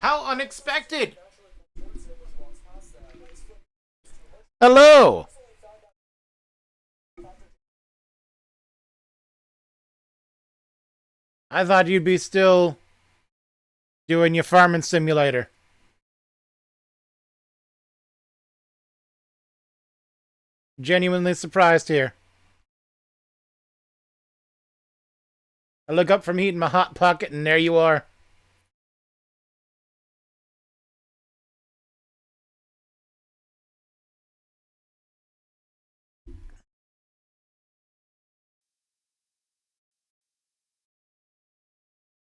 How unexpected! Hello! I thought you'd be still doing your farming simulator. Genuinely surprised here. I look up from eating my Hot Pocket and there you are.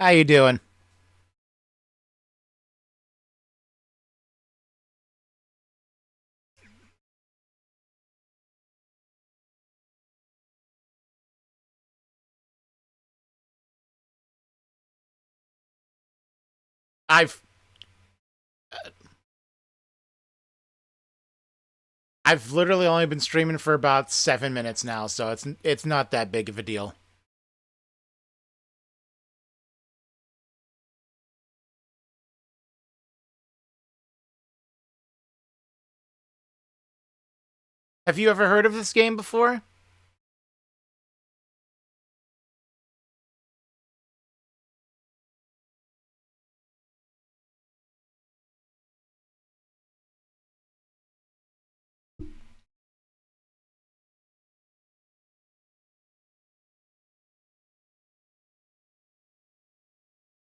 How you doing? I've I've literally only been streaming for about 7 minutes now, so it's not that big of a deal. Have you ever heard of this game before?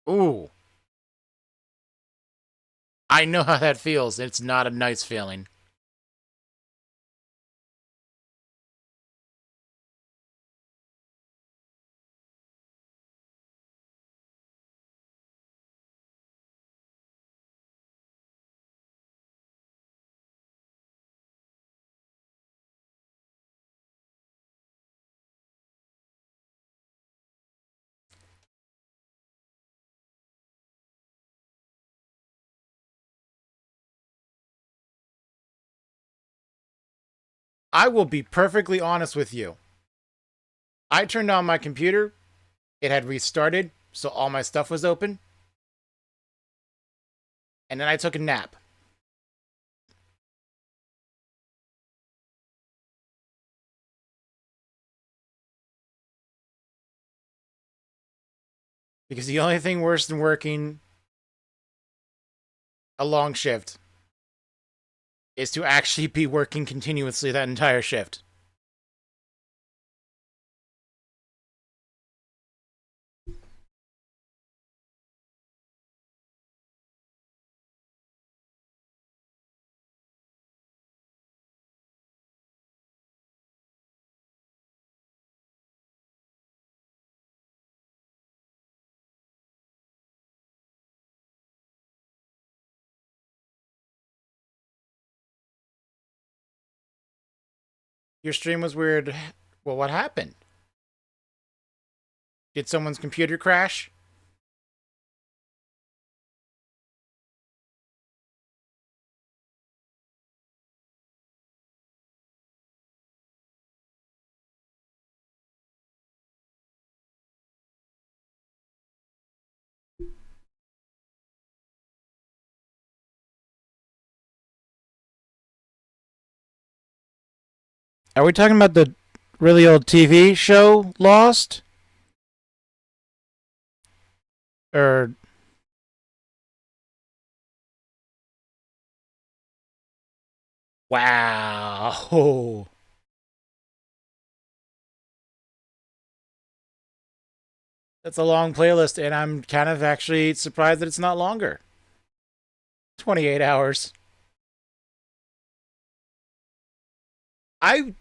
Ooh, I know how that feels. It's not a nice feeling. I will be perfectly honest with you. I turned on my computer, it had restarted, so all my stuff was open, and then I took a nap. Because the only thing worse than working a long shift is to actually be working continuously that entire shift. Your stream was weird. Well, what happened? Did someone's computer crash? Are we talking about the really old TV show Lost? Or wow. That's a long playlist, and I'm kind of actually surprised that it's not longer. 28 hours. I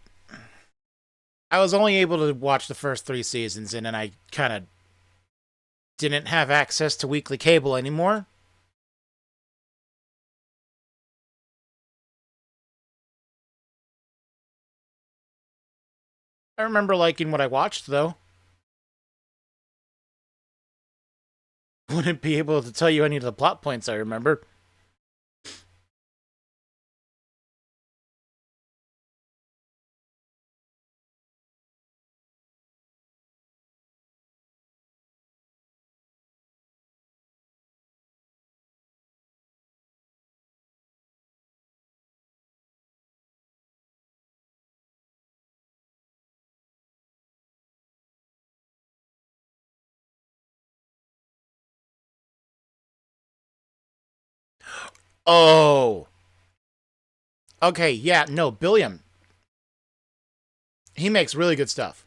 I was only able to watch the first 3 seasons, and then I kind of didn't have access to weekly cable anymore. I remember liking what I watched, though. Wouldn't be able to tell you any of the plot points I remember. Oh. Okay, yeah, no, Billiam. He makes really good stuff.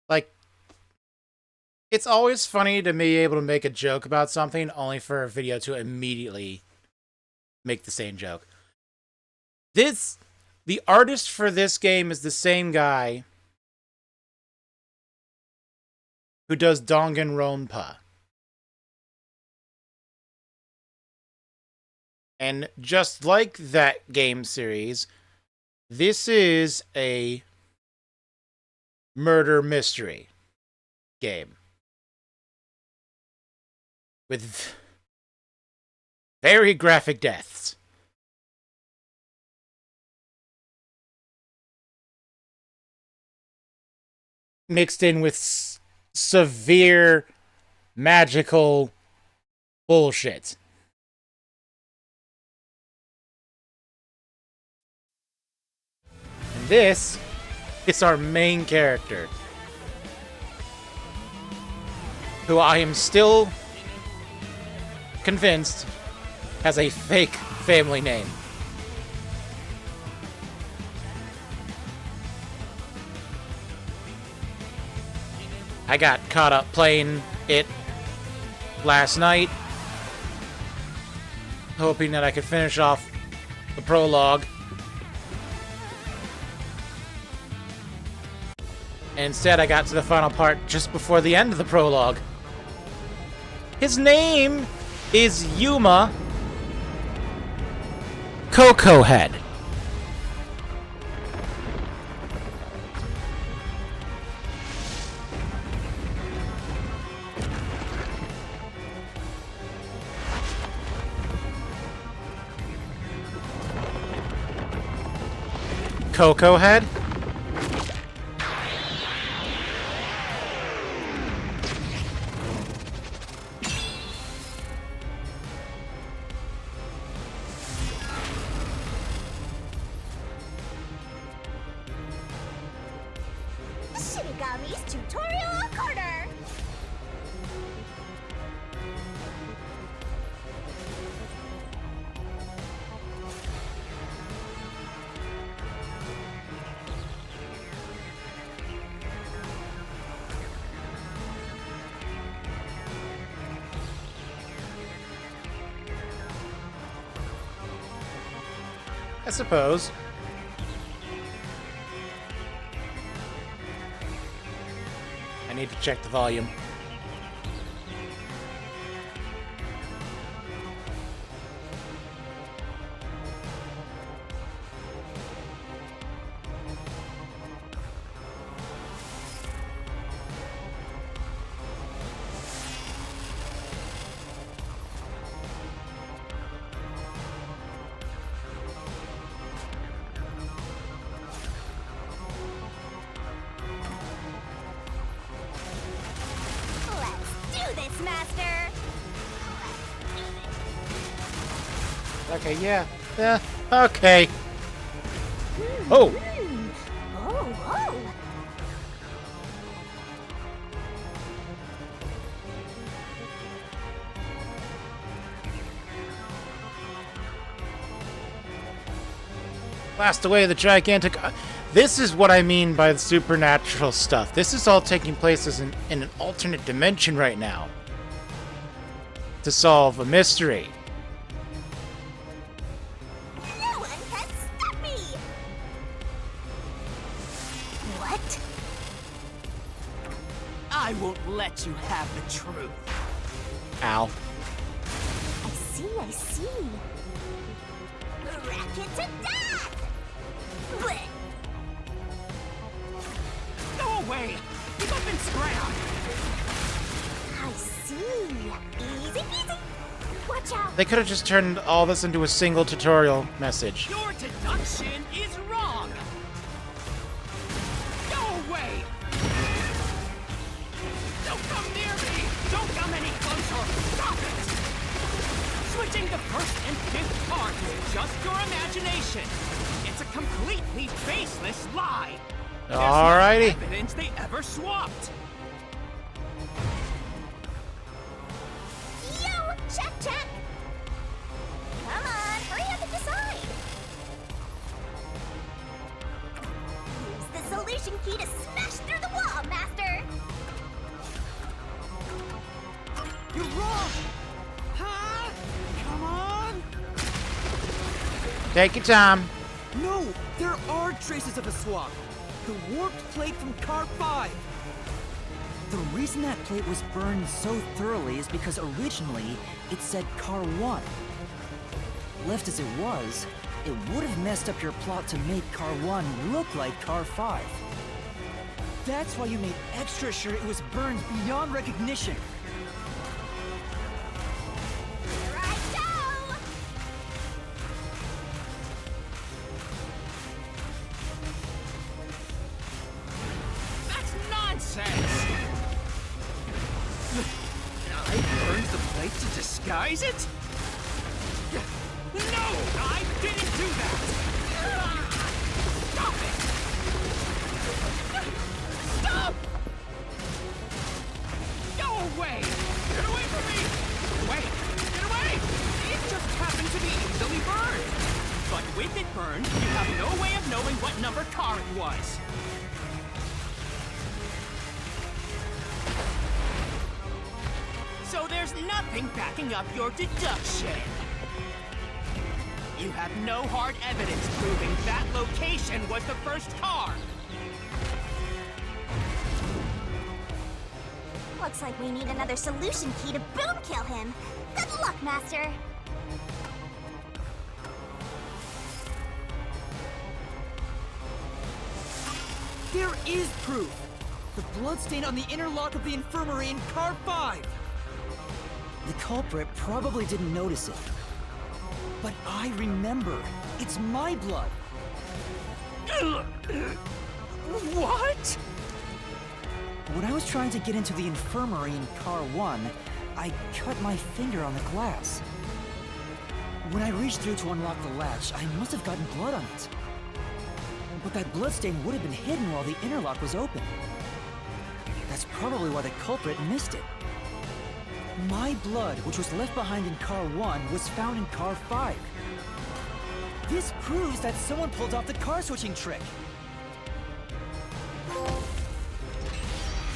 Like, it's always funny to be able to make a joke about something only for a video to immediately make the same joke. The artist for this game is the same guy who does Danganronpa. And just like that game series, this is a murder mystery game with very graphic deaths. Mixed in with severe magical bullshit. And this is our main character, who I am still convinced has a fake family name. I got caught up playing it last night, hoping that I could finish off the prologue. And instead, I got to the final part just before the end of the prologue. His name is Yuma Coco Head. Coco Head? Shinigami's tutorial corner. I suppose. I need to check the volume. Master. Okay, yeah. Okay. Oh! Oh. Blast away the gigantic... This is what I mean by the supernatural stuff. This is all taking place in an alternate dimension right now. To solve a mystery. No one can stop me! What? I won't let you have the truth. Ow. I see. Racket to death! Blech. Go away! Give up and scram! I see. Easy peasy. Watch out. They could have just turned all this into a single tutorial message. Your deduction is wrong! Go away! Don't come near me! Don't come any closer! Stop it! Switching the first and fifth part is just your imagination. It's a completely baseless lie. There's Alrighty. no evidence they ever swapped. Yo, check. Come on, hurry up and decide. Use the solution key to smash through the wall, Master. You're wrong! Huh? Come on! Take your time. No, there are traces of a swap. The warped plate from Car 5. The reason that plate was burned so thoroughly is because originally it said Car 1. Left as it was, it would have messed up your plot to make Car 1 look like Car 5. That's why you made extra sure it was burned beyond recognition. Here I go! That's nonsense! I burned the plate to disguise it? No! I didn't do that! Stop it! Stop! Go away! Get away from me! Wait! Get away! It just happened to be easily burned! But with it burned, you have no way of knowing what number car it was. So there's nothing backing up your deduction. You have no hard evidence proving that location was the first car. Looks like we need another solution key to boom kill him. Good luck, Master. There is proof! The bloodstain on the inner lock of the infirmary in Car 5! The culprit probably didn't notice it. But I remember. It's my blood. What? When I was trying to get into the infirmary in Car 1, I cut my finger on the glass. When I reached through to unlock the latch, I must have gotten blood on it. But that bloodstain would have been hidden while the interlock was open. That's probably why the culprit missed it. My blood, which was left behind in Car 1, was found in Car 5. This proves that someone pulled off the car switching trick.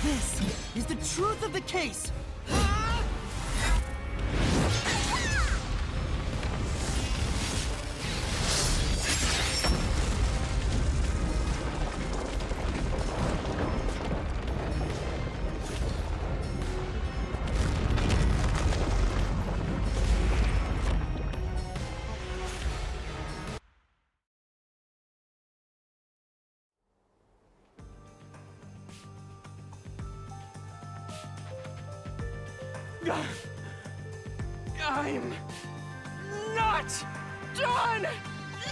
This is the truth of the case! I'm not done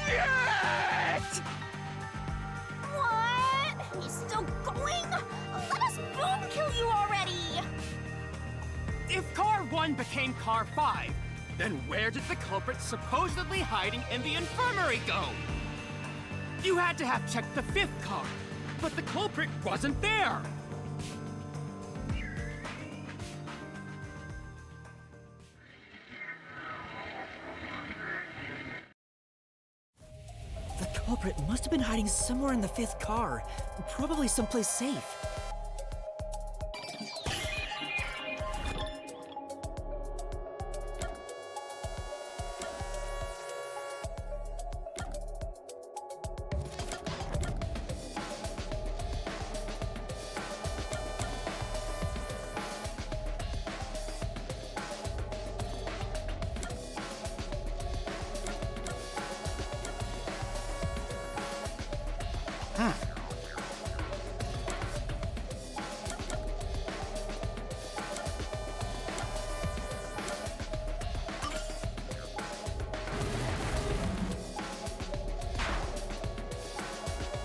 yet! What? He's still going? Let us boom kill you already! If Car 1 became Car 5, then where did the culprit supposedly hiding in the infirmary go? You had to have checked the 5th car, but the culprit wasn't there! The culprit must have been hiding somewhere in the 5th car, probably someplace safe.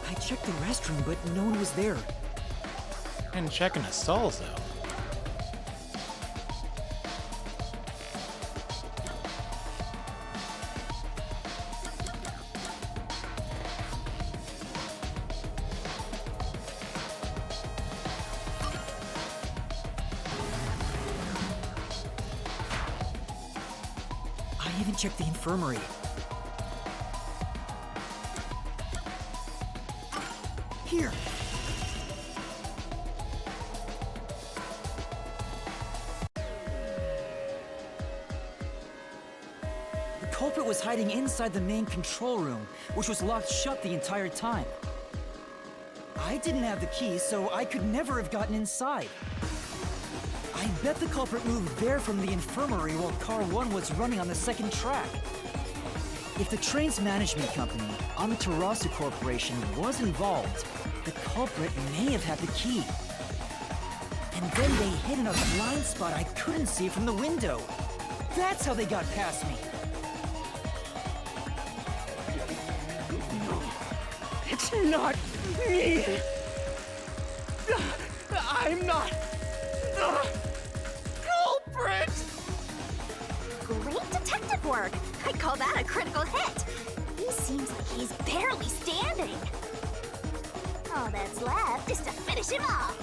I checked the restroom, but no one was there. And checking his stalls, though. I even checked the infirmary. Here! The culprit was hiding inside the main control room, which was locked shut the entire time. I didn't have the key, so I could never have gotten inside. I bet the culprit moved there from the infirmary while Car 1 was running on the second track. If the train's management company, Amaterasu Corporation, was involved, the culprit may have had the key. And then they hid in a blind spot I couldn't see from the window. That's how they got past me. It's not me. I'm not the culprit. Great detective work. I'd call that a critical hit. He seems like he's barely standing. All that's left is to finish him off.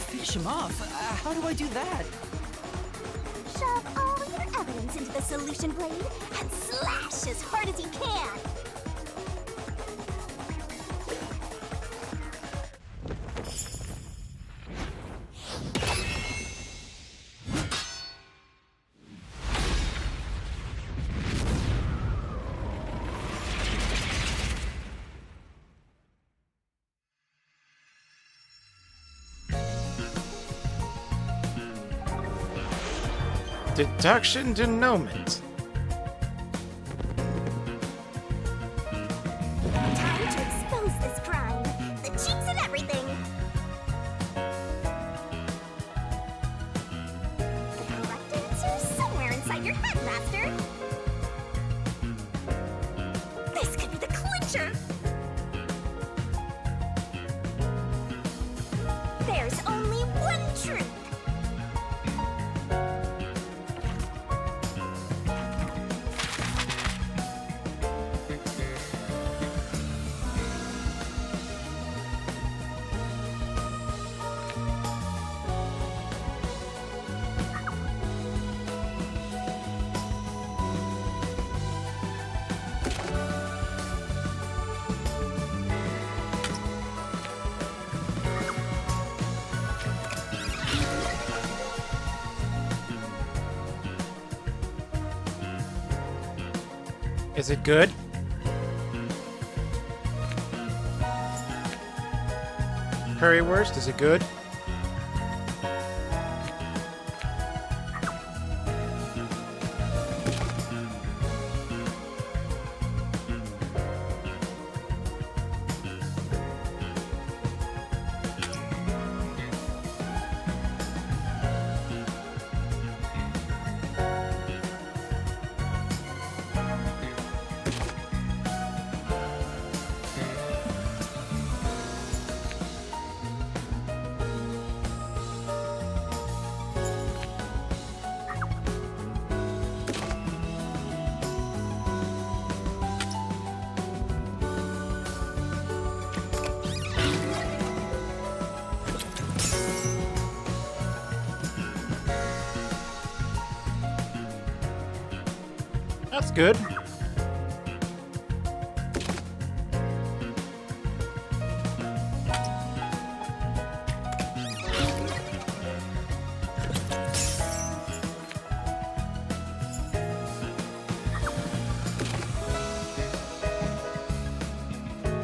Finish him off? How do I do that? Shove all your evidence into the solution blade and slash as hard as you can. Deduction denouement. Time to expose this crime. The cheeks and everything. The correct answer's somewhere inside your head, Master. This could be the clincher. There's only one truth. Is it good? Currywurst, is it good? That's good.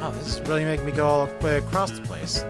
Oh, this is really making me go all the way across the place.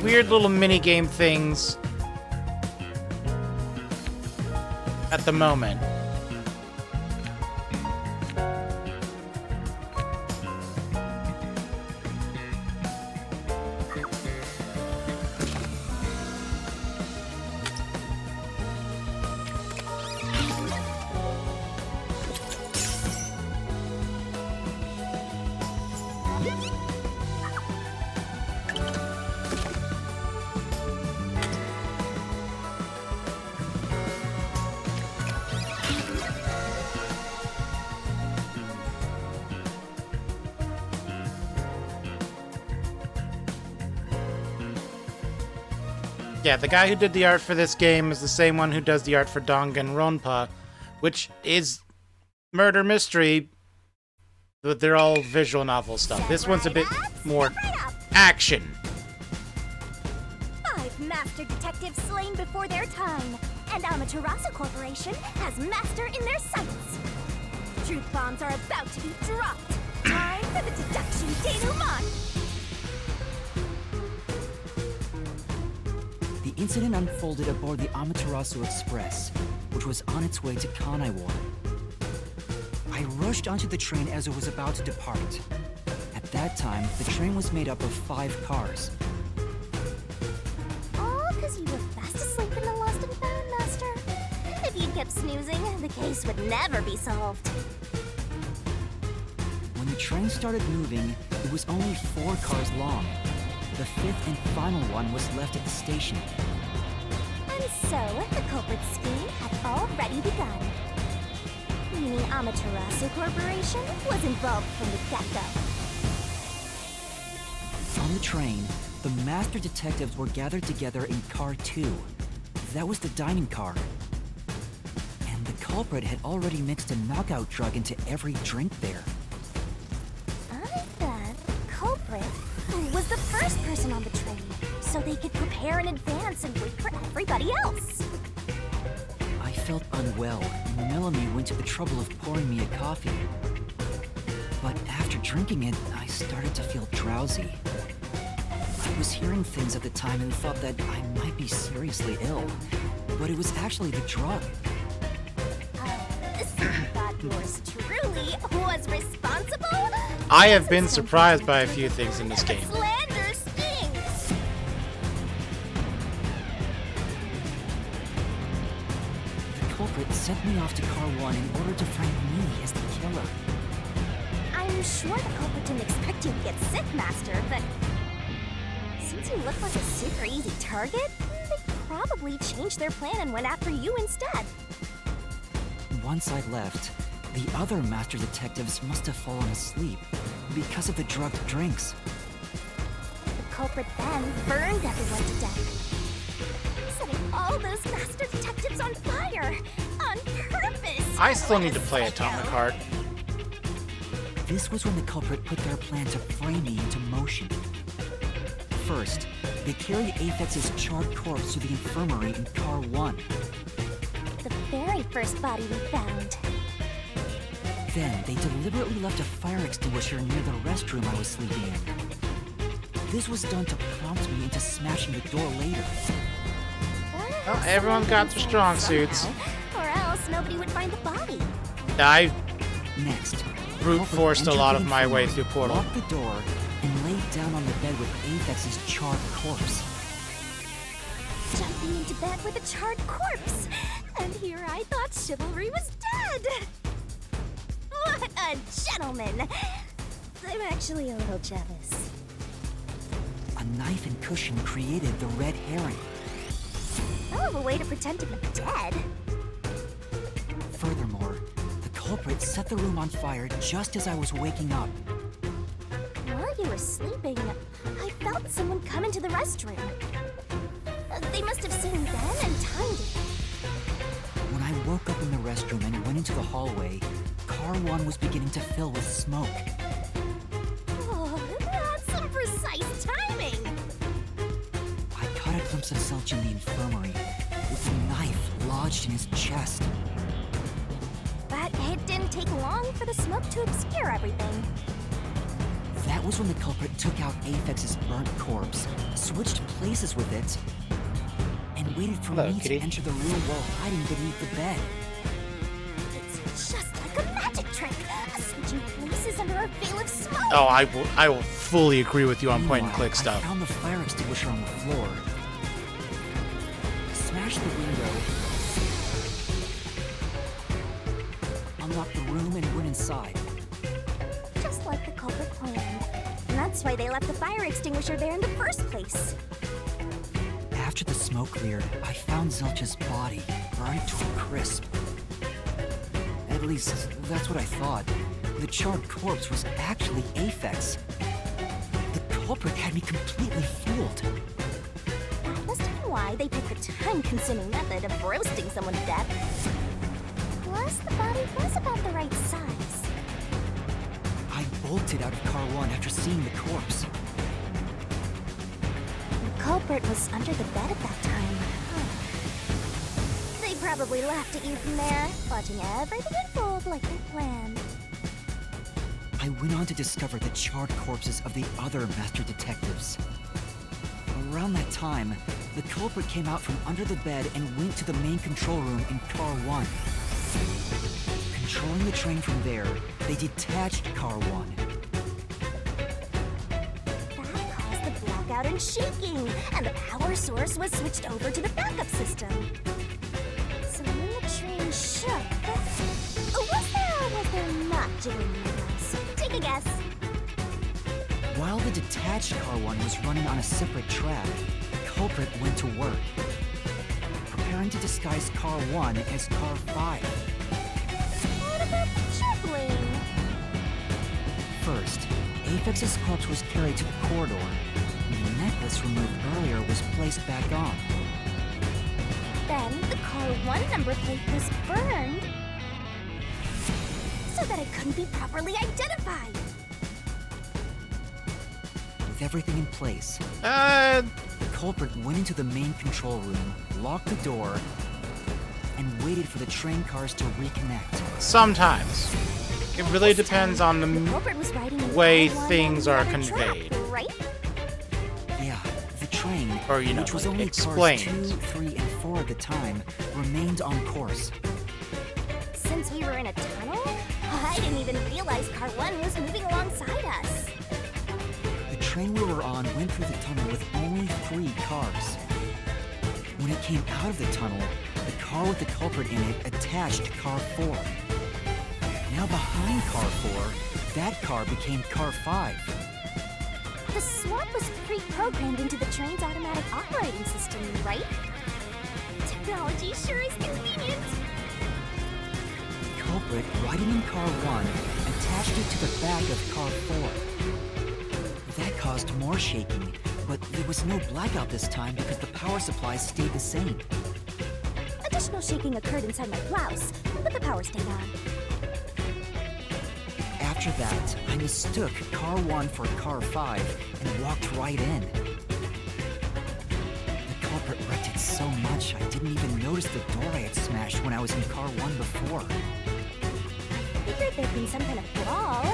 weird little mini game things at the moment. Yeah, the guy who did the art for this game is the same one who does the art for Danganronpa, which is murder mystery, but they're all visual novel stuff. This one's a bit more action. 5 master detectives slain before their time, and Amaterasu Corporation has master in their sights. Truth bombs are about to be dropped. Time for the deduction denouement. The incident unfolded aboard the Amaterasu Express, which was on its way to Kanaiwa. I rushed onto the train as it was about to depart. At that time, the train was made up of 5 cars. All because you were fast asleep in the lost and found, Master. If you kept snoozing, the case would never be solved. When the train started moving, it was only 4 cars long. The 5th and final one was left at the station. And so, the culprit scheme had already begun. Meaning Amaterasu Corporation was involved from the get-go. On the train, the master detectives were gathered together in Car 2. That was the dining car. And the culprit had already mixed a knockout drug into every drink there. I thought the culprit was the first person on the train, so they could prepare in advance and wait for everybody else. I felt unwell, and Melanie went to the trouble of pouring me a coffee. But after drinking it, I started to feel drowsy. I was hearing things at the time and thought that I might be seriously ill, but it was actually the drug. So you thought yours truly was responsible? I have been surprised by a few things in this game. Slander stings! The culprit sent me off to Car 1 in order to find me as the killer. I'm sure the culprit didn't expect you to get sick, Master, but since you look like a super easy target, they probably changed their plan and went after you instead. Once I left, the other master detectives must have fallen asleep because of the drugged drinks. The culprit then burned everyone to death, setting all those master detectives on fire on purpose. I still need to play Atomic Heart. This was when the culprit put their plan to frame me into motion. First, they carried Aphex's charred corpse to the infirmary in Car 1. The very first body we found. Then, they deliberately left a fire extinguisher near the restroom I was sleeping in. This was done to prompt me into smashing the door later. Well, everyone got their strong suits. Or else nobody would find the body. I Next, brute culprit forced a entered lot the of my way infirmary, through Portal. locked the door, and laid down on the bed with Aphex's charred corpse. Jumping into bed with a charred corpse. And here I thought chivalry was dead. What a gentleman. I'm actually a little jealous. A knife and cushion created the red herring. Hell of a way to pretend to be dead. Furthermore, the culprit set the room on fire just as I was waking up. While you were sleeping, I felt someone come into the restroom. They must have seen Ben and timed it. When I woke up in the restroom and went into the hallway, Car 1 was beginning to fill with smoke. Oh, that's some precise timing. I caught a glimpse of Selch in the infirmary, with a knife lodged in his chest. But it didn't take long for the smoke to obscure everything. That That was when the culprit took out Aphex's burnt corpse, switched places with it, and waited for Hello, me kitty. to enter the room while hiding beneath the bed. It's just like a magic trick. Switching places under a veil of smoke. Oh, I will fully agree with you on point and Meanwhile, click I stuff. found the fire extinguisher on the floor, smashed the window, unlocked the room, and went inside. Just like the culprit planned. And that's why they left the fire extinguisher there in the first place. After the smoke cleared, I found Zelch's body, burnt to a crisp. At least, that's what I thought. The charred corpse was actually Aphex. The culprit had me completely fooled. That must have been why they picked the time-consuming method of roasting someone to death. Plus, the body was about the right size. I bolted out of Car 1 after seeing the corpse. The culprit was under the bed at that time. They probably laughed at you from there, watching everything unfold like they planned. I went on to discover the charred corpses of the other master detectives. Around that time, the culprit came out from under the bed and went to the main control room in Car 1. Controlling the train from there, they detached Car 1. That caused the blackout and shaking, and the power source was switched over to the backup system. So when the train shook, was there or was there not jiggling wheels? Take a guess. While the detached Car 1 was running on a separate track, the culprit went to work, preparing to disguise Car 1 as Car 5. What about the jiggling? First, Aphex's corpse was carried to the corridor, and the necklace removed earlier was placed back on. Then the car 1 number plate was burned so that it couldn't be properly identified. With everything in place, Uh, the culprit went into the main control room, locked the door, and waited for the train cars to reconnect. sometimes. It really This depends time, on the the culprit was riding in way car 1 things on are the other track, conveyed. right? Yeah, the train, Or, you know, which was like, only explained. cars 2, 3, and 4 at the time, remained on course. Since we were in a tunnel, I didn't even realize car 1 was moving alongside us. The train we were on went through the tunnel with only 3 cars. When it came out of the tunnel, the car with the culprit in it attached car 4. Now behind car 4, that car became car 5. The swap was pre-programmed into the train's automatic operating system, right? Technology sure is convenient. The culprit, riding in car 1, attached it to the back of car 4. That caused more shaking, but there was no blackout this time because the power supply stayed the same. Additional shaking occurred inside my blouse, but the power stayed on. After that, I mistook car 1 for car 5 and walked right in. The culprit wrecked it so much I didn't even notice the door I had smashed when I was in car 1 before. Figured there'd been some kind of brawl.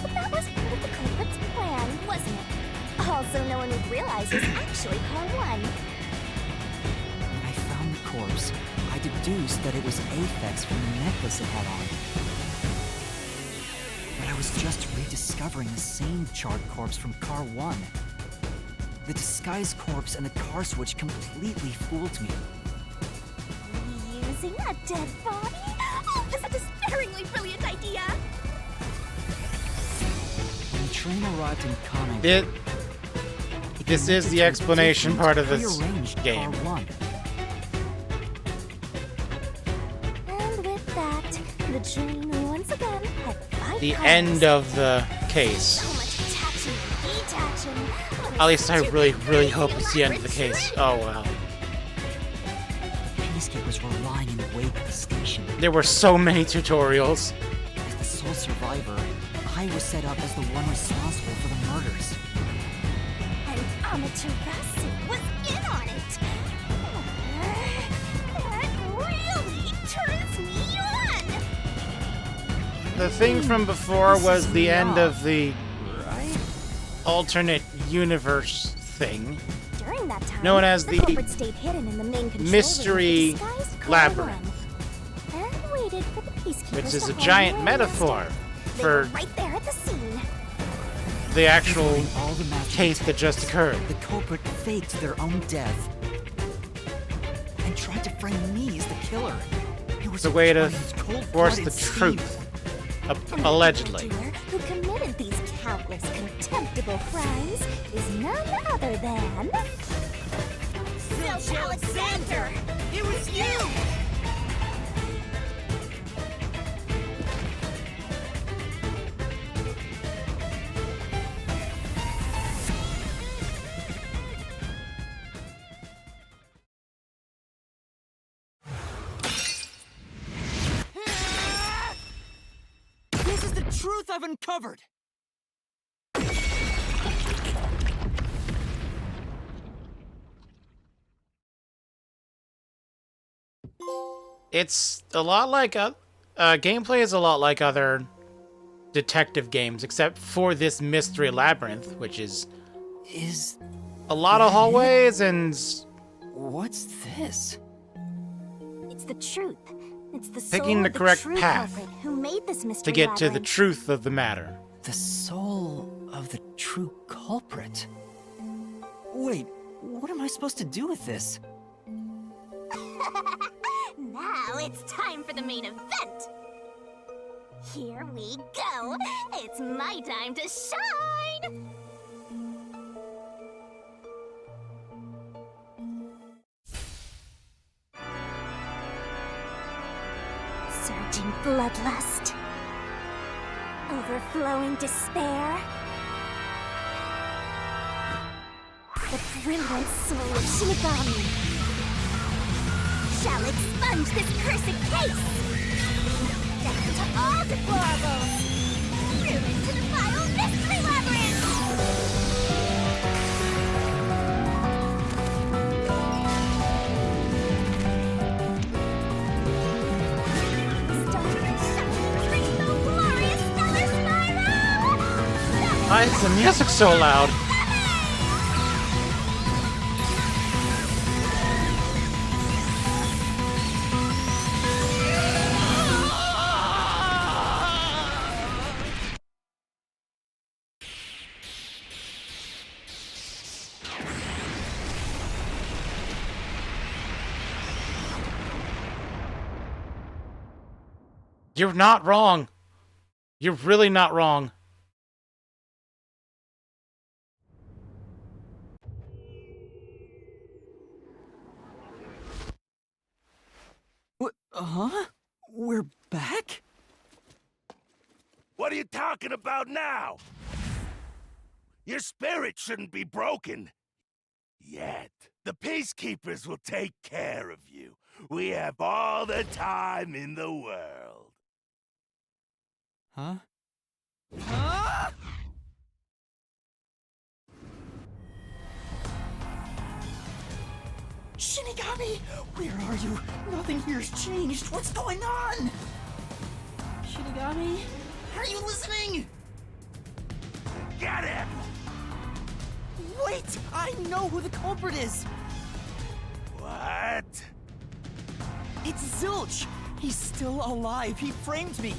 But that was part of the culprit's plan, wasn't it? Also, no one would realize it was actually car 1. When I found the corpse, I deduced that it was Aphex from the necklace it had on. But I was just rediscovering the same charred corpse from car 1. The disguised corpse and the car switch completely fooled me. Using a dead body? Oh, that's a despairingly brilliant idea! When the train arrived in Khan, This is the explanation part of this game. Car 1. And with that, the train once again had 5 The cars. end of the case. So much attaching and detaching. At least I really hope it's the end of the case. Oh well. Peacekeepers were lying in wait at the station. There were so many tutorials. As the sole survivor, I was set up as the one responsible for the murders. And Amaterasu was in on it. That really turns me on. The thing from before This was is the end not. of the alternate universe thing During that time, known as the the culprit stayed hidden in the main control Mystery room with a disguised Car Labyrinth, 1, and waited for the peacekeepers which is to a hand giant away metaphor Master. They for were right there at the scene. the actual All the master case that just occurred. The culprit faked their own death and tried to frame me as the killer. It was It's a way to part of his force cold-blooded the scheme. truth, And allegedly. The evildoer who committed these countless contemptible crimes is none other than... Zilch Alexander! It was you! This is the truth I've uncovered! It's a lot like gameplay is a lot like other detective games, except for this mystery labyrinth, which is Is... a lot of hallways and what's this? It's the truth. It's the Picking soul the of correct true path culprit who made this mystery to get to the labyrinth. truth of the matter. The soul of the true culprit. Wait, what am I supposed to do with this? Now it's time for the main event. Here we go. It's my time to shine. Surging bloodlust. Overflowing despair. The brilliant soul of Shinigami shall expunge this cursed case! Death to all deplorables! Ruin to the vile mystery labyrinth! Stone and shining rainbow glorious stellar spiral! Why is the music so loud? You're not wrong. You're really not wrong. What? Huh? We're back? What are you talking about now? Your spirit shouldn't be broken. Yet. The Peacekeepers will take care of you. We have all the time in the world. Huh? Huh? Shinigami! Where are you? Nothing here's changed. What's going on? Shinigami? Are you listening? Get him! Wait! I know who the culprit is! What? It's Zilch! He's still alive. He framed me.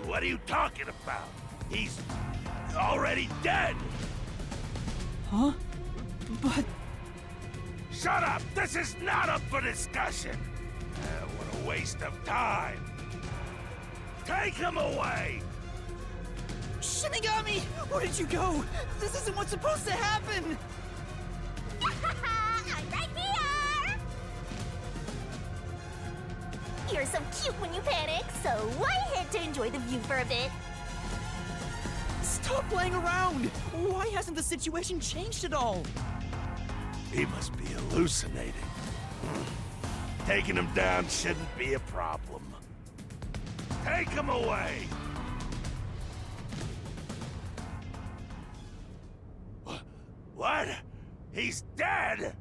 What are you talking about? He's already dead! Huh? But... Shut up! This is not up for discussion! What a waste of time! Take him away! Shinigami! Where did you go? This isn't what's supposed to happen! I'm right here! You're so cute when you panic, so why head to enjoy the view for a bit? Stop playing around! Why hasn't the situation changed at all? He must be hallucinating. Taking him down shouldn't be a problem. Take him away! What? He's dead?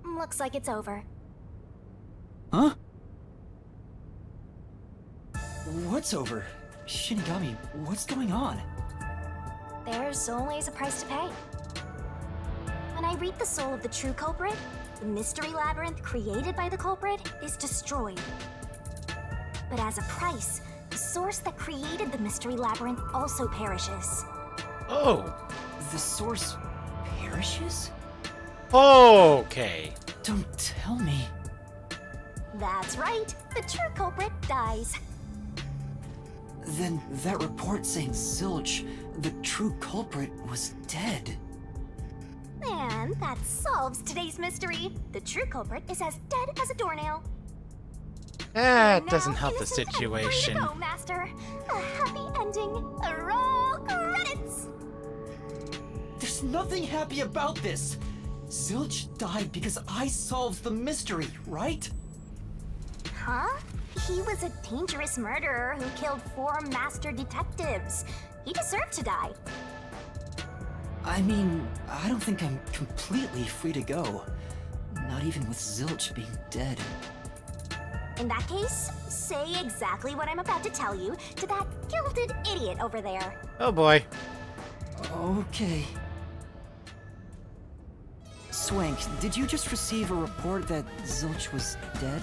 Looks like it's over. Huh? What's over? Shinigami, what's going on? There's always a price to pay. When I reap the soul of the true culprit, the mystery labyrinth created by the culprit is destroyed. But as a price, the source that created the mystery labyrinth also perishes. Oh. The source perishes? Okay. Don't tell me. That's right, the true culprit dies. Then that report saying Zilch, the true culprit, was dead. And that solves today's mystery. The true culprit is as dead as a doornail. That Now doesn't help the innocent and free to situation. go, Master. A happy ending. Roll credits. There's nothing happy about this. Zilch died because I solved the mystery, right? Huh? He was a dangerous murderer who killed 4 master detectives. He deserved to die. I mean, I don't think I'm completely free to go. Not even with Zilch being dead. In that case, say exactly what I'm about to tell you to that gilded idiot over there. Oh boy. Okay. Swank, did you just receive a report that Zilch was dead?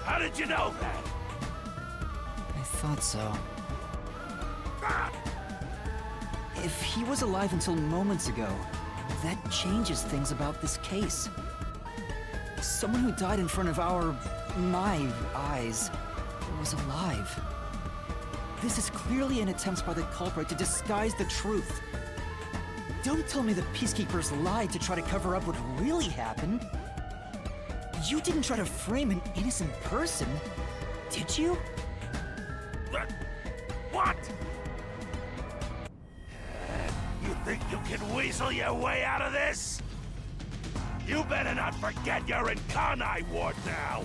How did you know that? I thought so. Ah! If he was alive until moments ago, that changes things about this case. Someone who died in front of my eyes, was alive. This is clearly an attempt by the culprit to disguise the truth. Don't tell me the Peacekeepers lied to try to cover up what really happened. You didn't try to frame an innocent person, did you? What? You think you can weasel your way out of this? You better not forget you're in Kanai Ward now.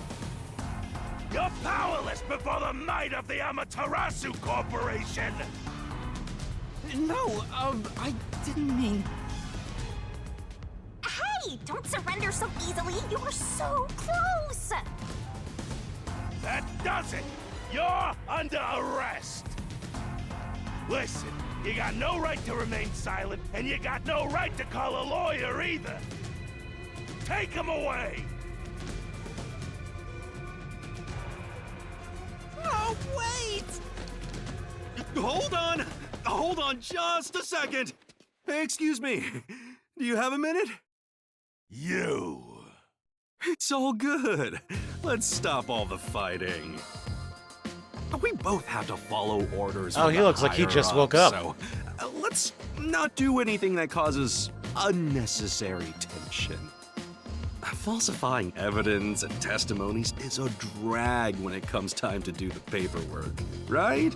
You're powerless before the might of the Amaterasu Corporation. No, I didn't mean... Hey, don't surrender so easily. You were so close. That does it. You're under arrest. Listen, you got no right to remain silent, and you got no right to call a lawyer either. Take him away. Oh, wait! Hold on just a second. Hey, excuse me. Do you have a minute? You. It's all good. Let's stop all the fighting. We both have to follow orders. Oh, from he the looks like he just woke higher-ups, up. So let's not do anything that causes unnecessary tension. Falsifying evidence and testimonies is a drag when it comes time to do the paperwork, right?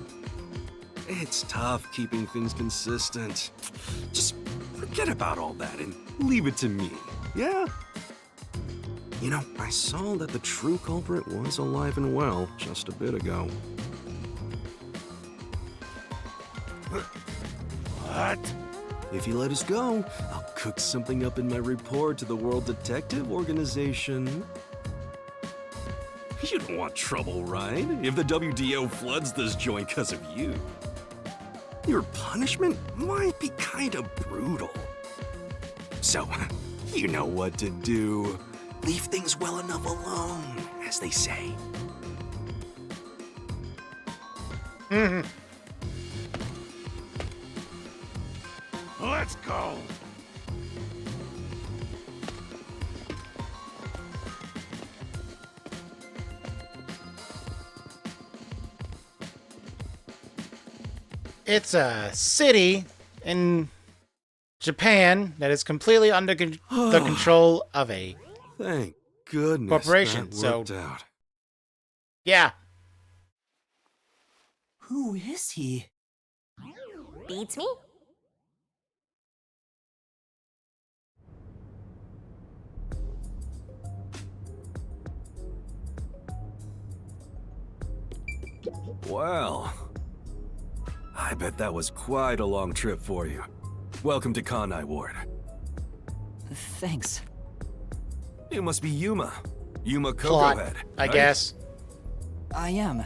It's tough keeping things consistent. Just forget about all that and leave it to me, yeah? You know, I saw that the true culprit was alive and well just a bit ago. What? If you let us go, I'll cook something up in my report to the World Detective Organization. You don't want trouble, right? If the WDO floods this joint because of you. Your punishment might be kinda brutal. So, you know what to do. Leave things well enough alone, as they say. Let's go. It's a city in Japan that is completely under the control of a... Thank goodness Corporation, that so- worked out. Yeah. Who is he? Beats me? Well, I bet that was quite a long trip for you. Welcome to Kanai Ward. Thanks. You must be Yuma. Yuma Plot, Cocohead. I right? guess. I am.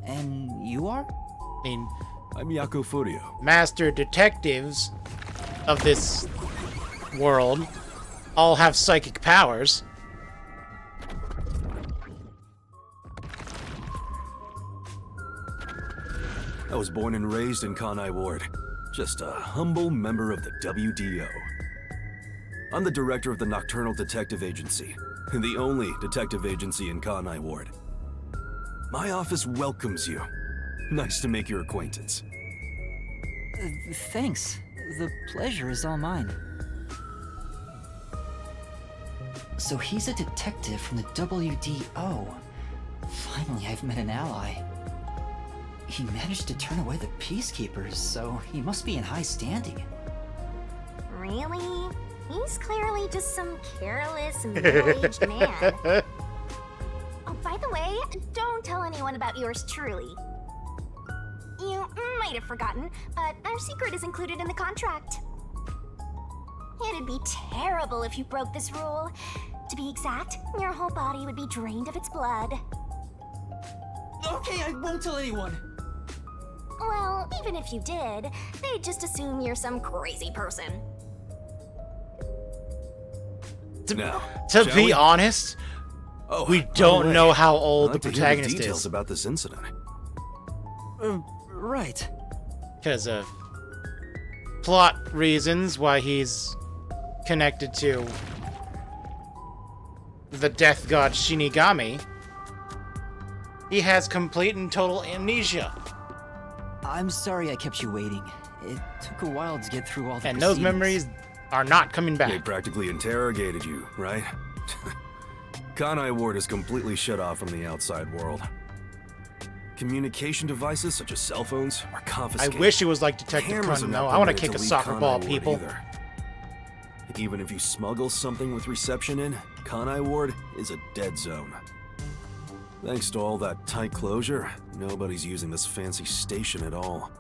And you are? I mean, I'm Yako Furio. master detectives of this world all have psychic powers. I was born and raised in Kanai Ward. Just a humble member of the WDO. I'm the director of the Nocturnal Detective Agency, the only detective agency in Kanai Ward. My office welcomes you. Nice to make your acquaintance. Thanks. The pleasure is all mine. So he's a detective from the WDO. Finally, I've met an ally. He managed to turn away the Peacekeepers, so he must be in high standing. Really? He's clearly just some careless, middle-aged man. Oh, by the way, don't tell anyone about yours truly. You might have forgotten, but our secret is included in the contract. It'd be terrible if you broke this rule. To be exact, your whole body would be drained of its blood. Okay, I won't tell anyone. Well, even if you did, they'd just assume you're some crazy person. Now, To shall be we? honest, Oh, we by the don't way, know how I'd old like the to hear protagonist details is. about this incident. Right. Because of plot reasons why he's connected to the death god Shinigami. He has complete and total amnesia. I'm sorry I kept you waiting. It took a while to get through all the And those proceedings. memories are not coming They back. practically interrogated you, right? Kanai Ward is completely shut off from the outside world. Communication devices such as cell phones are I confiscated. wish it was like Detective Cameras are Conan, not though. I want to permitted kick a leave soccer Kanai ball, Ward people. either. Even if you smuggle something with reception in, Kanai Ward is a dead zone. Thanks to all that tight closure, nobody's using this fancy station at all.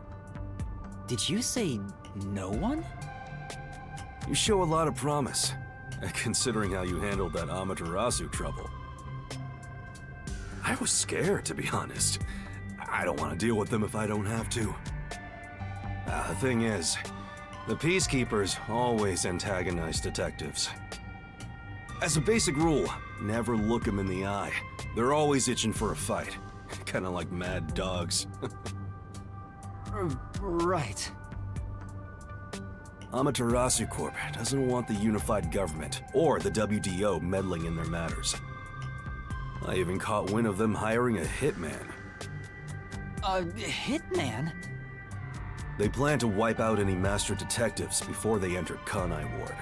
Did you say no one? You show a lot of promise, considering how you handled that Amaterasu trouble. I was scared, to be honest. I don't want to deal with them if I don't have to. The thing is, the Peacekeepers always antagonize detectives. As a basic rule, never look them in the eye. They're always itching for a fight. Kinda like mad dogs. Right. Amaterasu Corp doesn't want the unified government or the WDO meddling in their matters. I even caught wind of them hiring a hitman. A hitman? They plan to wipe out any master detectives before they enter Kanai Ward.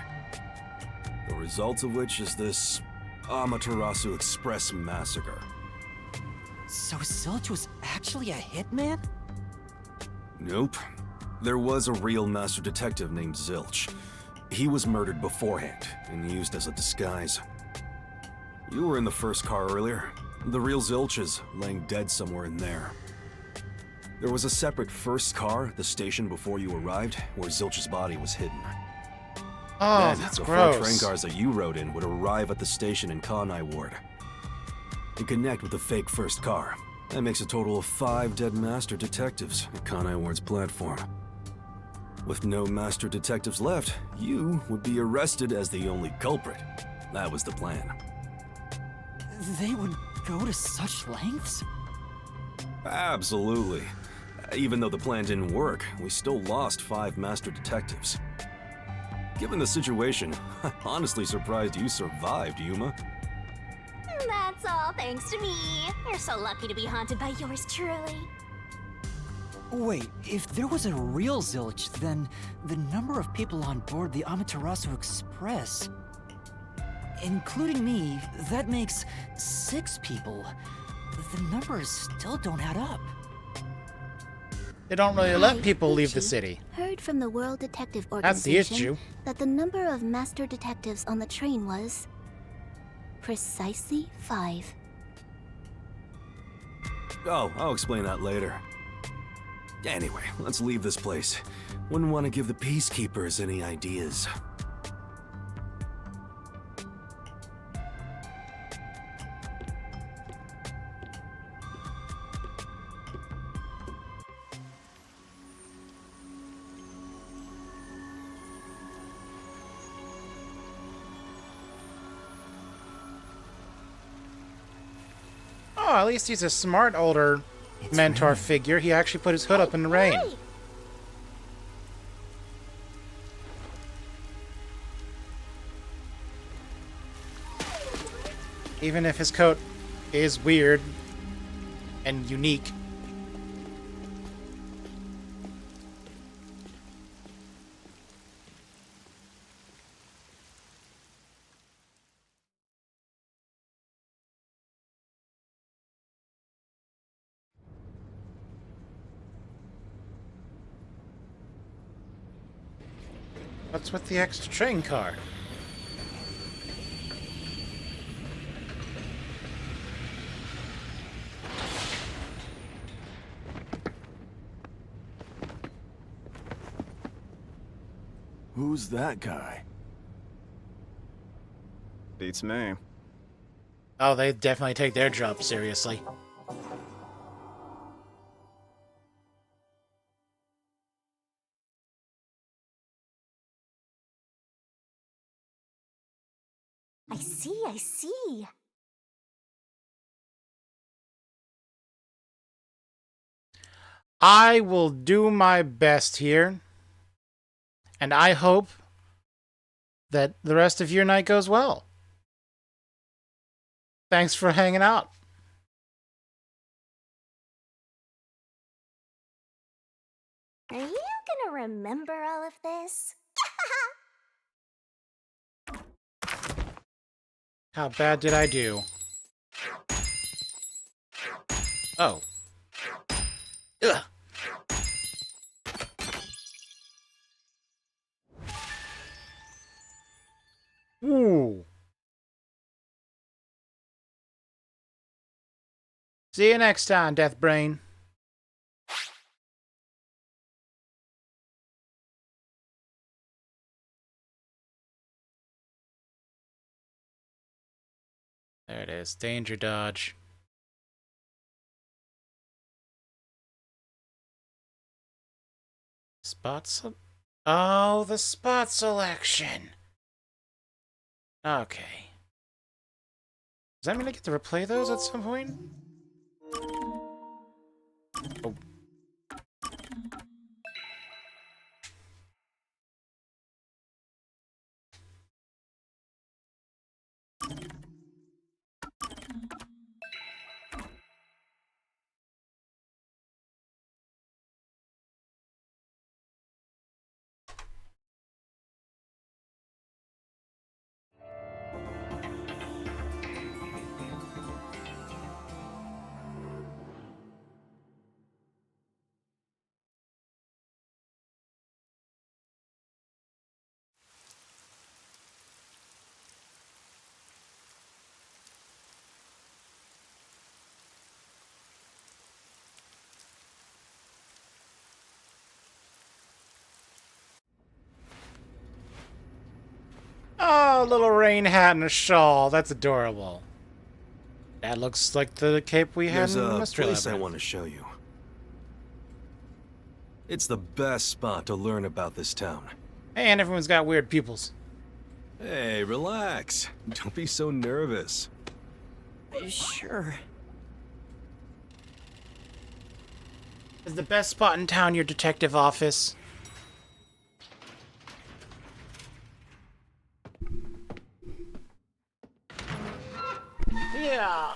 The result of which is this Amaterasu Express massacre. So Zilch was actually a hitman? Nope. There was a real master detective named Zilch. He was murdered beforehand and used as a disguise. You were in the first car earlier. The real Zilch is laying dead somewhere in there. There was a separate first car at the station before you arrived where Zilch's body was hidden. Oh, Then, that's the gross. 4 train cars that you rode in would arrive at the station in Kanai Ward and connect with the fake first car. That makes a total of 5 dead master detectives at Kanai Ward's platform. With no master detectives left, you would be arrested as the only culprit. That was the plan. They would go to such lengths? Absolutely. Even though the plan didn't work, we still lost 5 master detectives. Given the situation, I'm honestly surprised you survived, Yuma. That's all thanks to me. You're so lucky to be haunted by yours truly. Wait, if there was a real Zilch, then the number of people on board the Amaterasu Express, including me, that makes 6 people. The numbers still don't add up. They don't really let I, people leave the Uchi, city. Heard from the World Detective That's the Organization issue. that the number of master detectives on the train was precisely 5. Oh, I'll explain that later. Anyway, let's leave this place. Wouldn't want to give the Peacekeepers any ideas. Oh, at least he's a smart older mentor figure. He actually put his hood up in the rain. Hey, Even if his coat is weird and unique. What's with the extra train car? Who's that guy? Beats me. Oh, they definitely take their job seriously. I see, I see. I will do my best here. And I hope that the rest of your night goes well. Thanks for hanging out. Are you gonna remember all of this? How bad did I do? Oh. Ugh. Ooh. See you next time, Deathbrain. There it is. Danger dodge. Oh, the spot selection. Okay. Does that mean I get to replay those at some point? Oh. Oh, little rain hat and a shawl. That's adorable. That looks like the cape we had There's in a Mystery place I Labyrinth. want to show you. It's the best spot to learn about this town. Hey, and everyone's got weird pupils. Hey, relax. Don't be so nervous. Sure. Is the best spot in town your detective office? Yeah.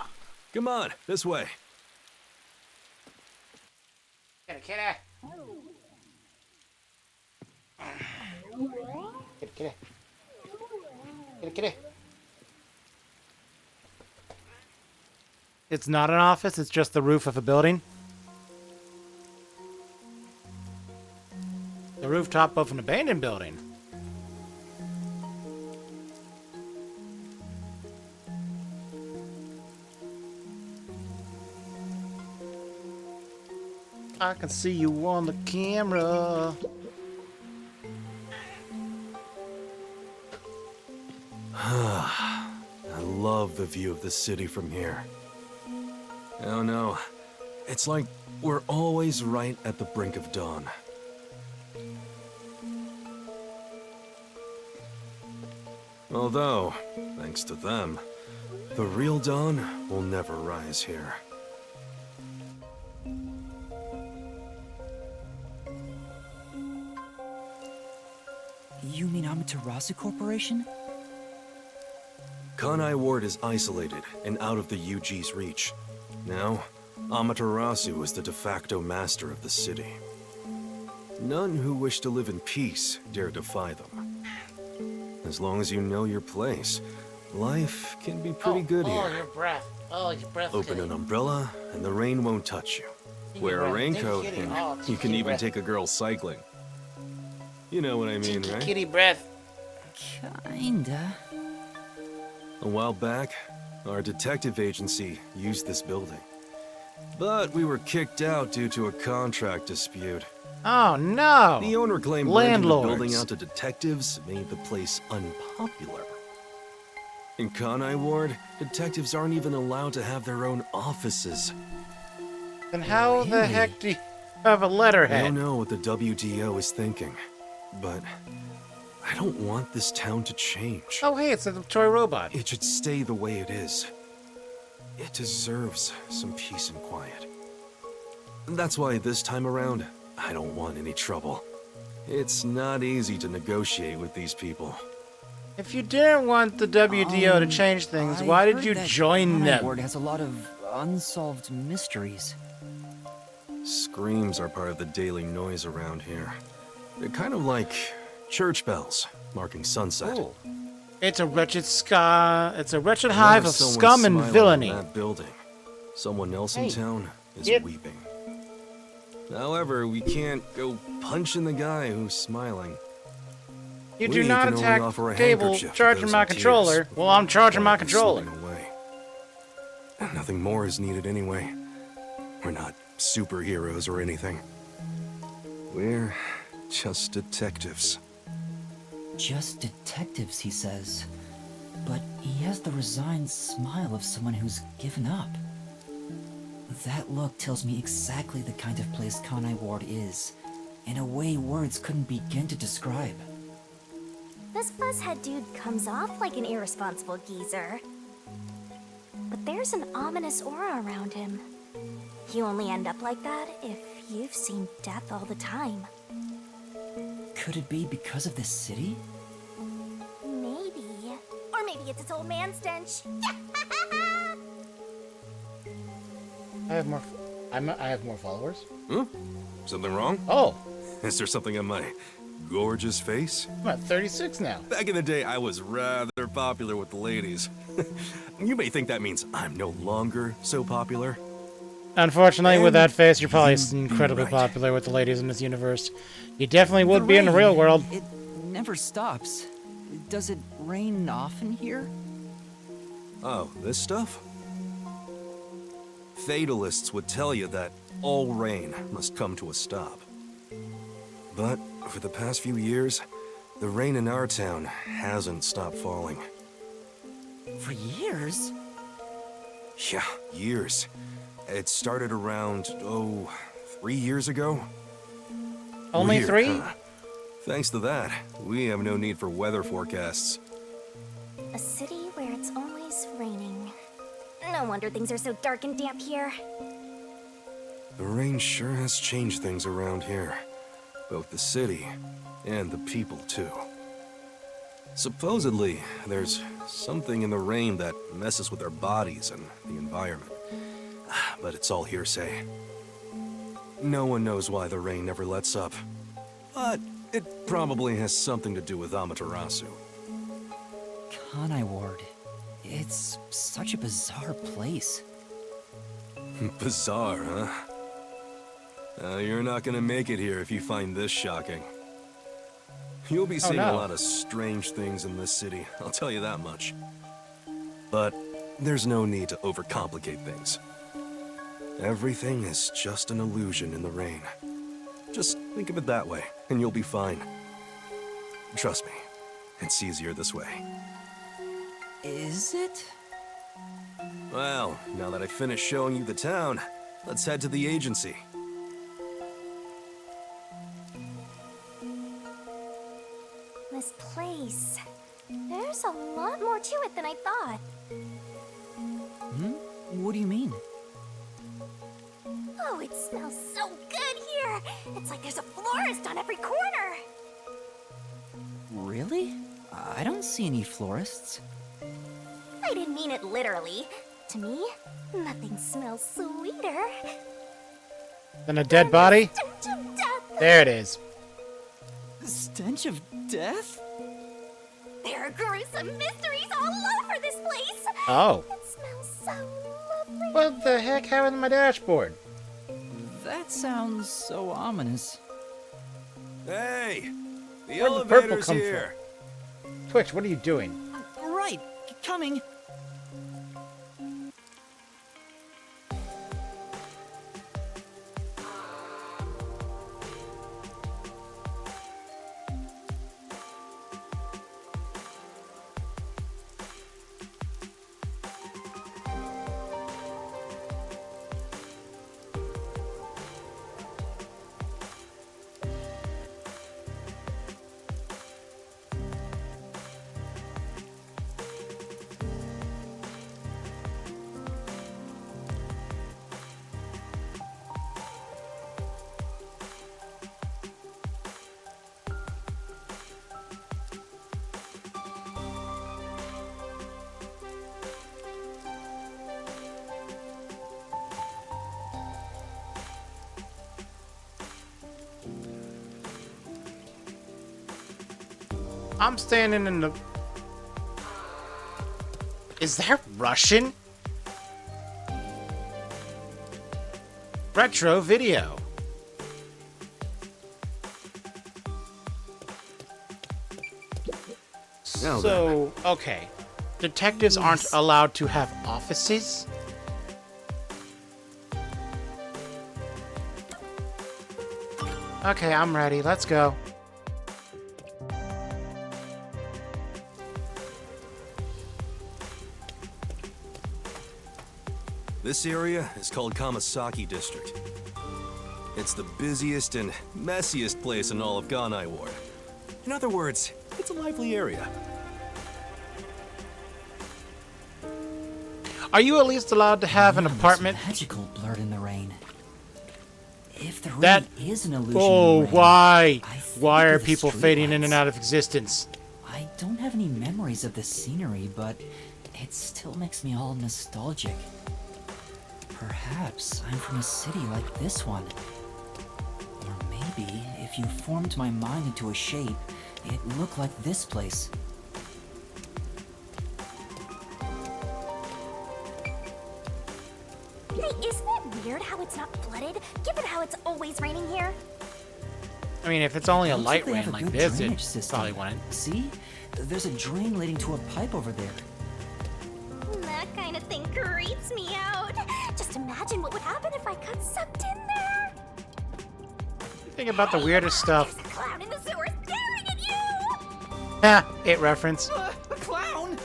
Come on, this way. Kitty, kitty. Kitty, kitty. Kitty, kitty. It's not an office, it's just the roof of a building. The rooftop of an abandoned building. I can see you on the camera. I love the view of the city from here. Oh no, it's like we're always right at the brink of dawn. Although, thanks to them, The real dawn will never rise here. You mean Amaterasu Corporation? Kanai Ward is isolated and out of the UG's reach. Now, Amaterasu is the de facto master of the city. None who wish to live in peace dare defy them. As long as you know your place, life can be pretty good Oh, here. your breath. Oh, your breath. Open an umbrella, and the rain won't touch you. Wear a breath. raincoat, Kitty. and Oh, you can kitty even breath. take a girl cycling. You know what I mean, right? Kitty breath. Kinda. A while back, our detective agency used this building. But we were kicked out due to a contract dispute. Oh no! The owner claimed renting the Landlords. building out to detectives made the place unpopular. In Kanai Ward, detectives aren't even allowed to have their own offices. Then how the Really? heck do you have a I don't letterhead? know what the WDO is thinking, but I don't want this town to change. Oh hey, it's a toy robot. It should stay the way it is. It deserves some peace and quiet. That's why this time around, I don't want any trouble. It's not easy to negotiate with these people. If you didn't want the WDO to change things, I why did heard you that join Kanai them? Ward has a lot of unsolved mysteries. Screams are part of the daily noise around here. They're kind of like church bells marking sunset. Oh. It's a wretched It's a wretched Whenever hive of someone's scum and smiling villainy. in that building, someone else in Hey, town is kid. weeping. However, we can't go punching the guy who's smiling. You We do not can only attack offer a cable handkerchief to charging those my in tears, controller. Well, I'm charging my quietly controller. slipping away. Nothing more is needed anyway. We're not superheroes or anything. We're just detectives. Just detectives, he says. But he has the resigned smile of someone who's given up. That look tells me exactly the kind of place Kanai Ward is, in a way words couldn't begin to describe. This fuzzhead dude comes off like an irresponsible geezer. But there's an ominous aura around him. You only end up like that if you've seen death all the time. Could it be because of this city? Maybe. Or maybe it's its old man stench. I have more. I have more followers. Something wrong? Oh, Is there something on my gorgeous face? I'm at 36 now. Back in the day, I was rather popular with the ladies. You may think that means I'm no longer so popular. Unfortunately, with And that face, you're probably you'd be incredibly right. popular with the ladies in this universe. You definitely would The be in the rain, real world. It never stops. Does it rain often here? Oh, this stuff? Fatalists would tell you that all rain must come to a stop. But for the past few years, the rain in our town hasn't stopped falling. For years? Yeah, years. It started around, 3 years ago? Only Weird, 3? huh? Thanks to that, we have no need for weather forecasts. A city where it's always raining. No wonder things are so dark and damp here. The rain sure has changed things around here. Both the city and the people, too. Supposedly, there's something in the rain that messes with our bodies and the environment. But it's all hearsay. No one knows why the rain never lets up. But it probably has something to do with Amaterasu. Kanai Ward. It's such a bizarre place. Bizarre, huh? You're not gonna make it here if you find this shocking. You'll be seeing a no. lot of strange things in this city, I'll tell you that much. But there's no need to overcomplicate things. Everything is just an illusion in the rain. Just think of it that way, and you'll be fine. Trust me, it's easier this way. Is it? Well, now that I've finished showing you the town, let's head to the agency. This place. There's a lot more to it than I thought. What do you mean? Oh, it smells so good here! It's like there's a florist on every corner! Really? I don't see any florists. I didn't mean it literally. To me, nothing smells sweeter. Then a dead body? Stench of death. There it is. Stench of death? There are gruesome mysteries all over this place! Oh. It smells so lovely. What the heck happened to my dashboard? That sounds so ominous. Hey! The Where'd the purple elevator's come here! Twitch, what are you doing? Right, coming. I'm standing in the... Is that Russian? Retro video. Now So, okay. Detectives aren't allowed to have offices? Okay, I'm ready. Let's go. This area is called Kamasaki District. It's the busiest and messiest place in all of Ganai Ward. In other words, it's a lively area. Are you at least allowed to have an Neon was apartment? Magical blurred in the rain. If there really That- is an illusion. Oh, in the rain, why? I think Why are of the people fading in and streetlights. out of existence? I don't have any memories of the scenery, but it still makes me all nostalgic. Perhaps I'm from a city like this one. Or maybe, if you formed my mind into a shape, it looked like this place. Hey, isn't it weird how it's not flooded, given how it's always raining here? I mean, if it's only a Looks light they have rain a like good this, drainage it system. probably wouldn't. See? There's a drain leading to a pipe over there. That kind of thing creeps me out. Just imagine what would happen if I got sucked in there. Think about the weirdest stuff. There's a clown in the sewer staring at you! Ha! It reference. A clown!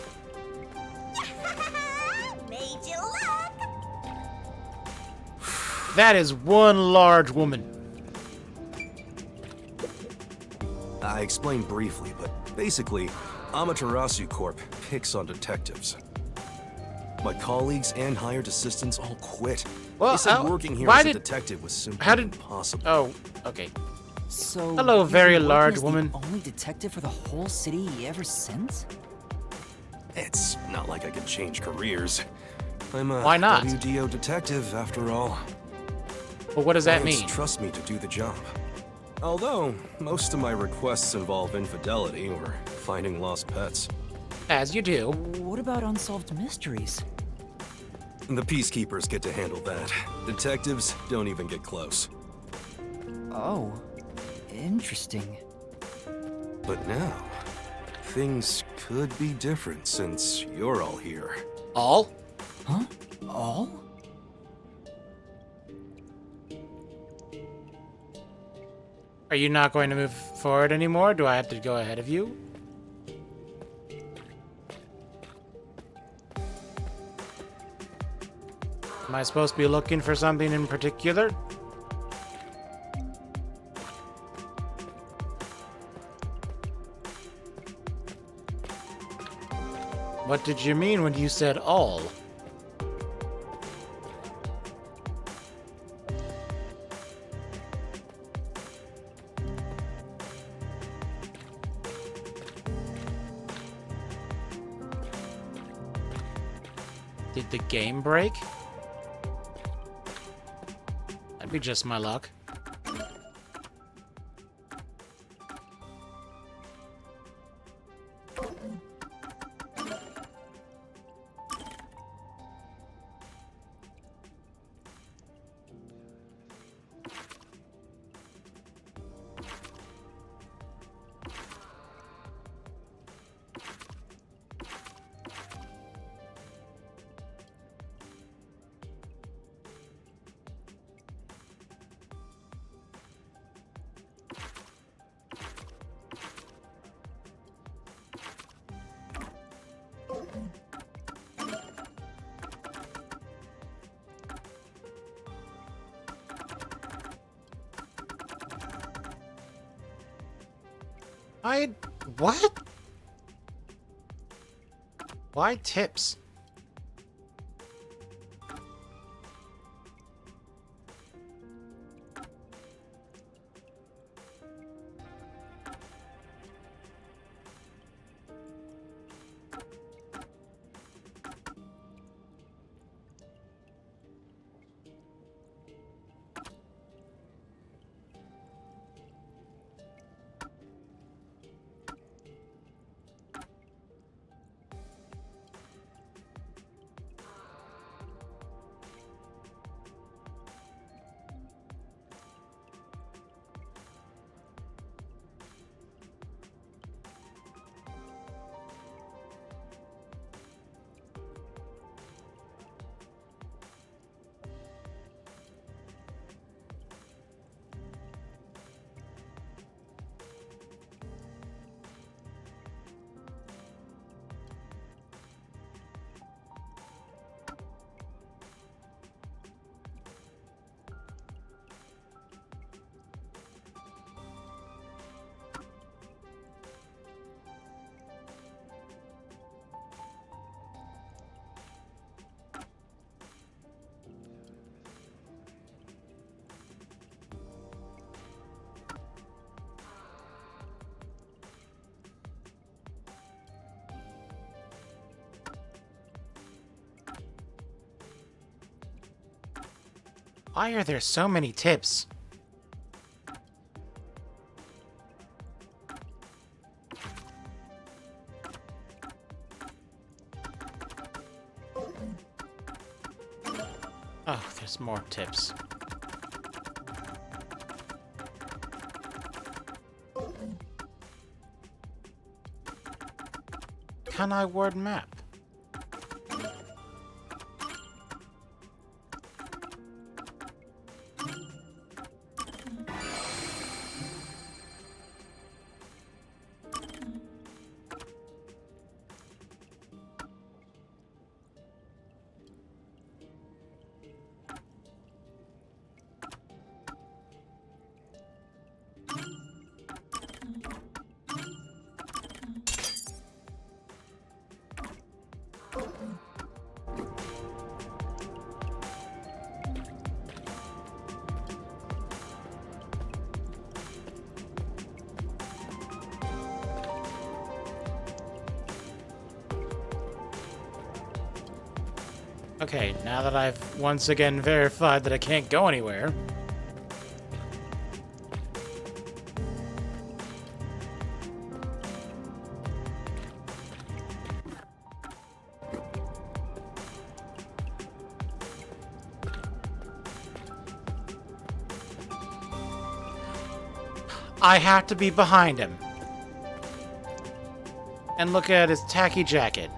Made you look! That is one large woman. I explained briefly, but basically, Amaterasu Corp picks on detectives. My colleagues and hired assistants all quit. Well, they said working here why as a did- detective was simply how did- impossible. Oh, okay. So, Hello, you've very been working large as woman. The only detective for the whole city ever since? It's not like I can change careers. I'm a Why not? WDO detective, after all. Well, what does that Clients mean? trust me to do the job. Although, most of my requests involve infidelity or finding lost pets. As you do. What about unsolved mysteries? The peacekeepers get to handle that. Detectives don't even get close. Oh, interesting. But now, things could be different since you're all here. All? Huh? All? Are you not going to move forward anymore? Do I have to go ahead of you? Am I supposed to be looking for something in particular? What did you mean when you said all? Did the game break? That'd be just my luck. What? Why tips? Why are there so many tips? Oh, there's more tips. Can I word map? Okay, now that I've once again verified that I can't go anywhere. I have to be behind him. And look at his tacky jacket.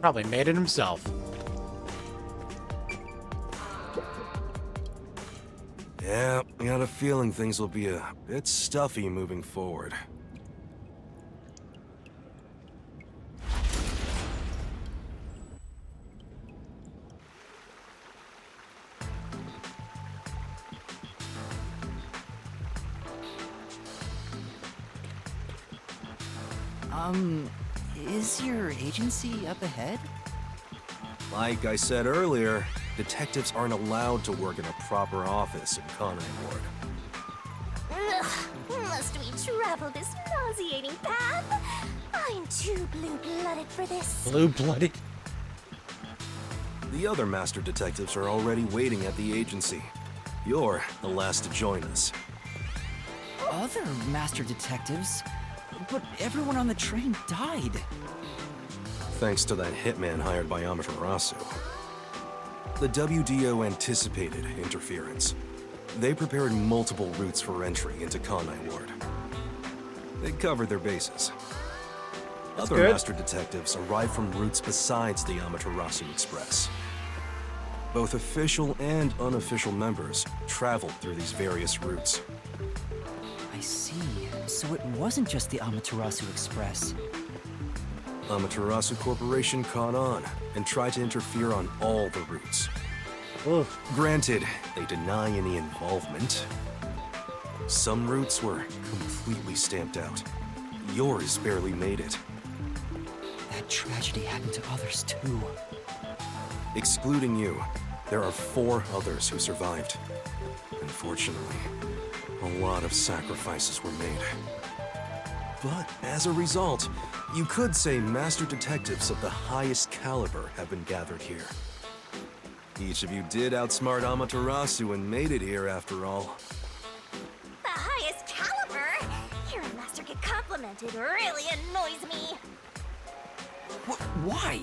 Probably made it himself. Yeah, I got a feeling things will be a bit stuffy moving forward. Is your agency up ahead? Like I said earlier, detectives aren't allowed to work in a proper office in Conway Ward. Ugh, must we travel this nauseating path? I'm too blue-blooded for this. Blue-blooded. The other master detectives are already waiting at the agency. You're the last to join us. Other master detectives? But everyone on the train died. Thanks to that hitman hired by Amaterasu. The WDO anticipated interference. They prepared multiple routes for entry into Kanai Ward. They covered their bases. Other good. master detectives arrived from routes besides the Amaterasu Express. Both official and unofficial members traveled through these various routes. I see. So it wasn't just the Amaterasu Express. Amaterasu Corporation caught on and tried to interfere on all the routes. Granted, they deny any involvement. Some routes were completely stamped out. Yours barely made it. That tragedy happened to others too. Excluding you, there are 4 others who survived. Unfortunately, a lot of sacrifices were made. But as a result, you could say master detectives of the highest caliber have been gathered here. Each of you did outsmart Amaterasu and made it here after all. The highest caliber? Hearing Master get complimented really annoys me. Why?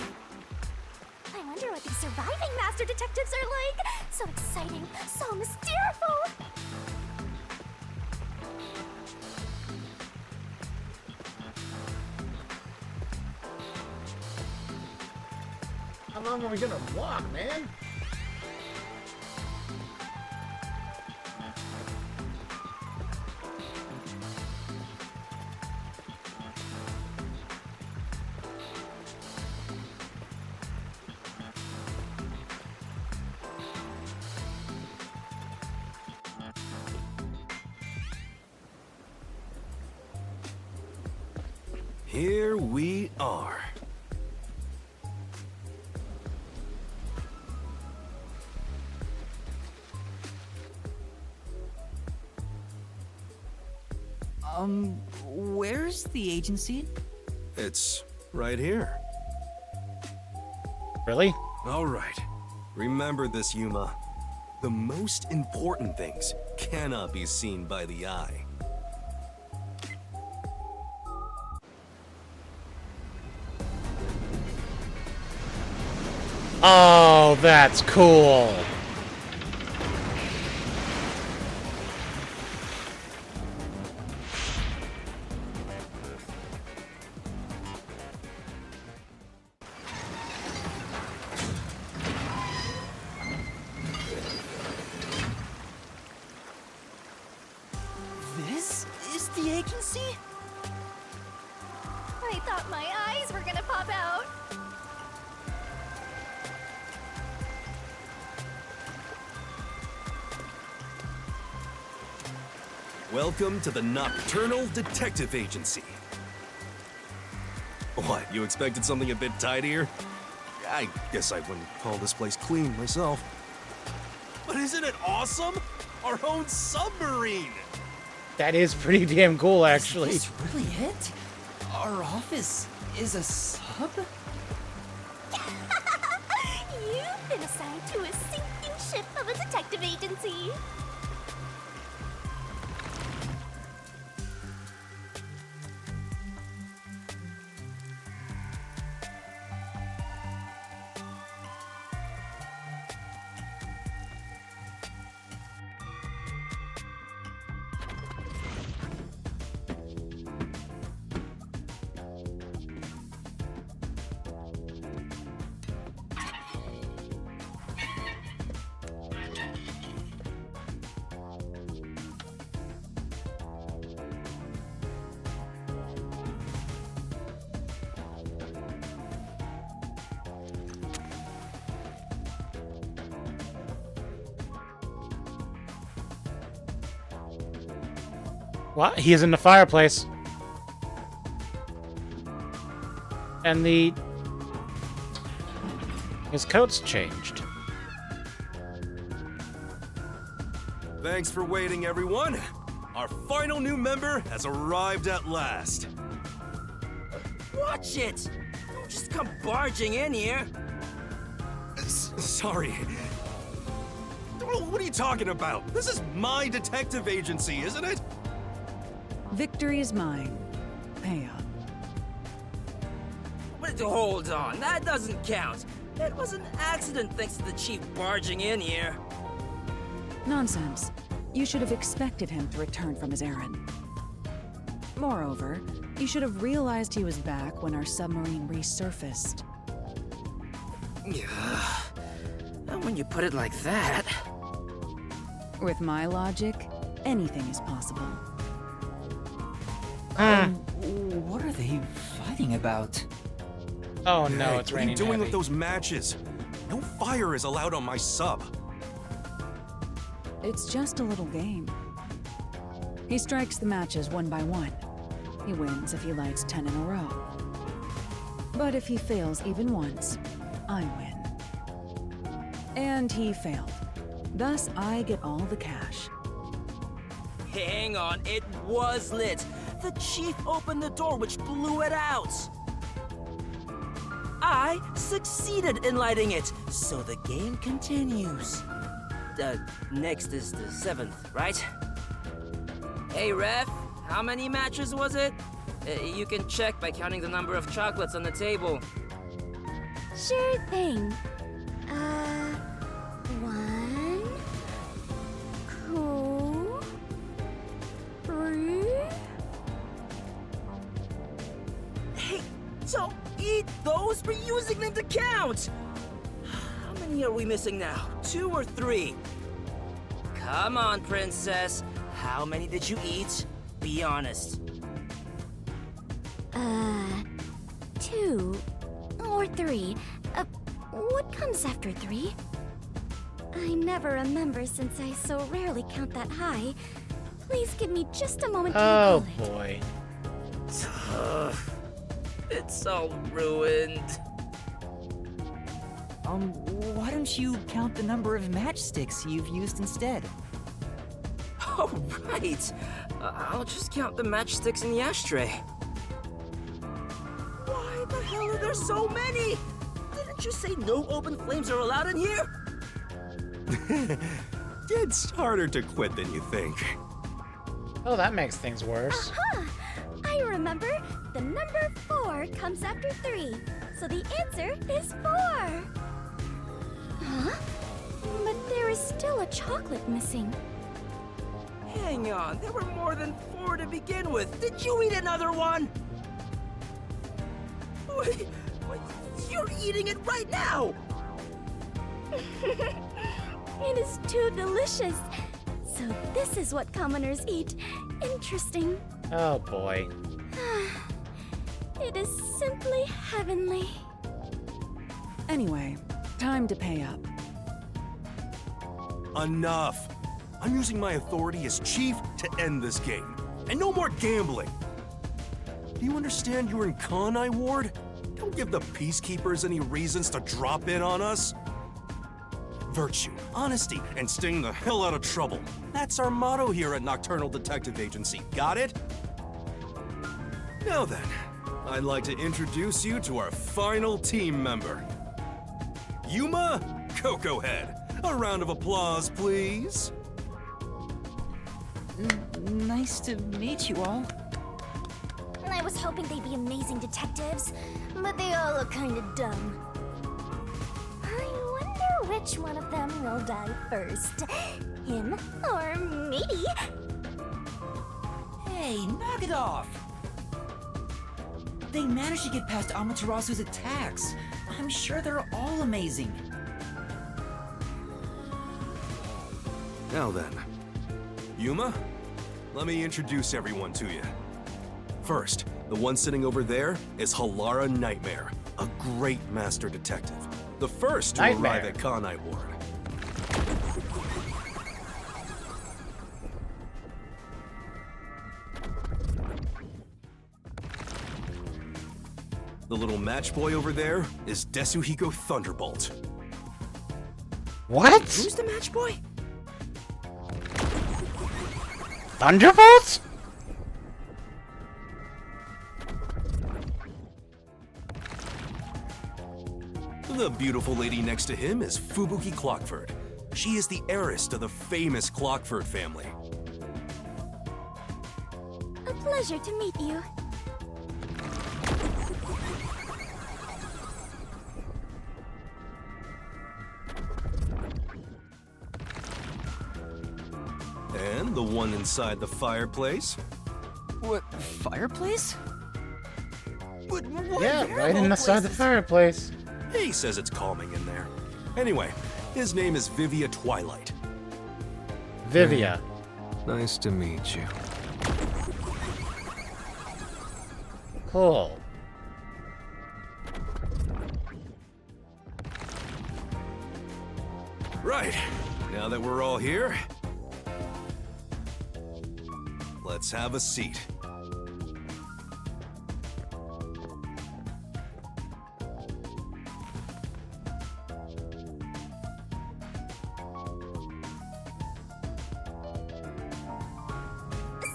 I wonder what these surviving Master Detectives are like. So exciting, so mysteriful. How long are we gonna walk, man? Here we are. Where's the agency? It's right here. Really? All right. Remember this, Yuma. The most important things cannot be seen by the eye. Oh, that's cool. This is the agency? I thought my eyes were gonna pop out. Welcome to the Nocturnal Detective Agency. What, you expected something a bit tidier? I guess I wouldn't call this place clean myself. But isn't it awesome? Our own submarine! That is pretty damn cool, actually. Is this really it? Our office is a sub? You've been assigned to a sinking ship of a detective agency. What? He is in the fireplace. And his coat's changed. Thanks for waiting, everyone. Our final new member has arrived at last. Watch it! Don't just come barging in here. Sorry. What are you talking about? This is my detective agency, isn't it? Victory is mine. Pay up. But hold on, that doesn't count. It was an accident thanks to the chief barging in here. Nonsense. You should have expected him to return from his errand. Moreover, you should have realized he was back when our submarine resurfaced. Yeah. When you put it like that. With my logic, anything is possible. What are they fighting about? Oh no, Hey, it's what are you raining doing heavy. with those matches? No fire is allowed on my sub. It's just a little game. He strikes the matches one by one. He wins if he lights 10 in a row. But if he fails even once, I win. And he failed. Thus, I get all the cash. Hang on, it was lit. The chief opened the door, which blew it out. I succeeded in lighting it, so the game continues. Next is the 7th, right? Hey, ref, how many matches was it? You can check by counting the number of chocolates on the table. Sure thing. 1, 2, 3. Hey, don't eat those! We're using them to count! How many are we missing now? 2 or 3? Come on, princess. How many did you eat? Be honest. 2 or 3. What comes after 3? I never remember since I so rarely count that high. Please give me just a moment to Oh recall it. boy. It's all ruined. Why don't you count the number of matchsticks you've used instead? Oh, right. I'll just count the matchsticks in the ashtray. Why the hell are there so many? Didn't you say no open flames are allowed in here? It's harder to quit than you think. Oh, that makes things worse. Huh! I remember. The number 4 comes after 3. So the answer is 4. Huh? But there is still a chocolate missing. Hang on, there were more than 4 to begin with. Did you eat another one? Wait, you're eating it right now! It is too delicious. So this is what commoners eat. Interesting. Oh boy. It is simply heavenly. Anyway, time to pay up. Enough! I'm using my authority as chief to end this game. And no more gambling! Do you understand you're in Kanai Ward? Don't give the Peacekeepers any reasons to drop in on us. Virtue, honesty, and staying the hell out of trouble. That's our motto here at Nocturnal Detective Agency, got it? Now then, I'd like to introduce you to our final team member. Yuma Cocoa Head. A round of applause, please. Nice to meet you all. I was hoping they'd be amazing detectives, but they all look kind of dumb. I wonder which one of them will die first. Him or me? Hey, knock it off! They managed to get past Amaterasu's attacks. I'm sure they're all amazing. Now then, Yuma, let me introduce everyone to you. First, the one sitting over there is Halara Nightmare, a great master detective. The first to Nightmare. arrive at Kanai Ward. The little match boy over there is Desuhiko Thunderbolt. What? Who's the match boy? Thunderbolts? The beautiful lady next to him is Fubuki Clockford. She is the heiress to the famous Clockford family. A pleasure to meet you. And the one inside the fireplace? What, fireplace? But what? Yeah, right inside the fireplace. He says it's calming in there. Anyway, his name is Vivia Twilight. Vivia. Nice to meet you. Cool. Right, now that we're all here, let's have a seat.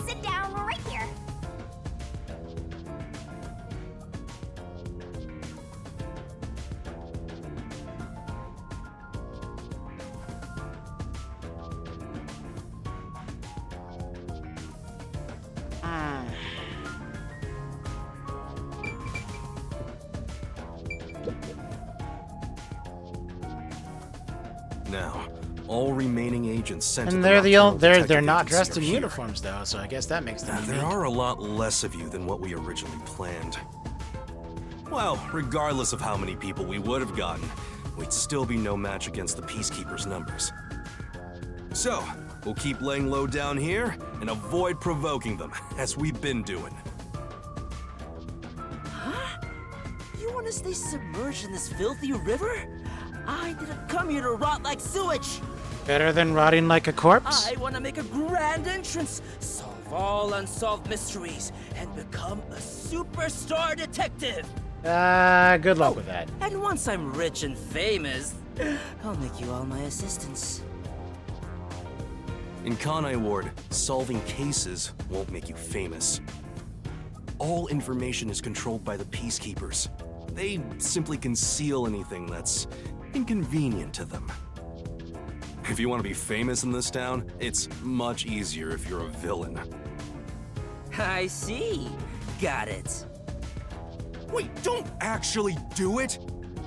Sit down right here. Now, all remaining agents sent to And the they're the Nocturnal old, they're Detective not Agency dressed are in here. uniforms though, so I guess that makes them There unique. are a lot less of you than what we originally planned. Well, regardless of how many people we would have gotten, we'd still be no match against the Peacekeepers' numbers. So, we'll keep laying low down here and avoid provoking them, as we've been doing. You want to stay submerged in this filthy river? I didn't come here to rot like sewage. Better than rotting like a corpse? I want to make a grand entrance, solve all unsolved mysteries, and become a superstar detective. Good luck with that. And once I'm rich and famous, I'll make you all my assistants. In Kanai Ward, solving cases won't make you famous. All information is controlled by the Peacekeepers. They simply conceal anything that's inconvenient to them. If you want to be famous in this town, it's much easier if you're a villain. I see. Got it. Wait, don't actually do it!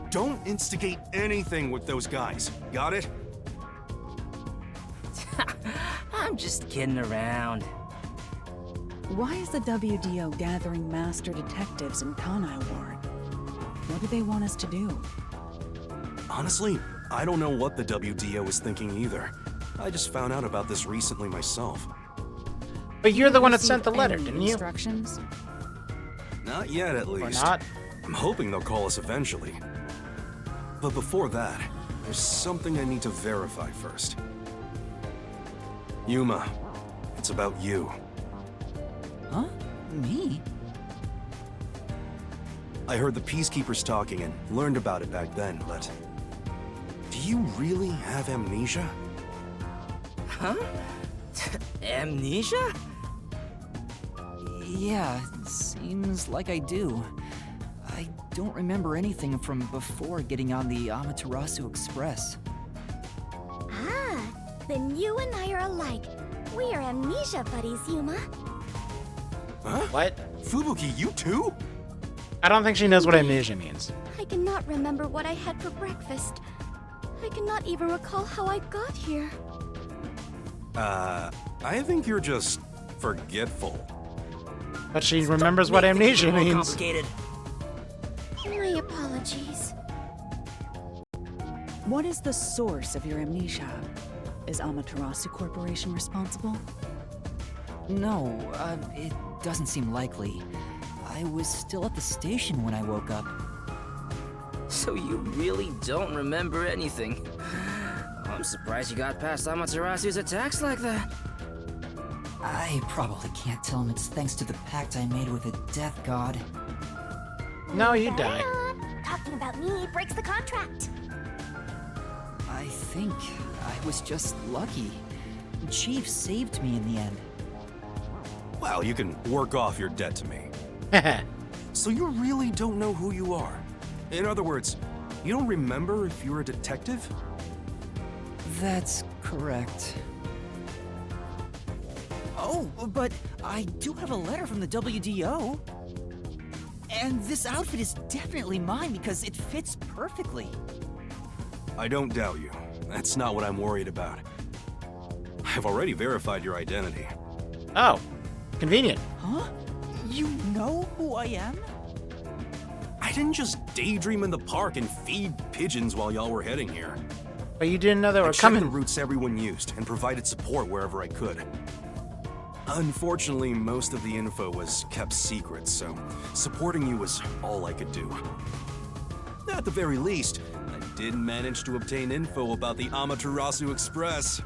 Don't instigate anything with those guys. Got it? I'm just kidding around. Why is the WDO gathering master detectives in Kanai Ward? What do they want us to do? Honestly, I don't know what the WDO is thinking either. I just found out about this recently myself. But you're the one that Receive sent the letter, any didn't you? Instructions? Not yet, at Or least. not? I'm hoping they'll call us eventually. But before that, there's something I need to verify first. Yuma, it's about you. Huh? Me? I heard the Peacekeepers talking and learned about it back then, but... Do you really have amnesia? Huh? Amnesia? Yeah, seems like I do. I don't remember anything from before getting on the Amaterasu Express. Ah, then you and I are alike. We are amnesia buddies, Yuma. Huh? What? Fubuki, you too? I don't think she knows what amnesia means. I cannot remember what I had for breakfast. I cannot even recall how I got here. I think you're just forgetful. But she remembers what Make things amnesia more means. complicated. My apologies. What is the source of your amnesia? Is Amaterasu Corporation responsible? No, it doesn't seem likely. I was still at the station when I woke up. So you really don't remember anything. I'm surprised you got past Amaterasu's attacks like that. I probably can't tell him it's thanks to the pact I made with the Death God. No, you Better die. not. Talking about me breaks the contract. I think I was just lucky. Chief saved me in the end. Well, you can work off your debt to me. So you really don't know who you are? In other words, You don't remember if you're a detective? That's correct. Oh, but I do have a letter from the WDO. And this outfit is definitely mine because it fits perfectly. I don't doubt you. That's not what I'm worried about. I've already verified your identity. Oh, convenient. Huh? You know who I am? I didn't just daydream in the park and feed pigeons while y'all were heading here. But you didn't know they I were checked coming. the routes everyone used and provided support wherever I could. Unfortunately, most of the info was kept secret, so supporting you was all I could do. At the very least, I did manage to obtain info about the Amaterasu Express.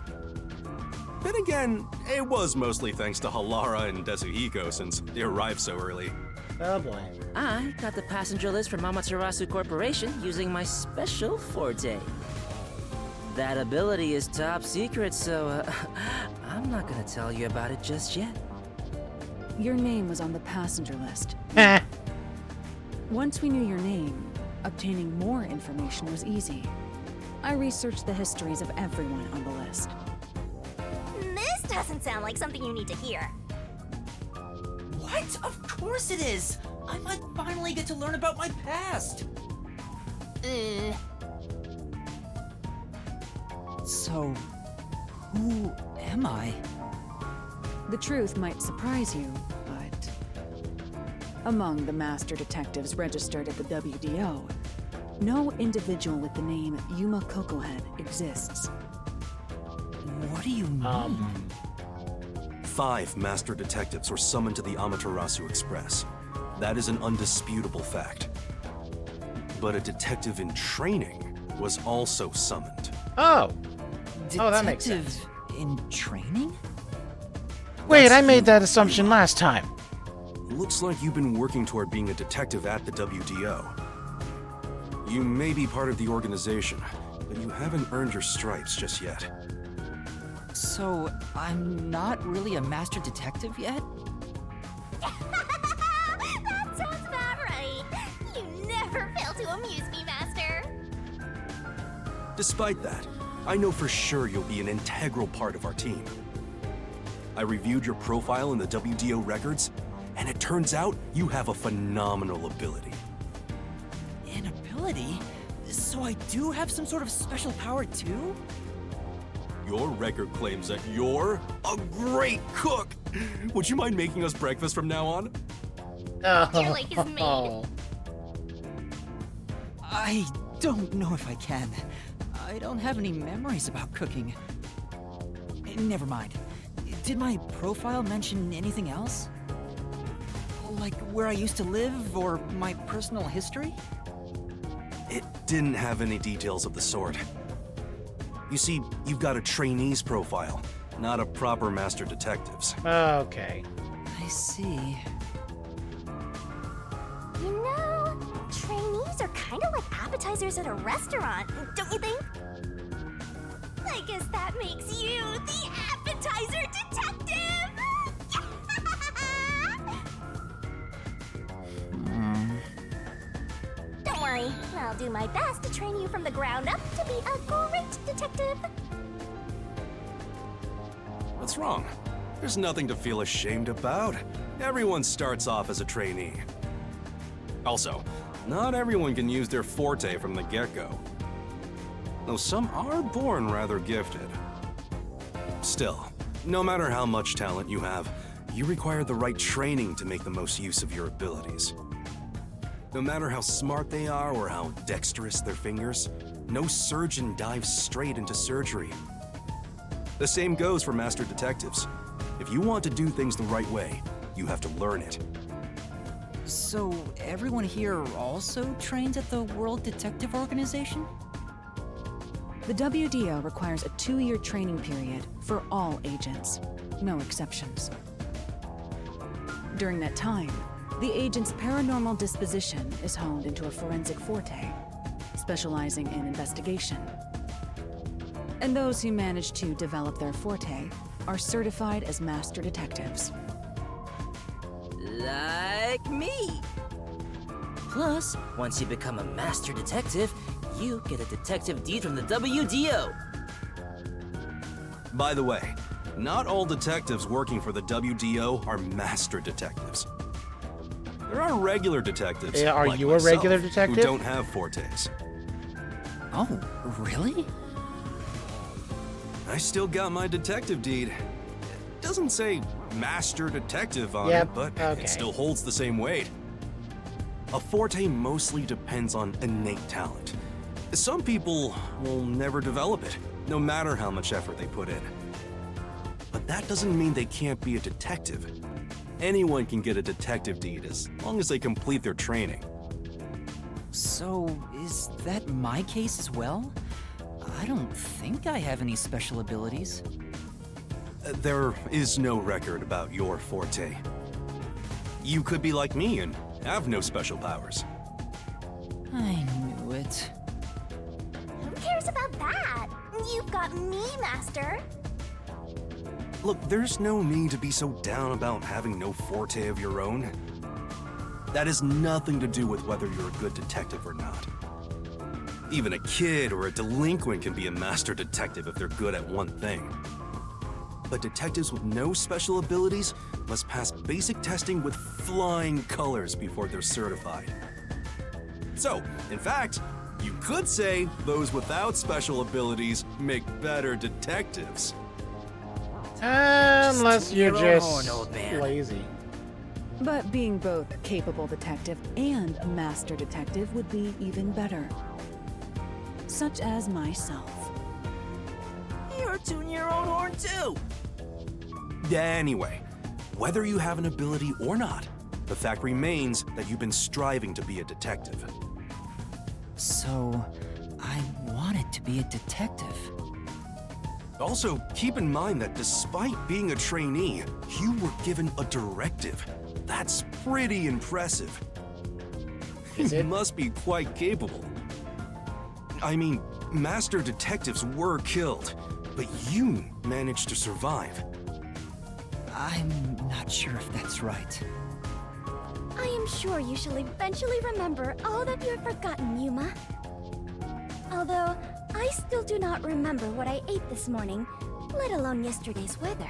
Then again, it was mostly thanks to Halara and Desuhiko since they arrived so early. Oh boy. I got the passenger list from Amaterasu Corporation using my special forte. That ability is top secret, so I'm not gonna tell you about it just yet. Your name was on the passenger list. Eh. Once we knew your name, obtaining more information was easy. I researched the histories of everyone on the list. This doesn't sound like something you need to hear. What? Of course it is! I might finally get to learn about my past! So, who am I? The truth might surprise you, but among the master detectives registered at the WDO, no individual with the name Yuma Kokohead exists. What do you mean? 5 master detectives were summoned to the Amaterasu Express. That is an undisputable fact. But a detective in training was also summoned. Oh. Oh, that makes sense. Detective in training? Wait, I made that assumption last time. Looks like you've been working toward being a detective at the WDO. You may be part of the organization, but you haven't earned your stripes just yet. So, I'm not really a master detective yet? That sounds about right. You never fail to amuse me, Master. Despite that, I know for sure you'll be an integral part of our team. I reviewed your profile in the WDO records, and it turns out you have a phenomenal ability. An ability? So I do have some sort of special power too? Your record claims that you're a great cook. Would you mind making us breakfast from now on? Your lake is made. I don't know if I can. I don't have any memories about cooking. Never mind. Did my profile mention anything else? Like where I used to live or my personal history? It didn't have any details of the sort. You see, you've got a trainee's profile, not a proper master detective's. Okay. I see. You know, trainees are kind of like appetizers at a restaurant, don't you think? I guess that makes you the appetizer detective! Don't worry, I'll do my best to train you from the ground up to be a great detective. What's wrong? There's nothing to feel ashamed about. Everyone starts off as a trainee. Also, not everyone can use their forte from the get-go. Though some are born rather gifted. Still, no matter how much talent you have, you require the right training to make the most use of your abilities. No matter how smart they are or how dexterous their fingers, no surgeon dives straight into surgery. The same goes for master detectives. If you want to do things the right way, you have to learn it. So everyone here also trains at the World Detective Organization? The WDO requires a 2-year training period for all agents, no exceptions. During that time, the agent's paranormal disposition is honed into a forensic forte, specializing in investigation. And those who manage to develop their forte are certified as master detectives. Like me. Plus, once you become a master detective, you get a detective deed from the WDO. By the way, not all detectives working for the WDO are master detectives. There are regular detectives. Yeah, are like you a myself, regular detective? Who don't have fortes. Oh, really? I still got my detective deed. It doesn't say master detective on Yep, it, but okay. it still holds the same weight. A forte mostly depends on innate talent. Some people will never develop it, no matter how much effort they put in. But that doesn't mean they can't be a detective. Anyone can get a detective deed as long as they complete their training. So, is that my case as well? I don't think I have any special abilities. There is no record about your forte. You could be like me and have no special powers. I knew it. Who cares about that? You've got me, Master. Look, there's no need to be so down about having no forte of your own. That has nothing to do with whether you're a good detective or not. Even a kid or a delinquent can be a master detective if they're good at one thing. But detectives with no special abilities must pass basic testing with flying colors before they're certified. So, in fact, you could say those without special abilities make better detectives. Unless toot you're your own just horn, old man. lazy. But being both a capable detective and a master detective would be even better. Such as myself. You're tooting your own horn too. Anyway, whether you have an ability or not, the fact remains that you've been striving to be a detective. So, I wanted to be a detective. Also, keep in mind that despite being a trainee, you were given a directive. That's pretty impressive. Is You it? must be quite capable. I mean, master detectives were killed, but you managed to survive. I'm not sure if that's right. I am sure you shall eventually remember all that you have forgotten, Yuma. Although, I still do not remember what I ate this morning, let alone yesterday's weather.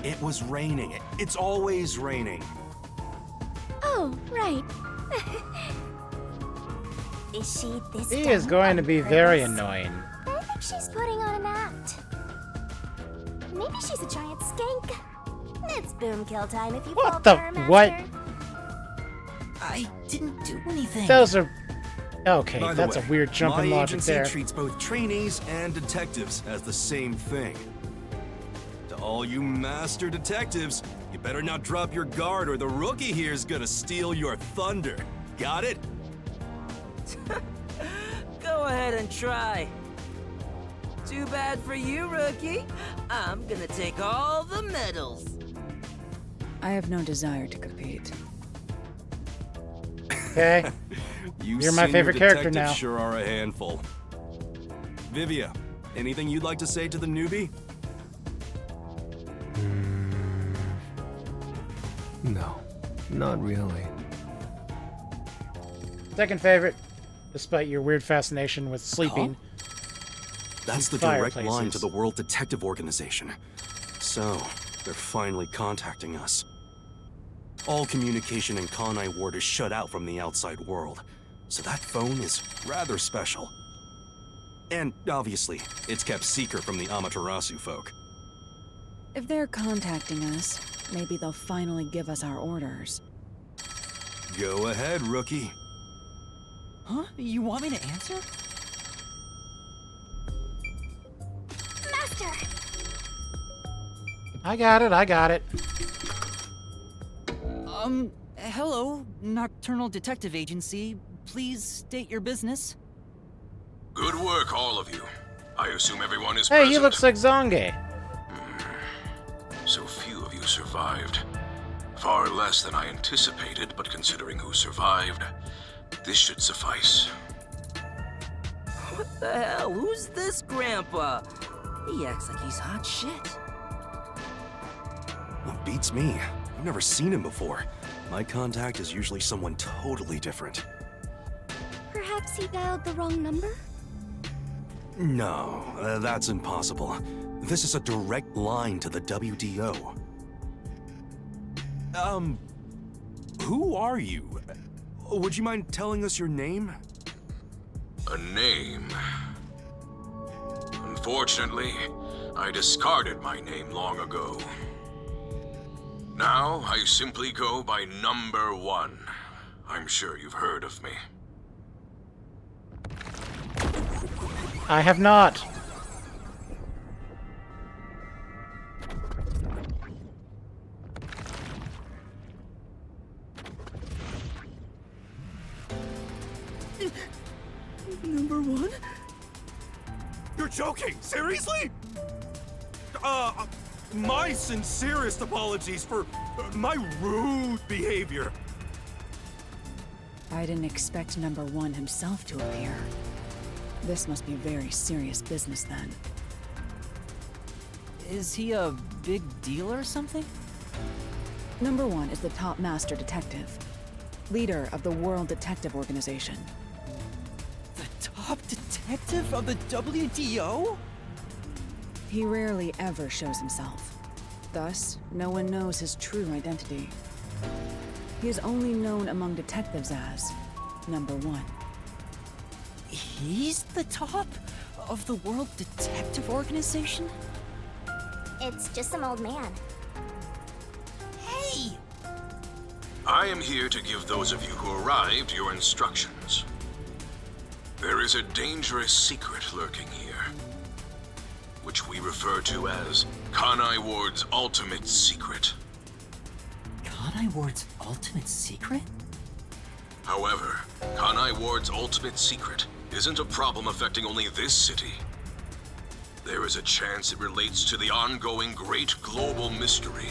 It was raining. It's always raining. Oh, right. Is she this He is dumb going on to be very purpose? annoying. I think she's putting on an act. Maybe she's a giant skank. It's boom kill time if you fall What the for her, what? Master. I didn't do anything. Those are okay. By the That's way, a weird jump in my logic agency there. treats both trainees and detectives as the same thing. To all you master detectives, you better not drop your guard or the rookie here's gonna steal your thunder. Got it? Go ahead and try. Too bad for you, rookie. I'm gonna take all the medals. I have no desire to compete. Okay. You're my senior favorite character detectives now. Sure are a handful. Vivia, anything you'd like to say to the newbie? No, not really. Second favorite, despite your weird fascination with sleeping. That's the direct line to the World Detective Organization. So, they're finally contacting us. All communication in Kanai Ward is shut out from the outside world, so that phone is rather special. And, obviously, it's kept secret from the Amaterasu folk. If they're contacting us, maybe they'll finally give us our orders. Go ahead, rookie. Huh? You want me to answer? Master! I got it. Hello, Nocturnal Detective Agency. Please state your business. Good work, all of you. I assume everyone is Hey, present. he looks like Zonge. So few of you survived. Far less than I anticipated, but considering who survived, this should suffice. What the hell? Who's this grandpa? He acts like he's hot shit. Well, beats me. I've never seen him before. My contact is usually someone totally different. Perhaps he dialed the wrong number? No, that's impossible. This is a direct line to the WDO. Who are you? Would you mind telling us your name? A name? Unfortunately, I discarded my name long ago. Now, I simply go by Number 1. I'm sure you've heard of me. I have not. Number 1? You're joking? Seriously? My sincerest apologies for my rude behavior. I didn't expect Number 1 himself to appear. This must be very serious business then. Is he a big deal or something? Number 1 is the top master detective, leader of the World Detective Organization. The top detective of the WDO? He rarely ever shows himself. Thus, no one knows his true identity. He is only known among detectives as Number 1. He's the top of the World Detective Organization? It's just some old man. Hey! I am here to give those of you who arrived your instructions. There is a dangerous secret lurking here, which we refer to as Kanai Ward's ultimate secret. Kanai Ward's ultimate secret? However, Kanai Ward's ultimate secret isn't a problem affecting only this city. There is a chance it relates to the ongoing great global mystery.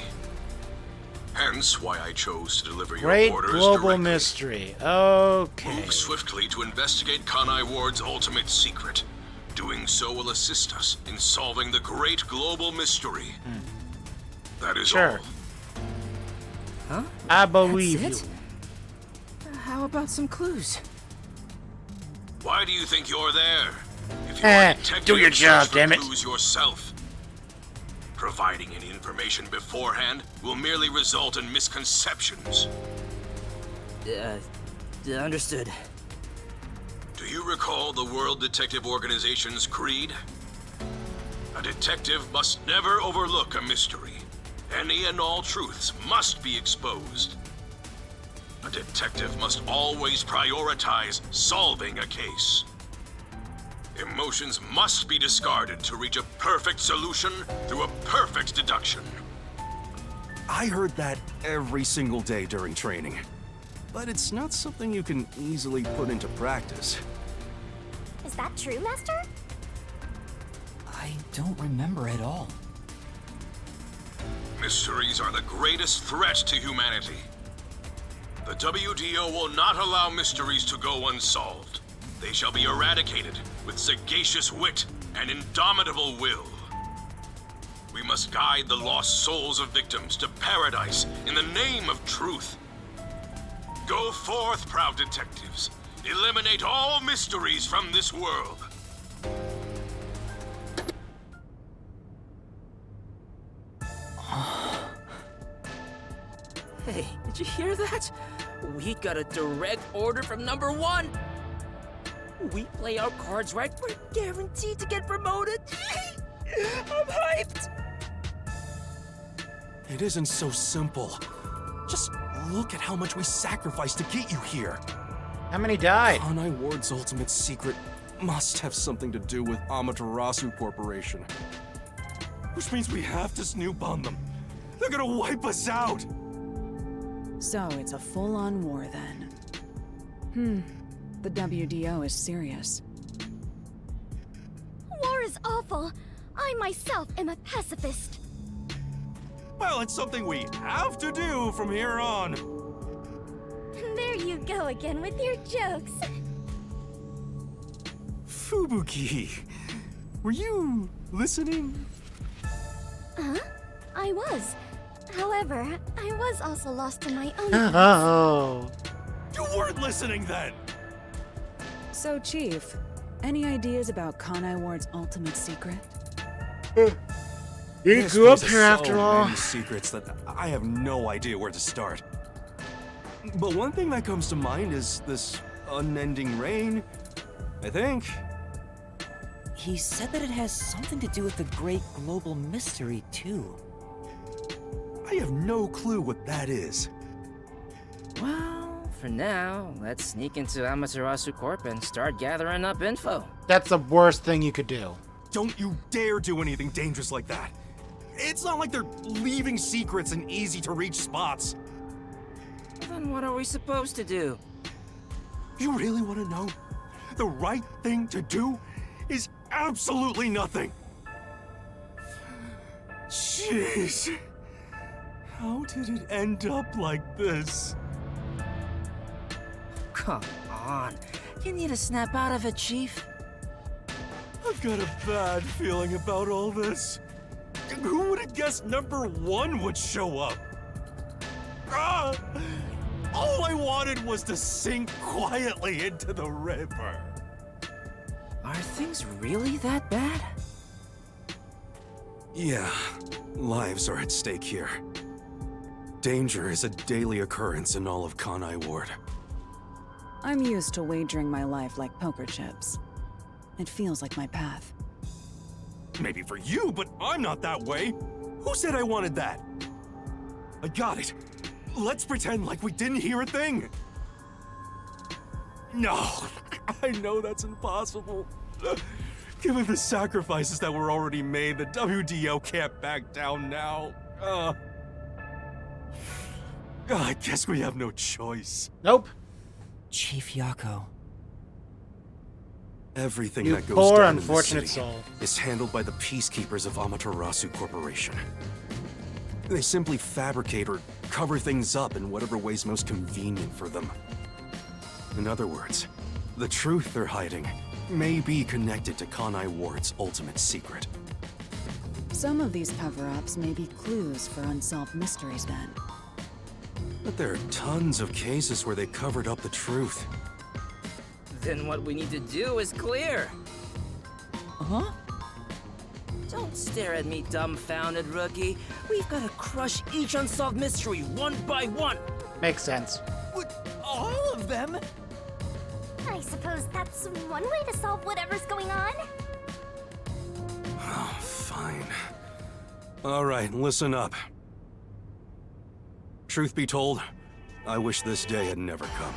Hence why I chose to deliver your Great orders global directly. mystery. Okay. Move swiftly to investigate Kanai Ward's ultimate secret. Doing so will assist us in solving the great global mystery. That is Sure. all. Huh? I believe That's you. it? How about some clues? Why do you think you're there? If you're a detective, do your job, search for damn it. clues yourself. Providing any information beforehand will merely result in misconceptions. Understood. Do you recall the World Detective Organization's creed? A detective must never overlook a mystery. Any and all truths must be exposed. A detective must always prioritize solving a case. Emotions must be discarded to reach a perfect solution through a perfect deduction. I heard that every single day during training. But it's not something you can easily put into practice. Is that true, Master? I don't remember at all. Mysteries are the greatest threat to humanity. The WDO will not allow mysteries to go unsolved. They shall be eradicated with sagacious wit and indomitable will. We must guide the lost souls of victims to paradise in the name of truth. Go forth, proud detectives. Eliminate all mysteries from this world. Hey, did you hear that? We got a direct order from Number 1. We play our cards right, we're guaranteed to get promoted. I'm hyped. It isn't so simple. Just look at how much we sacrificed to get you here. How many died? Kanai Ward's ultimate secret must have something to do with Amaterasu Corporation. Which means we have to snoop on them. They're gonna wipe us out. So it's a full-on war then. The WDO is serious. War is awful. I myself am a pacifist. Well, it's something we have to do from here on. There you go again with your jokes. Fubuki, were you listening? Huh? I was. However, I was also lost in my own. Oh. You weren't listening then! So, Chief, any ideas about Kanai Ward's ultimate secret? You This grew up place here has after so all. many secrets that I have no idea where to start. But one thing that comes to mind is this unending rain, I think. He said that it has something to do with the great global mystery, too. I have no clue what that is. Well, for now, let's sneak into Amaterasu Corp and start gathering up info. That's the worst thing you could do. Don't you dare do anything dangerous like that. It's not like they're leaving secrets in easy-to-reach spots. Then what are we supposed to do? You really want to know? The right thing to do is absolutely nothing. Jeez. How did it end up like this? Come on. You need to snap out of it, Chief. I've got a bad feeling about all this. Who would have guessed number 1 would show up? Ah! All I wanted was to sink quietly into the river. Are things really that bad? Yeah, lives are at stake here. Danger is a daily occurrence in all of Kanai Ward. I'm used to wagering my life like poker chips. It feels like my path. Maybe for you, but I'm not that way. Who said I wanted that? I got it. Let's pretend like we didn't hear a thing. No, I know that's impossible. Given the sacrifices that were already made, the WDO can't back down now. I guess we have no choice. Nope. Chief Yako. Everything You that goes poor, down in this unfortunate city soul. is handled by the peacekeepers of Amaterasu Corporation. They simply fabricate or cover things up in whatever way's most convenient for them. In other words, the truth they're hiding may be connected to Kanai Ward's ultimate secret. Some of these cover-ups may be clues for unsolved mysteries then. But there are tons of cases where they covered up the truth. Then what we need to do is clear. Huh? Don't stare at me, dumbfounded rookie. We've got to crush each unsolved mystery one by one. Makes sense. What? All of them? I suppose that's one way to solve whatever's going on. Oh, fine. All right, listen up. Truth be told, I wish this day had never come.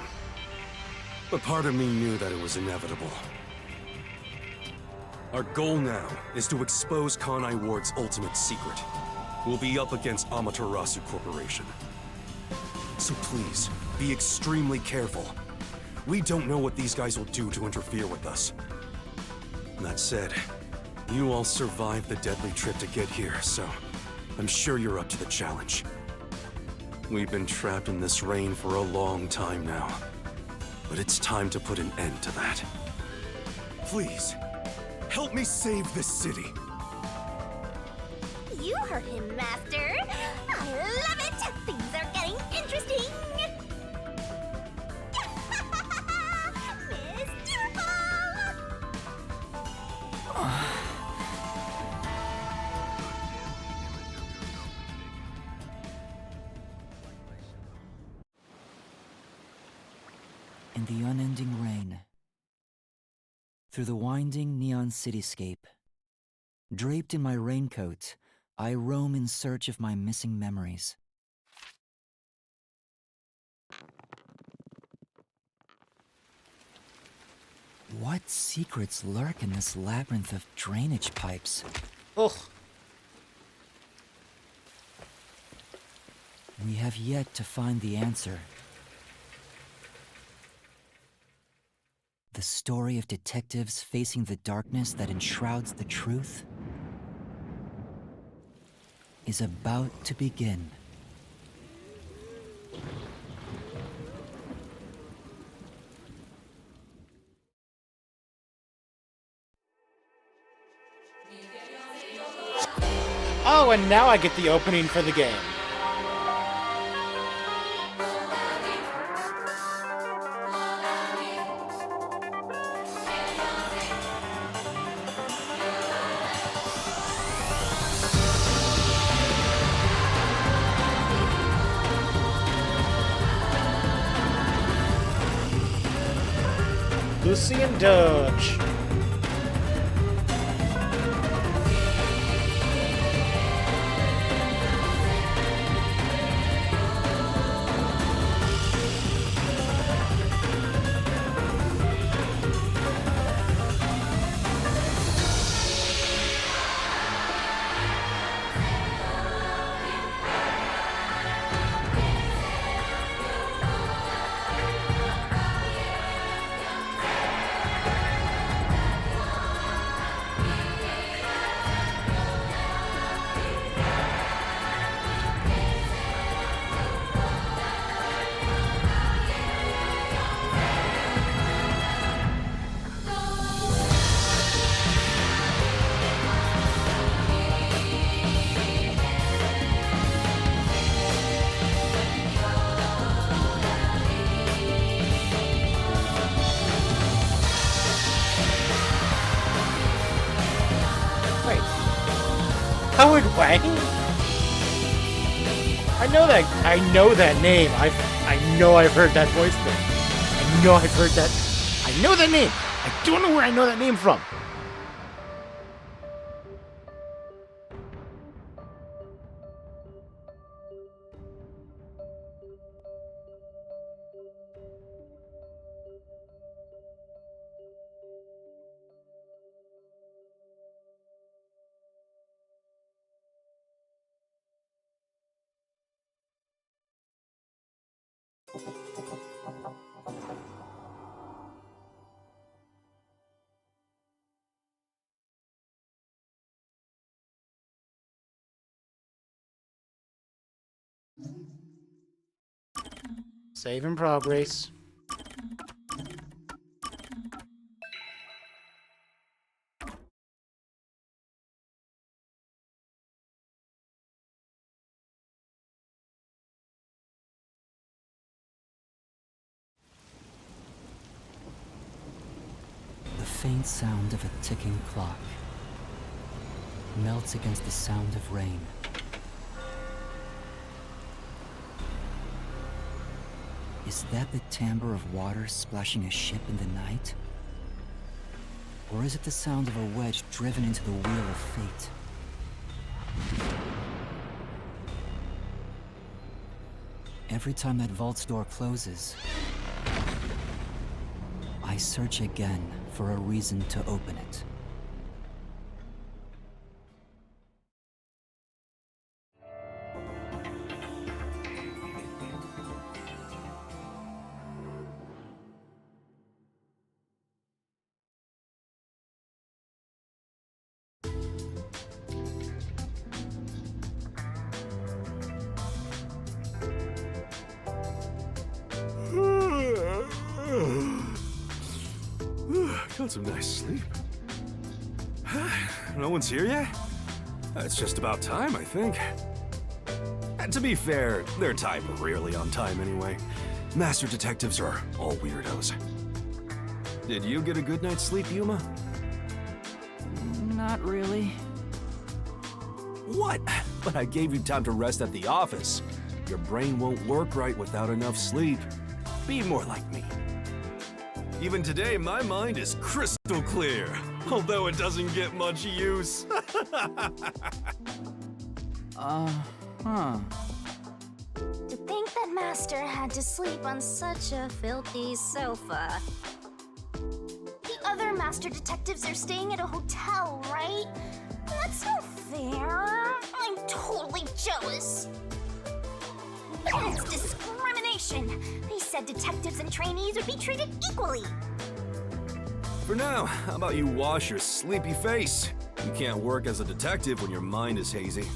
But part of me knew that it was inevitable. Our goal now is to expose Kanai Ward's ultimate secret. We'll be up against Amaterasu Corporation. So please, be extremely careful. We don't know what these guys will do to interfere with us. That said, you all survived the deadly trip to get here, so I'm sure you're up to the challenge. We've been trapped in this rain for a long time now, but it's time to put an end to that. Please, help me save this city. You heard him, Master. I love it. Things are getting interesting. Mr. Ball! In the unending rain, through the winding neon cityscape, draped in my raincoat, I roam in search of my missing memories. What secrets lurk in this labyrinth of drainage pipes? Ugh. We have yet to find the answer. The story of detectives facing the darkness that enshrouds the truth is about to begin. Oh, and now I get the opening for the game. Lucy and Dodge. Howard Wang? I know that name. I know I've heard that voice thing. I know I've heard that. I know that name. I don't know where I know that name from. Save in progress. The faint sound of a ticking clock melts against the sound of rain. Is that the timbre of water splashing a ship in the night? Or is it the sound of a wedge driven into the wheel of fate? Every time that vault's door closes, I search again for a reason to open it. Got some nice sleep. No one's here yet? It's just about time, I think. And to be fair, their type are rarely on time anyway. Master detectives are all weirdos. Did you get a good night's sleep, Yuma? Not really. What? But I gave you time to rest at the office. Your brain won't work right without enough sleep. Be more like me. Even today, my mind is crystal clear, although it doesn't get much use. To think that Master had to sleep on such a filthy sofa. The other Master detectives are staying at a hotel, right? That's not fair. I'm totally jealous. And it's discrimination. They said detectives and trainees would be treated equally. For now, how about you wash your sleepy face? You can't work as a detective when your mind is hazy.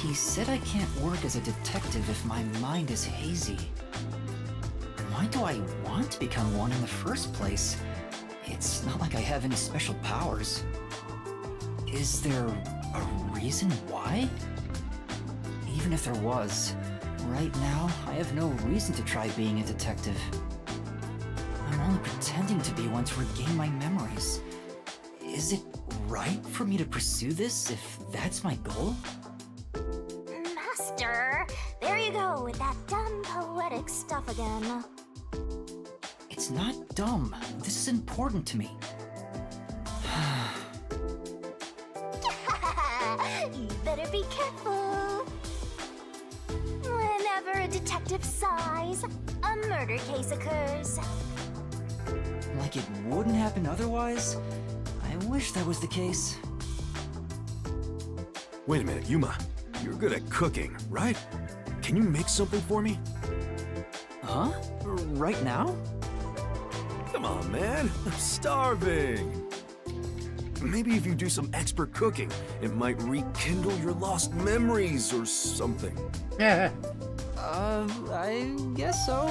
He said I can't work as a detective if my mind is hazy. Why do I want to become one in the first place? It's not like I have any special powers. Is there a reason why? Even if there was, right now, I have no reason to try being a detective. I'm only pretending to be one to regain my memories. Is it right for me to pursue this if that's my goal? Master, there you go with that dumb poetic stuff again. It's not dumb. This is important to me. You better be careful. Whenever a detective sighs, a murder case occurs. Like it wouldn't happen otherwise? I wish that was the case. Wait a minute, Yuma. You're good at cooking, right? Can you make something for me? Huh? Right now? Come on, man. I'm starving. Maybe if you do some expert cooking, it might rekindle your lost memories or something. Yeah. I guess so.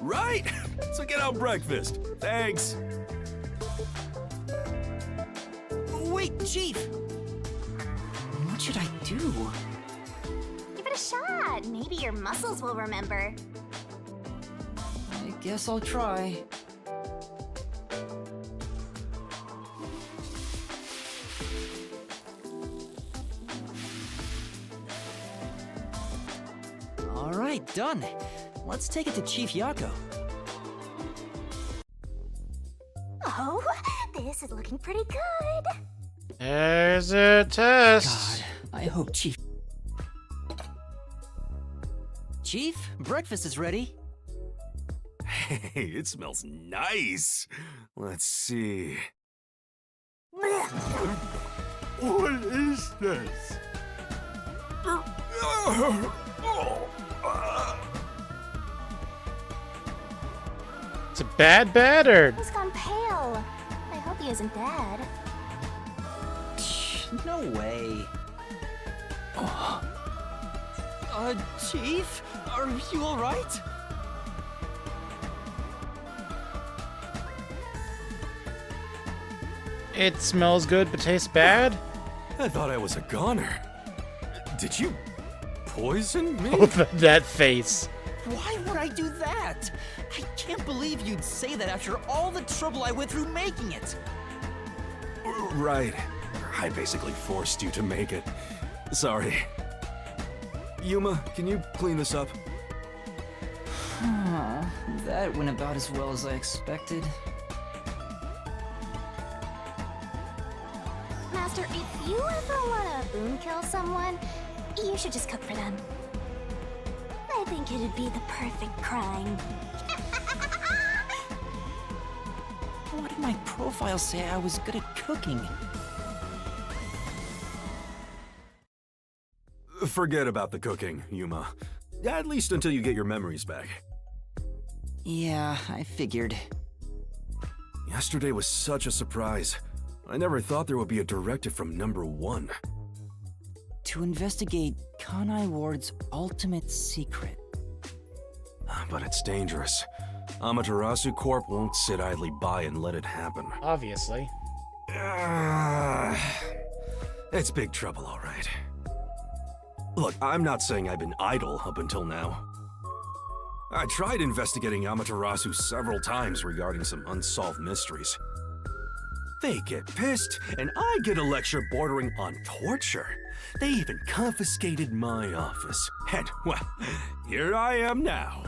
Right? So get out breakfast. Thanks. Wait, Chief! What should I do? Give it a shot. Maybe your muscles will remember. I guess I'll try. Alright, done. Let's take it to Chief Yako. Oh, this is looking pretty good. There's a test. God, I hope Chief... Chief, breakfast is ready. Hey, it smells nice. Let's see. What is this? It's a bad or He's gone pale. I hope he isn't dead. No way. Chief? Are you alright? it smells good but tastes bad? I thought I was a goner. Did you poison me? Oh, that face. Why would I do that? I can't believe you'd say that after all the trouble I went through making it. Right. I basically forced you to make it. Sorry. Yuma, can you clean this up? That went about as well as I expected. Master, if you ever want to boom kill someone, you should just cook for them. I think it'd be the perfect crime. Why did my profile say I was good at cooking? Forget about the cooking, Yuma. At least until you get your memories back. Yeah, I figured. Yesterday was such a surprise. I never thought there would be a directive from number 1. To investigate Kanai Ward's ultimate secret. But it's dangerous. Amaterasu Corp won't sit idly by and let it happen. Obviously. It's big trouble, all right. Look, I'm not saying I've been idle up until now. I tried investigating Amaterasu several times regarding some unsolved mysteries. They get pissed, and I get a lecture bordering on torture. They even confiscated my office. And, well, here I am now.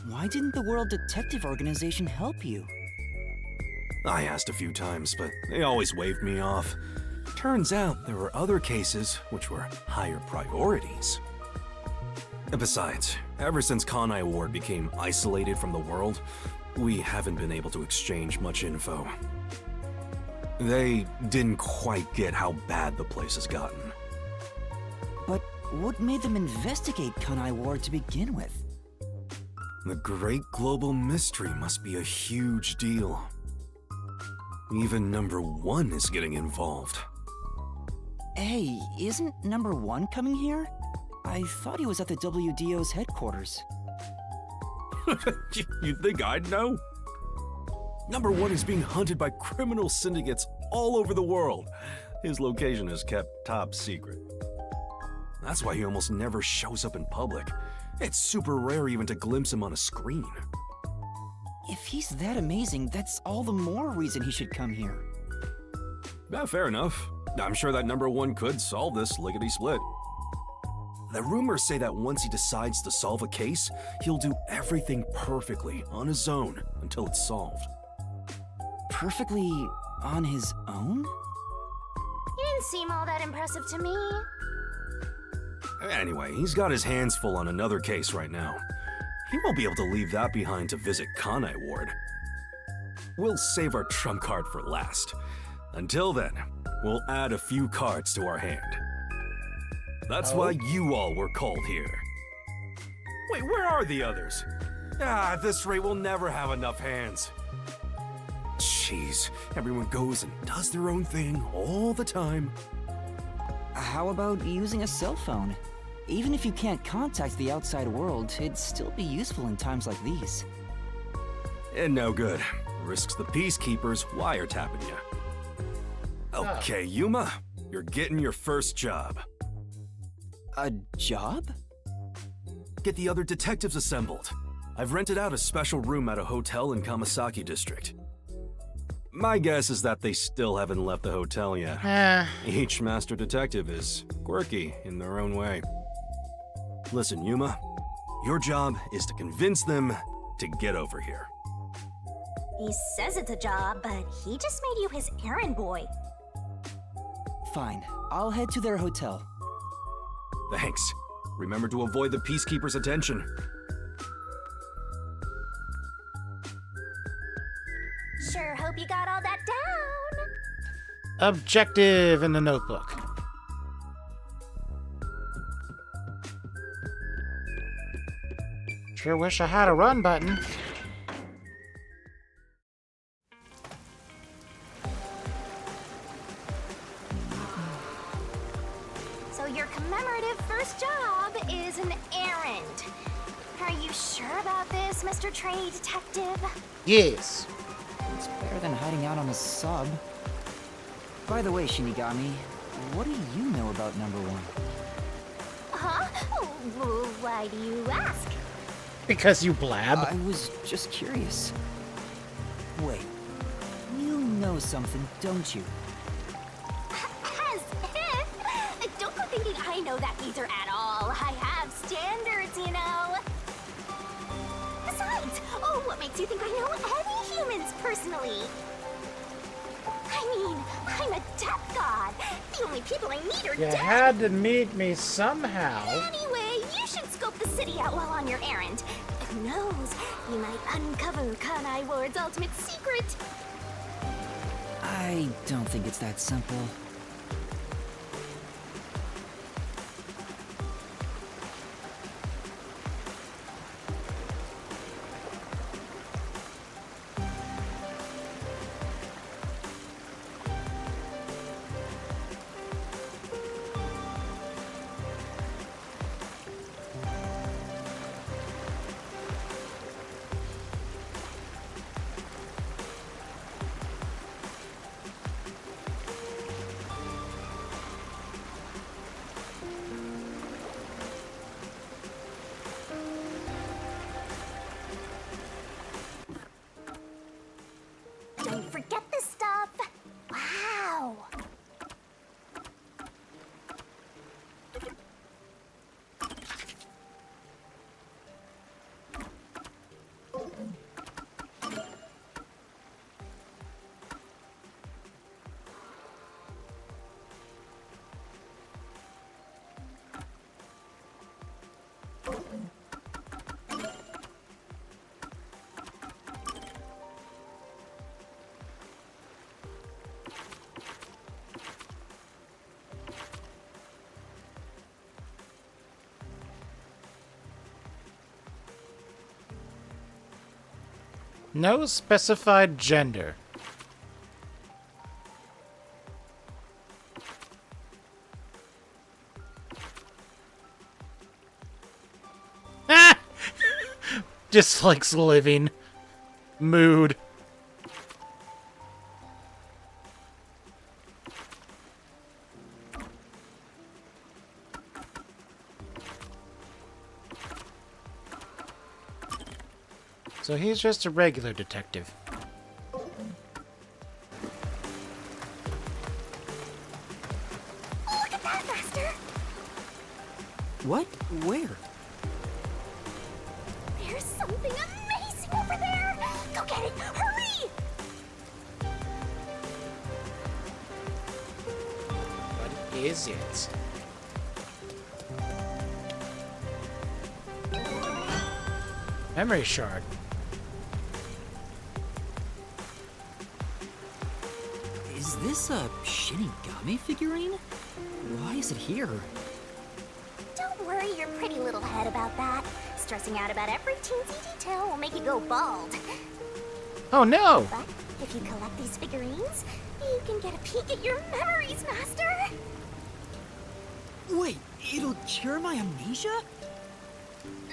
Why didn't the World Detective Organization help you? I asked a few times, but they always waved me off. Turns out there were other cases which were higher priorities. Besides, ever since Kanai Ward became isolated from the world, we haven't been able to exchange much info. They didn't quite get how bad the place has gotten. But what made them investigate Kanai Ward to begin with? The great global mystery must be a huge deal. Even number 1 is getting involved. Hey, isn't number 1 coming here? I thought he was at the WDO's headquarters. You think I'd know? Number 1 is being hunted by criminal syndicates all over the world. His location is kept top secret. That's why he almost never shows up in public. It's super rare even to glimpse him on a screen. If he's that amazing, that's all the more reason he should come here. Yeah, fair enough. I'm sure that number 1 could solve this lickety-split. The rumors say that once he decides to solve a case, he'll do everything perfectly on his own until it's solved. Perfectly on his own? You didn't seem all that impressive to me. Anyway, he's got his hands full on another case right now. He won't be able to leave that behind to visit Kanai Ward. We'll save our trump card for last. Until then, we'll add a few cards to our hand. That's why you all were called here. Wait, where are the others? At this rate, we'll never have enough hands. Jeez, everyone goes and does their own thing all the time. How about using a cell phone? Even if you can't contact the outside world, it'd still be useful in times like these. And no good. Risks the Peacekeepers wiretapping you. Okay, Yuma, you're getting your first job. A job? Get the other detectives assembled. I've rented out a special room at a hotel in Kamasaki District. My guess is that they still haven't left the hotel yet. Each master detective is quirky in their own way. Listen, Yuma, your job is to convince them to get over here. He says it's a job, but he just made you his errand boy. Fine, I'll head to their hotel. Thanks. Remember to avoid the Peacekeepers' attention. Sure hope you got all that down. Objective in the notebook. Sure wish I had a run button. So your commemorative first job is an errand. Are you sure about this, Mr. Trainee Detective? Yes. It's better than hiding out on a sub. By the way, Shinigami, what do you know about number 1? Huh? Why do you ask? Because you blab. I was just curious. Wait, you know something, don't you? As if! Don't go thinking I know that either at all. I have standards, you know. Besides, what makes you think I know any humans personally? I mean, I'm a death god. The only people I need are You dead. had to meet me somehow. Anyway, you should scope the city out while on your errand. Who knows? You might uncover Kanai Ward's ultimate secret. I don't think it's that simple. Don't forget this stuff. Wow. No specified gender. Dislikes living. Mood. So he's just a regular detective. Look at that, Master! What? Where? There's something amazing over there! Go get it! Hurry! What is it? Memory shard. Is this a Shinigami figurine? Why is it here? Don't worry your pretty little head about that. Stressing out about every teensy detail will make you go bald. Oh no! But if you collect these figurines, you can get a peek at your memories, Master! Wait, it'll cure my amnesia?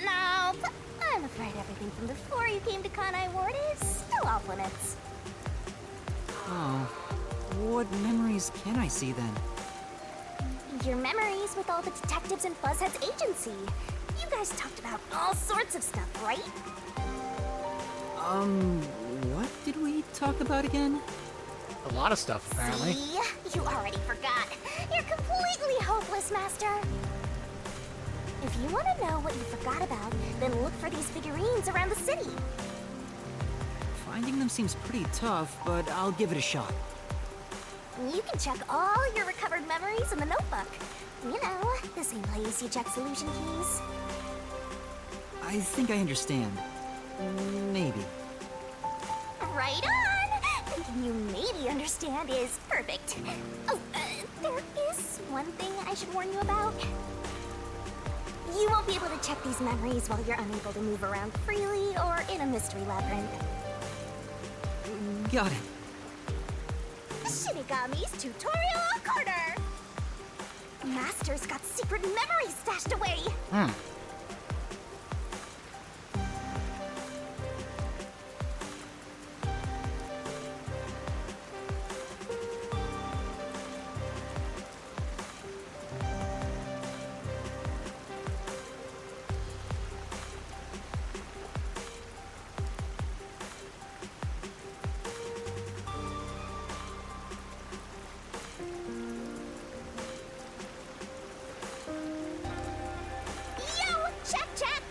No, but I'm afraid everything from before you came to Kanai Ward is still off limits. Oh. What memories can I see then? Your memories with all the detectives in Fuzzhead's agency. You guys talked about all sorts of stuff, right? What did we talk about again? A lot of stuff, apparently. See? You already forgot. You're completely hopeless, Master. If you want to know what you forgot about, then look for these figurines around the city. Finding them seems pretty tough, but I'll give it a shot. You can check all your recovered memories in the notebook. You know, the same place you check solution keys. I think I understand. Maybe. Right on! Thinking you maybe understand is perfect. Oh, there is one thing I should warn you about. You won't be able to check these memories while you're unable to move around freely or in a mystery labyrinth. Got it. Shinigami's Tutorial Corner! Master's got secret memories stashed away! Yo! Check, check!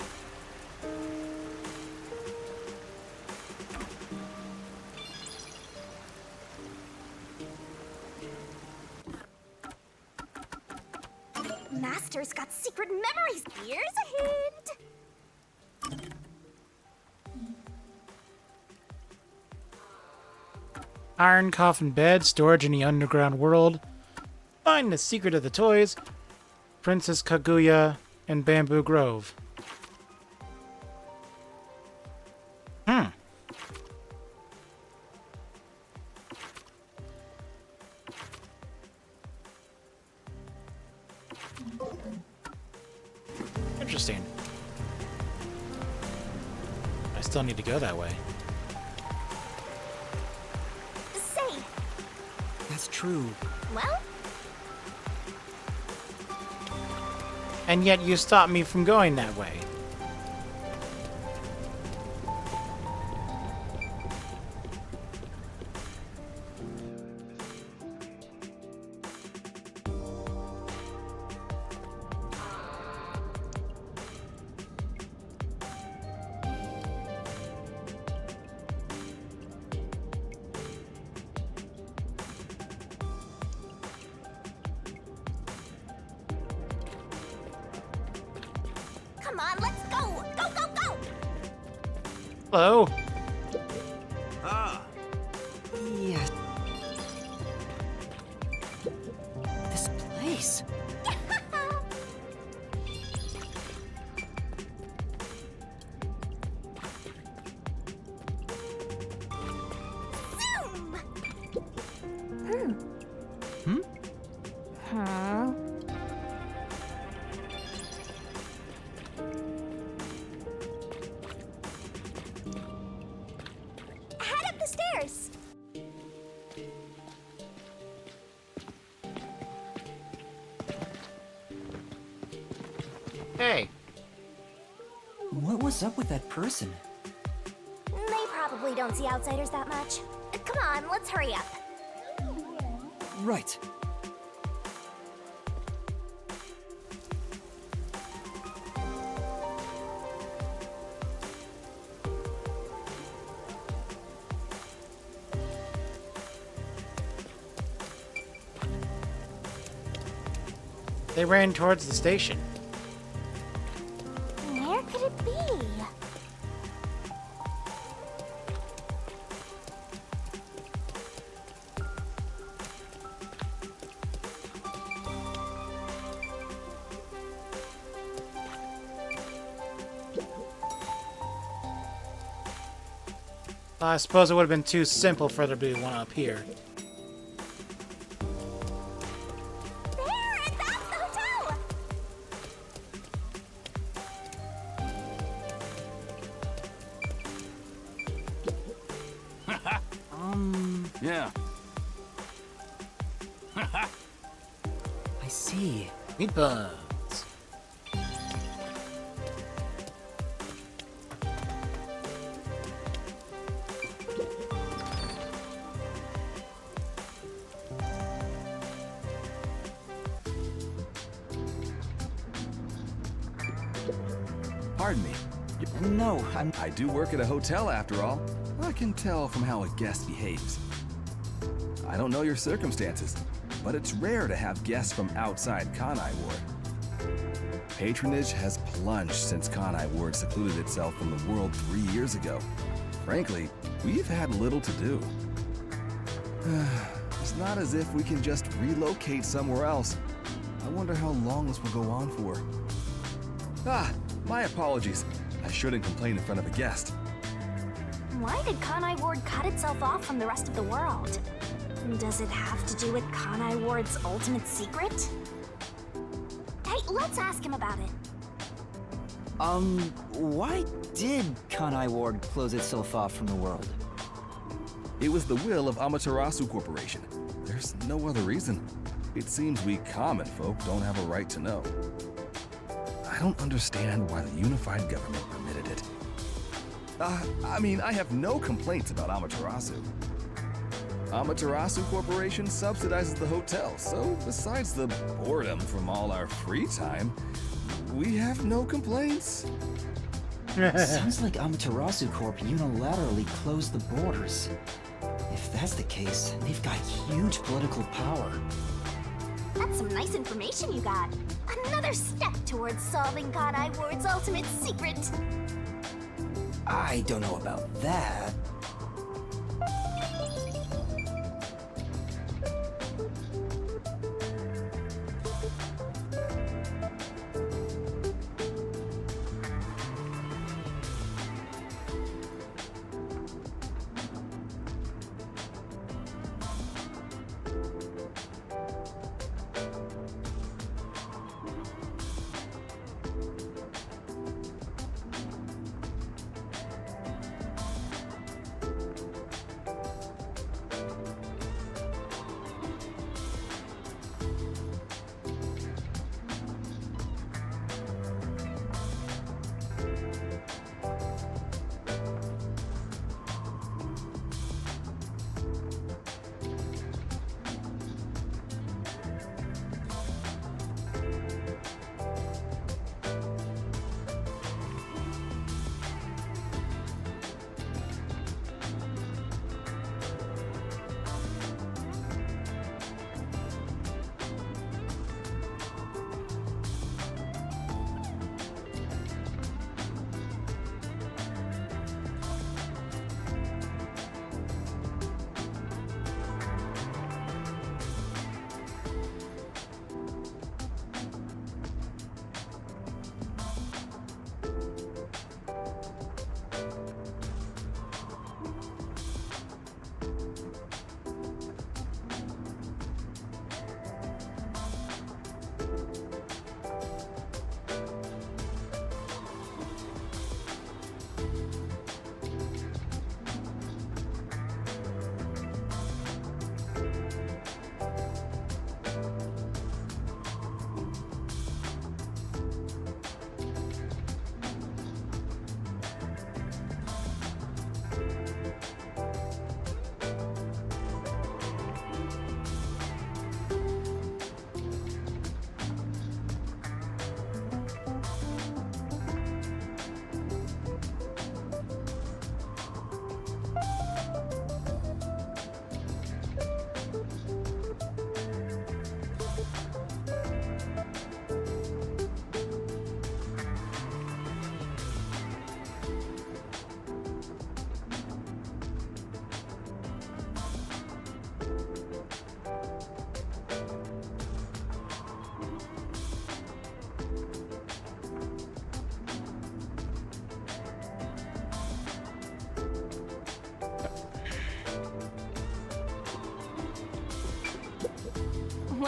Master's got secret memories. Here's a hint. Iron coffin bed, storage in the underground world. Find the secret of the toys. Princess Kaguya and Bamboo Grove. Interesting. I still need to go that way. Say, That's true. well, And yet you stopped me from going that way. come on, let's go! Go, go, go! Hello? Ah, Yes. This place. Zoom! Huh? Hey, What was up with that person? They probably don't see outsiders that much. Come on, let's hurry up. Right. they ran towards the station. Where could it be? I suppose it would have been too simple for there to be one up here. There! That's the hotel! Yeah. I see. Meatballs. Pardon me. No, I do work at a hotel after all. I can tell from how a guest behaves. I don't know your circumstances, but it's rare to have guests from outside Kanai Ward. Patronage has plunged since Kanai Ward secluded itself from the world 3 years ago. Frankly, we've had little to do. It's not as if we can just relocate somewhere else. I wonder how long this will go on for. My apologies. I shouldn't complain in front of a guest. Why did Kanai Ward cut itself off from the rest of the world? Does it have to do with Kanai Ward's ultimate secret? Hey, let's ask him about it. Why did Kanai Ward close itself off from the world? It was the will of Amaterasu Corporation. There's no other reason. It seems we common folk don't have a right to know. I don't understand why the unified government permitted it. I have no complaints about Amaterasu. Amaterasu Corporation subsidizes the hotel, so besides the boredom from all our free time, we have no complaints. Sounds like Amaterasu Corp unilaterally closed the borders. If that's the case, they've got huge political power. That's some nice information you got. Another step towards solving Kanai Ward's ultimate secret. I don't know about that.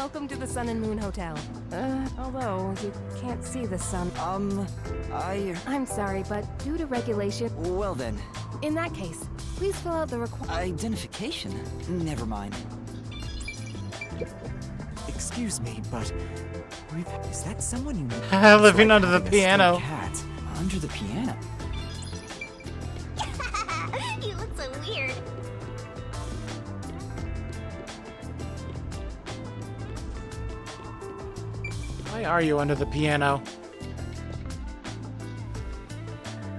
Welcome to the Sun and Moon Hotel. Although you can't see the sun. I'm sorry, but due to regulation... Well then. In that case, please fill out the Identification? Never mind. Excuse me, but... Is that someone you know? Living under the having a stray piano. Cat under the piano. You look so weird. Why are you under the piano?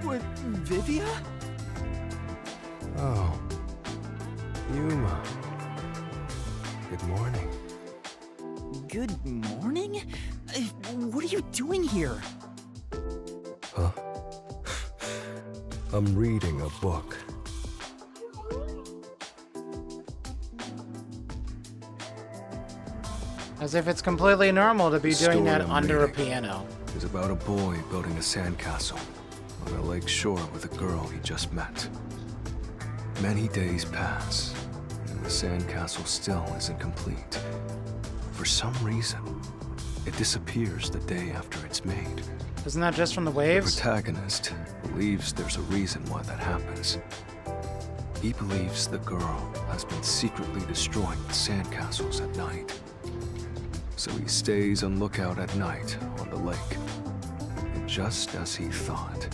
What, Vivia? Oh. Yuma. Good morning. Good morning? What are you doing here? Huh? I'm reading a book. As if it's completely normal to be The doing story that I'm under a reading piano. is about a boy building a sandcastle on a lake shore with a girl he just met. Many days pass, and the sandcastle still isn't complete. For some reason, it disappears the day after it's made. Isn't that just from the The waves? protagonist believes there's a reason why that happens. He believes the girl has been secretly destroying the sandcastles at night. So he stays on lookout at night on the lake. And just as he thought,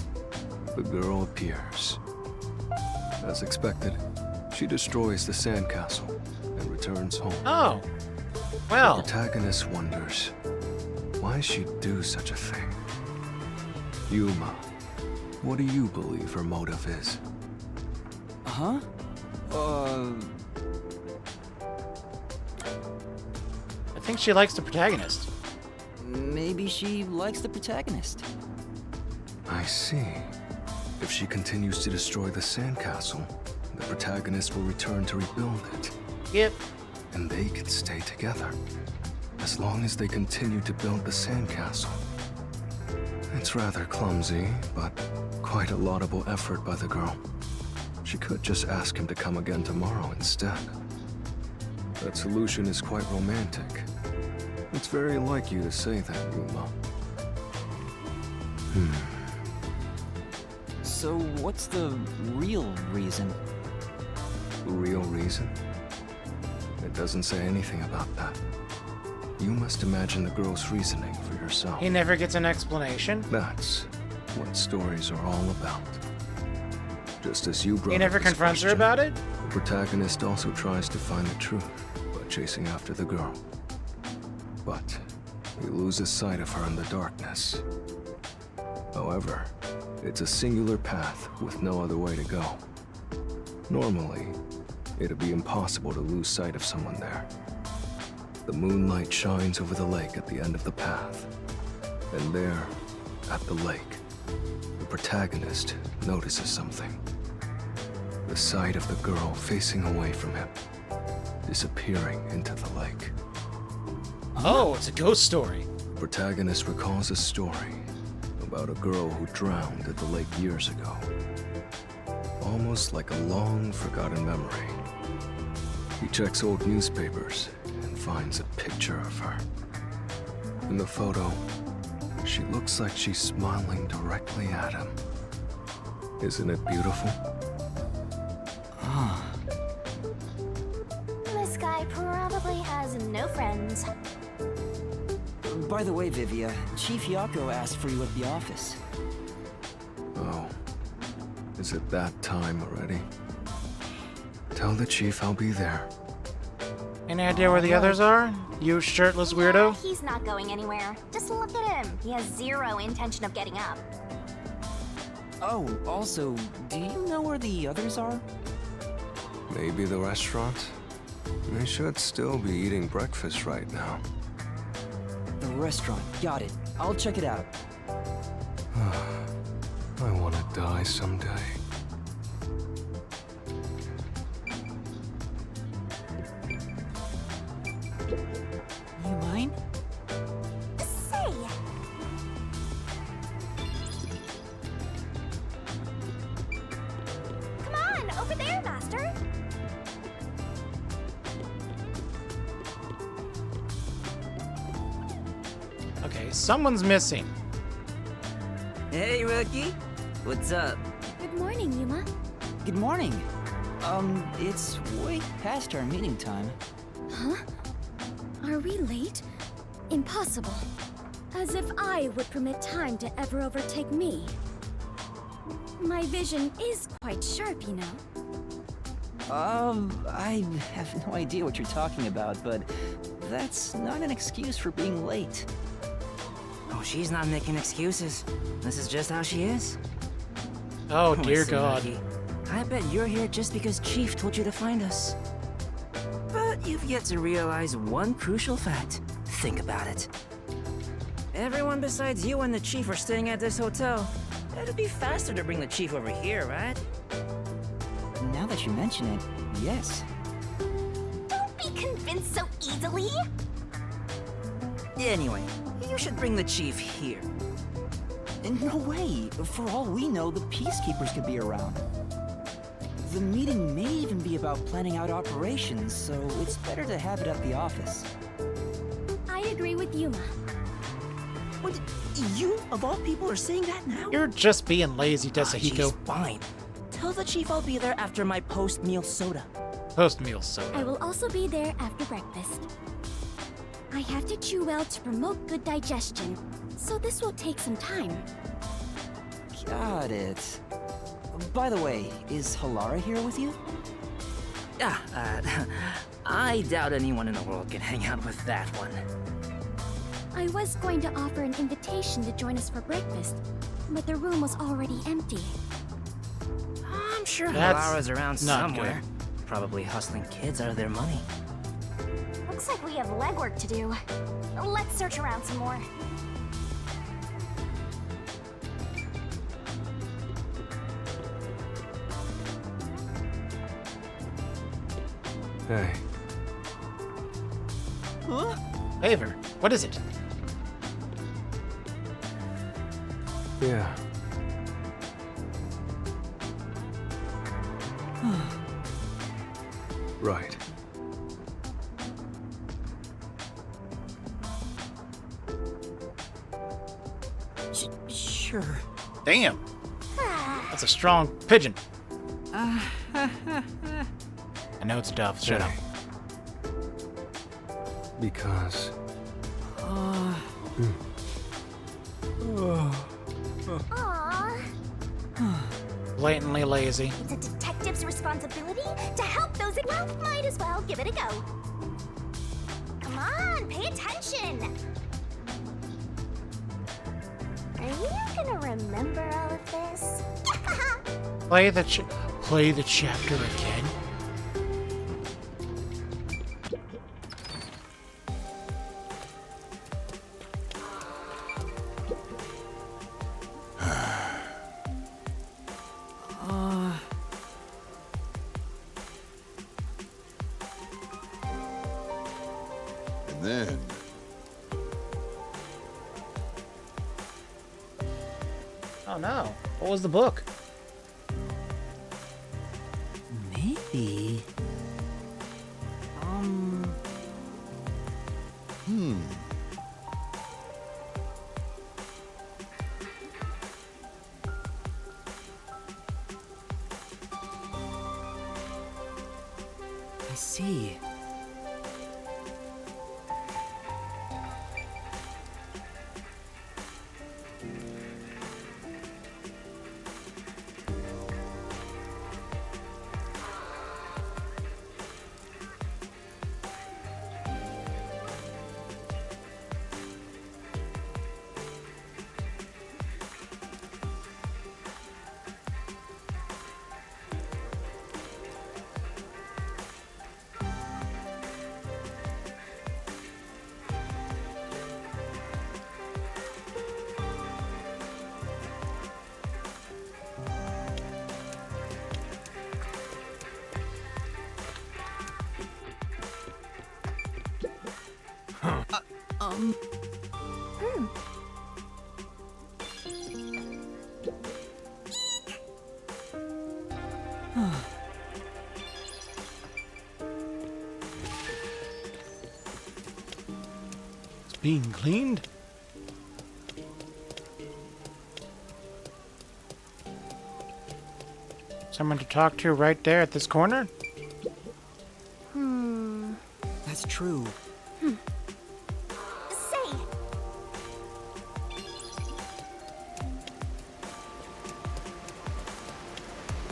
the girl appears. As expected, she destroys the sandcastle and returns home. Oh. The Well, protagonist wonders why she'd do such a thing. Yuma, what do you believe her motive is? Huh? I think she likes the protagonist. Maybe she likes the protagonist. I see. If she continues to destroy the sandcastle, the protagonist will return to rebuild it. Yep. And they can stay together, as long as they continue to build the sandcastle. It's rather clumsy, but quite a laudable effort by the girl. She could just ask him to come again tomorrow instead. That solution is quite romantic. It's very like you to say that, Yuma. So what's the real reason? The real reason? It doesn't say anything about that. You must imagine the girl's reasoning for yourself. He never gets an explanation. That's what stories are all about. Just as you brought He up never this confronts her question, about it? the protagonist also tries to find the truth by chasing after the girl. But he loses sight of her in the darkness. However, it's a singular path with no other way to go. Normally, it'd be impossible to lose sight of someone there. The moonlight shines over the lake at the end of the path. And there, at the lake, the protagonist notices something. The sight of the girl facing away from him, disappearing into the lake. Oh, it's a ghost story. The protagonist recalls a story about a girl who drowned at the lake years ago. Almost like a long forgotten memory. He checks old newspapers and finds a picture of her. In the photo, she looks like she's smiling directly at him. Isn't it beautiful? This guy probably has no friends. By the way, Vivia, Chief Yako asked for you at the office. Oh, is it that time already? Tell the chief I'll be there. Any idea where the others are? You shirtless weirdo? He's not going anywhere. Just look at him. He has zero intention of getting up. Oh, also, do you know where the others are? Maybe the restaurant? They should still be eating breakfast right now. The restaurant, got it. I'll check it out. I want to die someday. You mind? Say! Come on, over there, Master! Okay, someone's missing. Hey, rookie. What's up? Good morning, Yuma. Good morning. It's way past our meeting time. Huh? Are we late? Impossible. As if I would permit time to ever overtake me. My vision is quite sharp, you know. I have no idea what you're talking about, but that's not an excuse for being late. Oh, she's not making excuses. This is just how she is. Oh, dear Listen, God. Rookie, I bet you're here just because Chief told you to find us. But you've yet to realize one crucial fact. Think about it. Everyone besides you and the Chief are staying at this hotel. It'd be faster to bring the Chief over here, right? Now that you mention it, yes. Don't be convinced so easily. Anyway, you should bring the Chief here. No way! For all we know, the Peacekeepers could be around. The meeting may even be about planning out operations, so it's better to have it at the office. I agree with Yuma. What? You, of all people, are saying that now? You're just being lazy, Desahiko. Jeez, fine. Tell the Chief I'll be there after my post-meal soda. Post-meal I soda. will also be there after breakfast. I have to chew well to promote good digestion, so this will take some time. Got it. By the way, is Halara here with you? I doubt anyone in the world can hang out with that one. I was going to offer an invitation to join us for breakfast, but the room was already empty. I'm sure That's Halara's around not somewhere. Probably hustling kids out of their money. Looks like we have legwork to do. Let's search around some more. Hey, Favor, what is it? yeah. Right. Sure. Damn. That's a strong pigeon. I know it's tough. Shut up. Hey. Because Aww. Blatantly lazy. It's a detective's responsibility to help those in... Well, might as well give it a go. Come on, pay attention. Are you gonna remember all of this? Play the chapter again. And then, Oh no. What was the book? Maybe. I see. It's being cleaned? Someone to talk to right there at this corner? That's true. Say,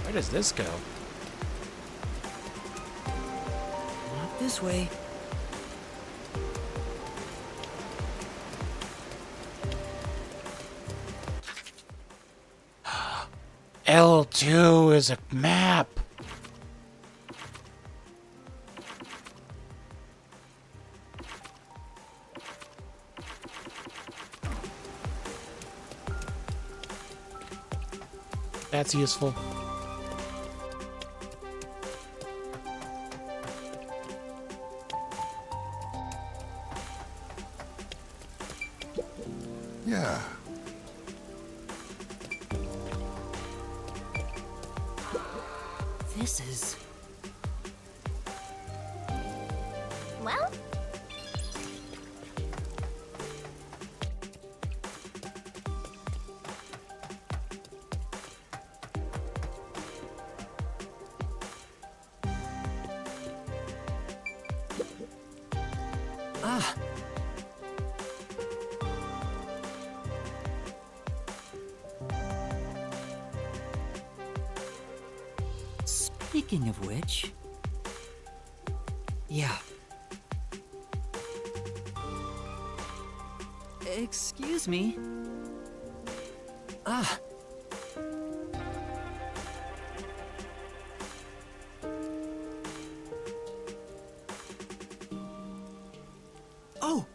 Where does this go? Not this way. L2 is a map. That's useful. Yeah. This is... well, Ah! Speaking of which... Yeah. Excuse me. Ah! Oh!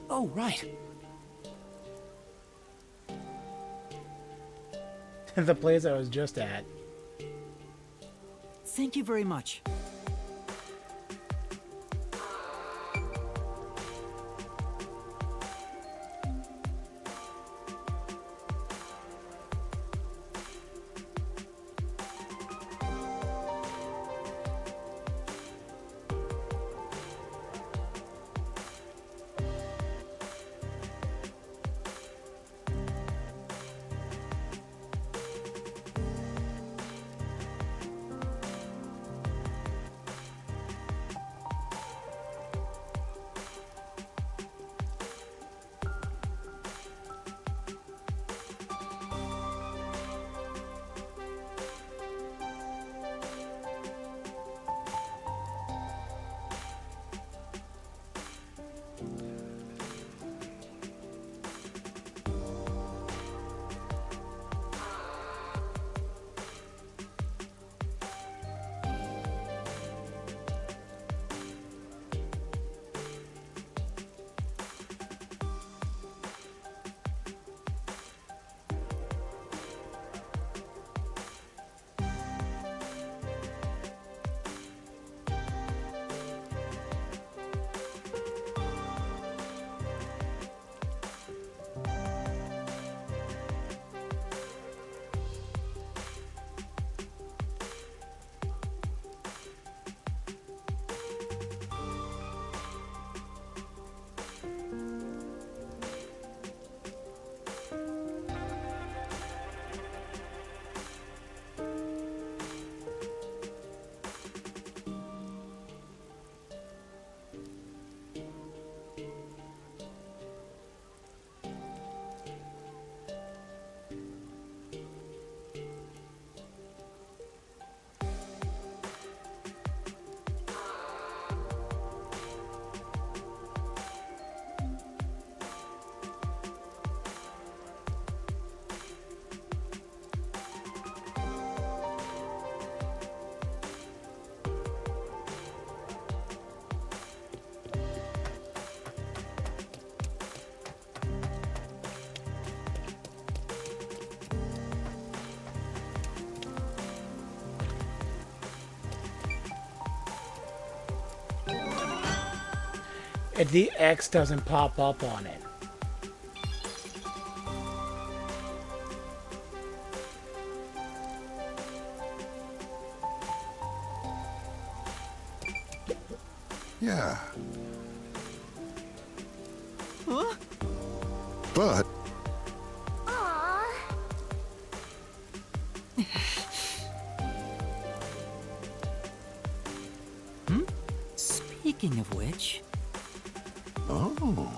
Oh, right. The place I was just at. Thank you very much. If the X doesn't pop up on it. Yeah. Huh? But aww. Speaking of which... Oh.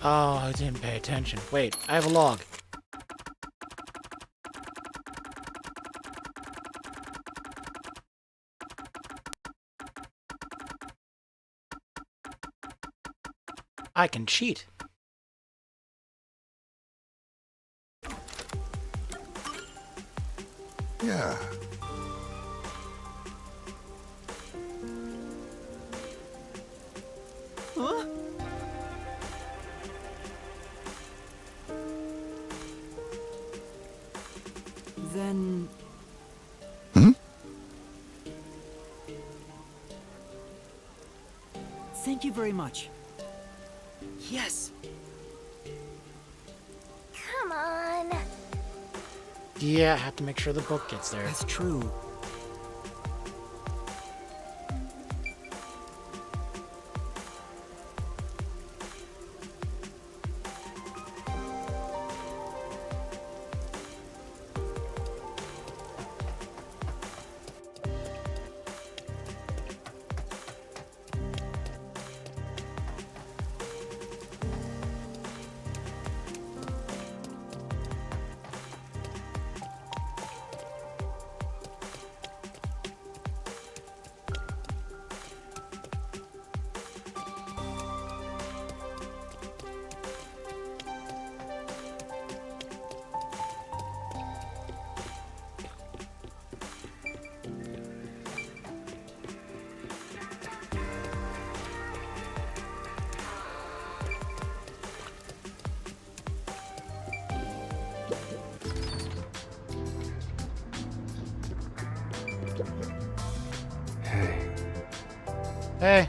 Oh, I didn't pay attention. Wait, I have a log. I can cheat. Yeah. Huh? Then... Hmm? Thank you very much. Yes! Come on. Yeah, I have to make sure the book gets there. That's true. Hey, Hey,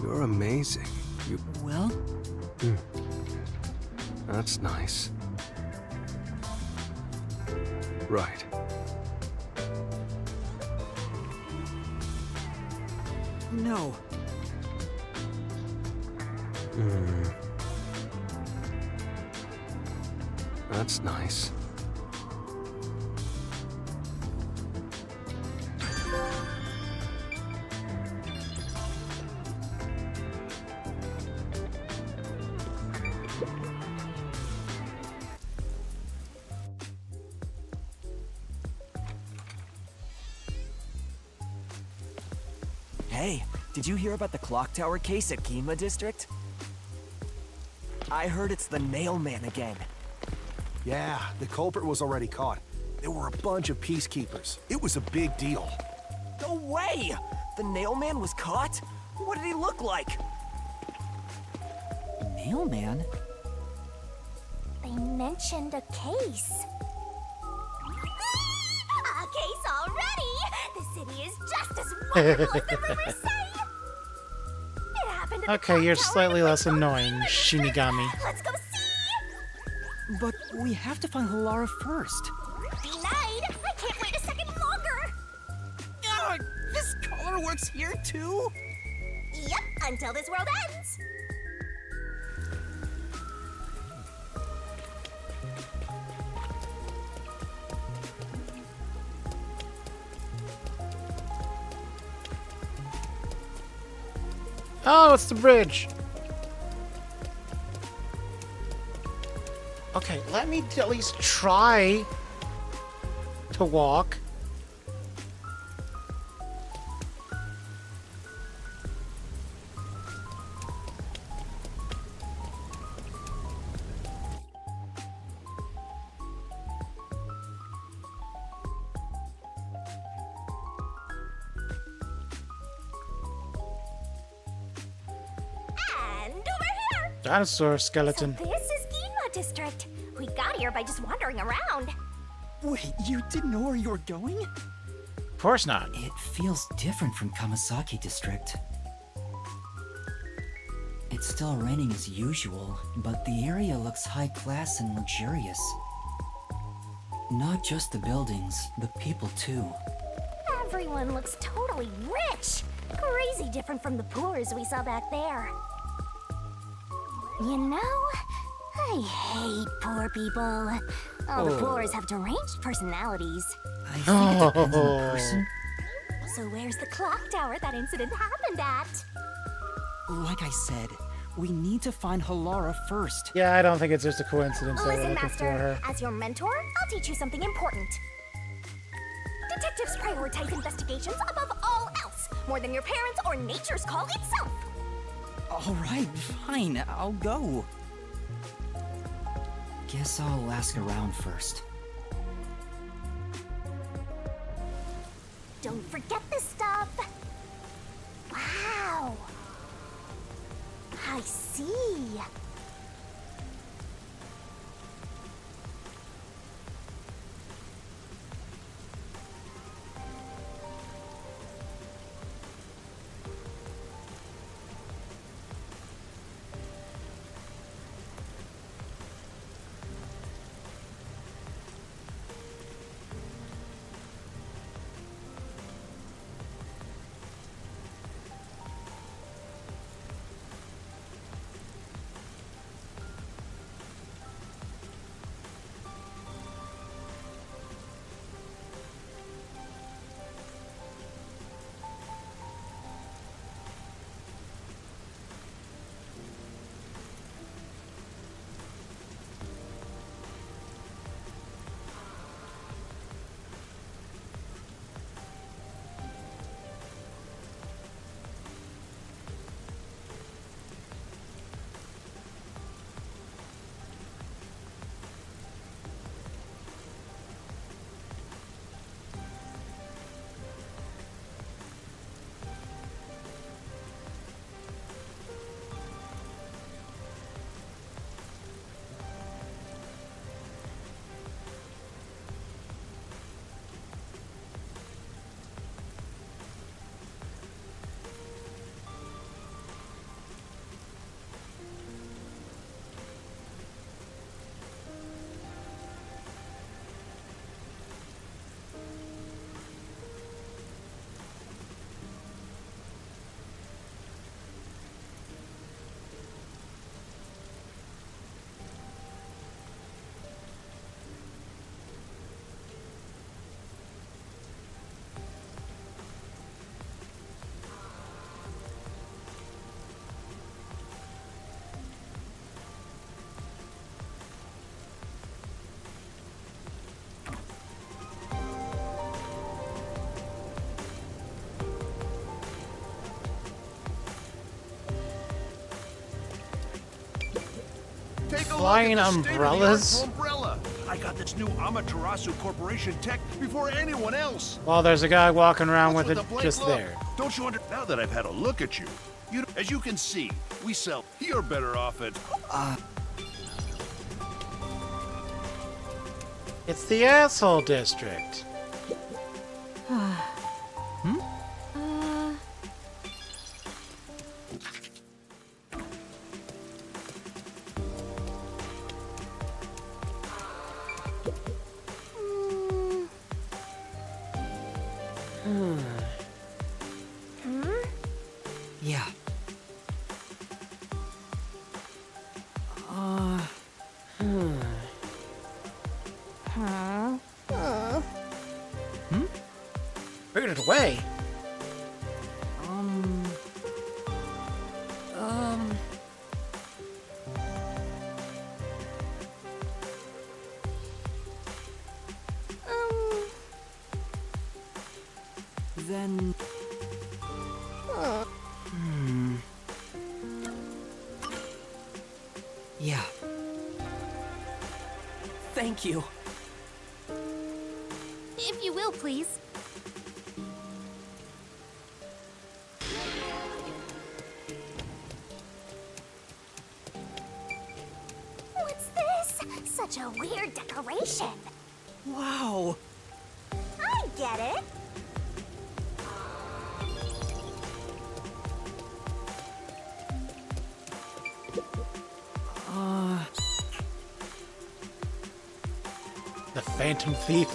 you're amazing. You. Well? That's nice. Right. No. That's nice. Hey, did you hear about the clock tower case at Kima District? I heard it's the Nail Man again. Yeah, the culprit was already caught. There were a bunch of peacekeepers. It was a big deal. No way! The Nail Man was caught? What did he look like? Nail Man? They mentioned a case. A case already! The city is just as wonderful as the rumors say! It happened at the okay, clock you're tower slightly in the less Fort annoying, Island. Shinigami. Let's go see! But we have to find Halara first. Denied! I can't wait a second longer! This color works here too? Yep, until this world ends! Oh, it's the bridge. Okay, let me at least try to walk. And over here! Dinosaur skeleton. So this is Ginma District. We got here by just wandering around. Wait, you didn't know where you were going? Of course not. It feels different from Kamasaki District. It's still raining as usual, but the area looks high class and luxurious. Not just the buildings, the people too. Everyone looks totally rich. Crazy different from the poors we saw back there. You know, I hate poor people. All the poors have deranged personalities. I think it depends on the person. So where's the clock tower that incident happened at? Like I said, we need to find Halara first. Yeah, I don't think it's just a coincidence that we're Listen, looking for Master, her. as your mentor, I'll teach you something important. Detectives prioritize investigations above all else, more than your parents or nature's call itself. All right, fine, I'll go. Guess I'll ask around first. Don't forget this stuff. Wow. I see. Take a Flying look at the umbrellas? state-of-the-art umbrella. I got this new Amaterasu Corporation tech before anyone else. Well, there's a guy walking around What's with with it the blank just look? there. Don't you now that I've had a look at you, as you can see, we sell. You're better off at. It's the asshole district. Yeah. Figured it away. Then... Yeah. Thank you. If you will, please. What's this? Such a weird decoration. Wow. I get it. The Phantom Thief.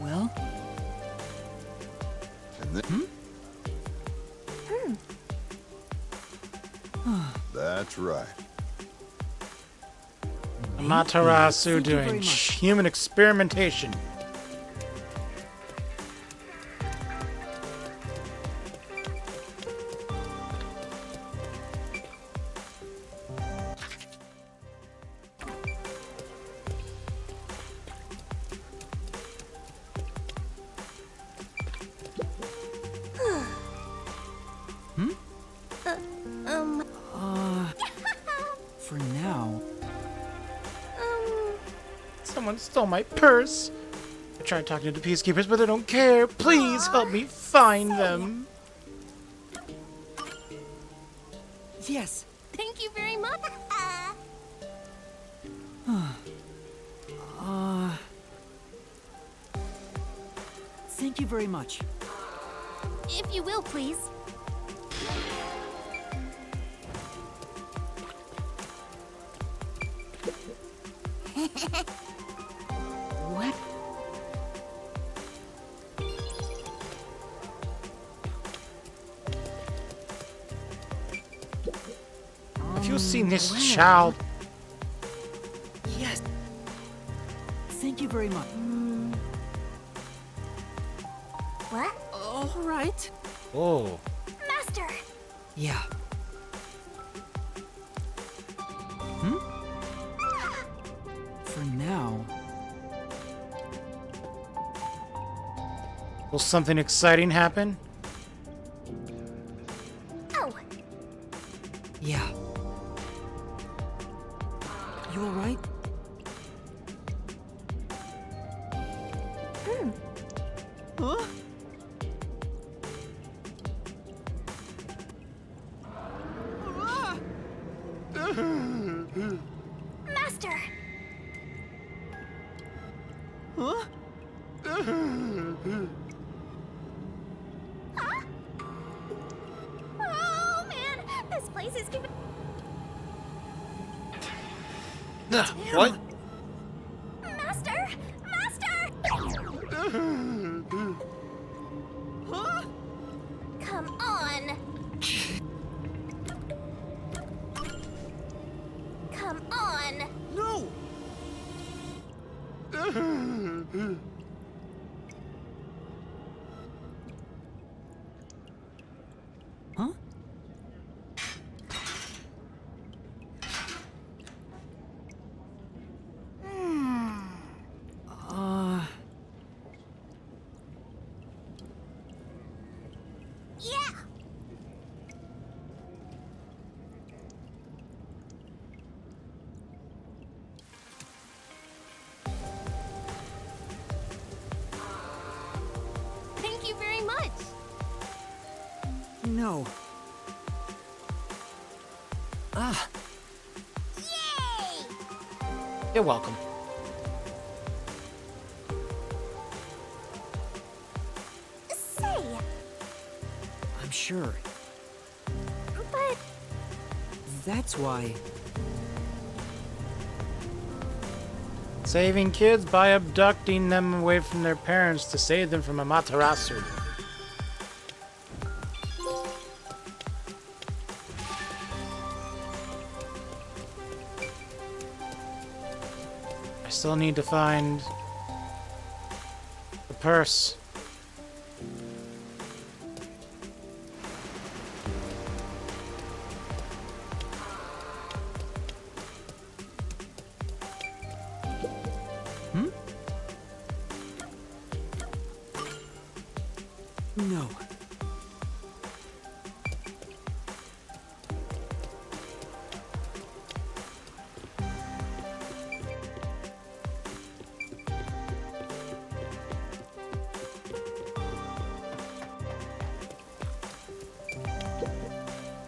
Well? And then, that's right. Amaterasu Thank you very doing much. human experimentation. For now. Someone stole my purse. I tried talking to the peacekeepers, but they don't care. Please help me find them. Yes. Thank you very much. Thank you very much. If you will, please. What? Have you seen this well. child? Yes. Thank you very much. What? All right. Oh. Master! Yeah. For now. Will something exciting happen? Oh! Yeah. You all right? Huh? Master! Huh? Huh? Oh man, this place is giving. What? Master! Master! Huh? Come on! Come on! No! Huh? Yeah! Thank you very much! No. Ah, Yay! You're welcome. Say, I'm sure. but That's why. Saving kids by abducting them away from their parents to save them from Amaterasu. I still need to find the purse.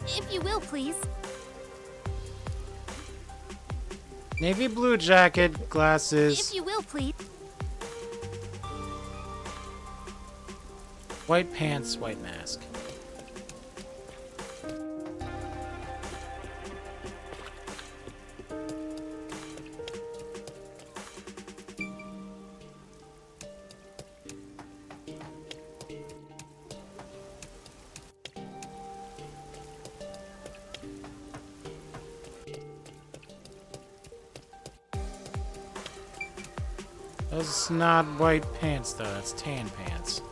If you will, please. Navy blue jacket, glasses, If you will, please. white pants, white mask. That's not white pants, though. That's tan pants.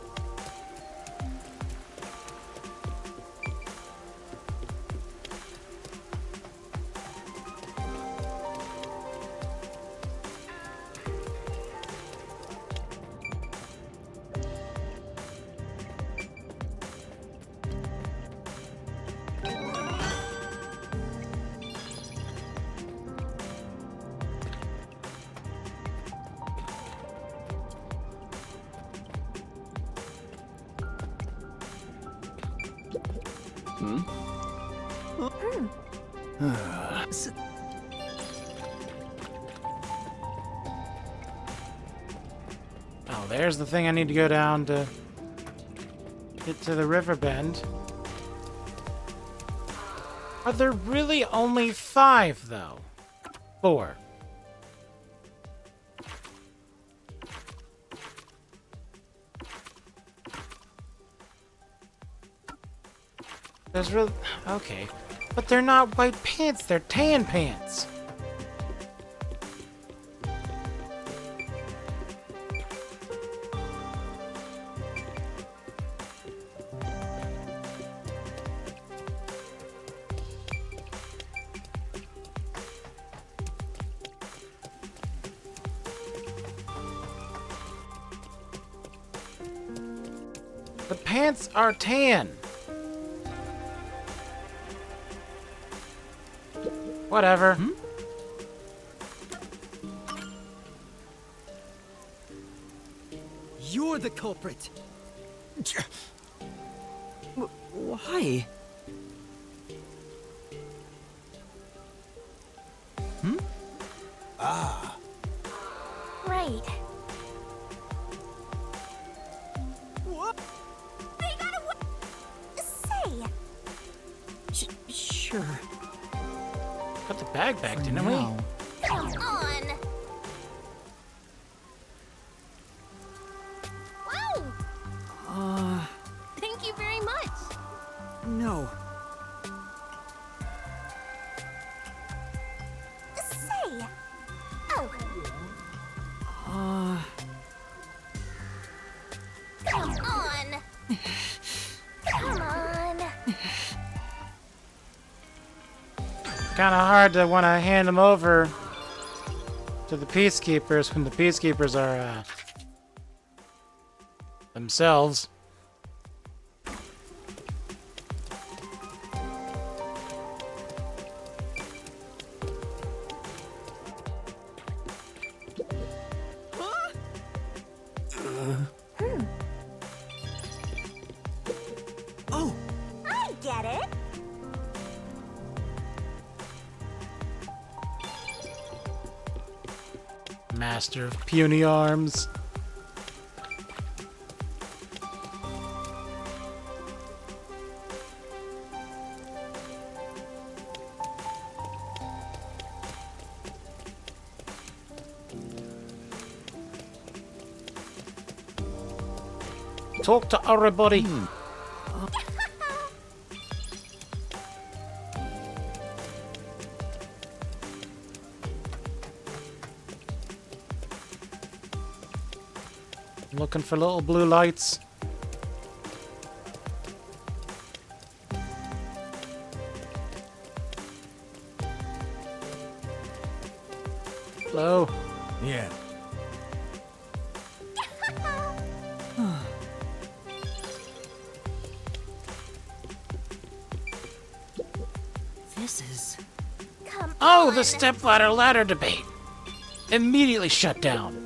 Oh, there's the thing I need to go down to get to the river bend. Are there really only 5, though? 4. There's really... Okay. But they're not white pants, they're tan pants. The pants are tan. Whatever. You're the culprit. Why? Right. What? They got away. Say. Sure. Got the bag back, didn't we? Come on. Wow. Thank you very much. No. Say. Oh. Come on. Come on. Kind of hard to want to hand them over to the peacekeepers when the peacekeepers are themselves. Oh, I get it. Master of puny arms. Talk to everybody. Looking for little blue lights. Hello. Yeah. this is... Come Oh, on. the stepladder ladder debate. Immediately shut down.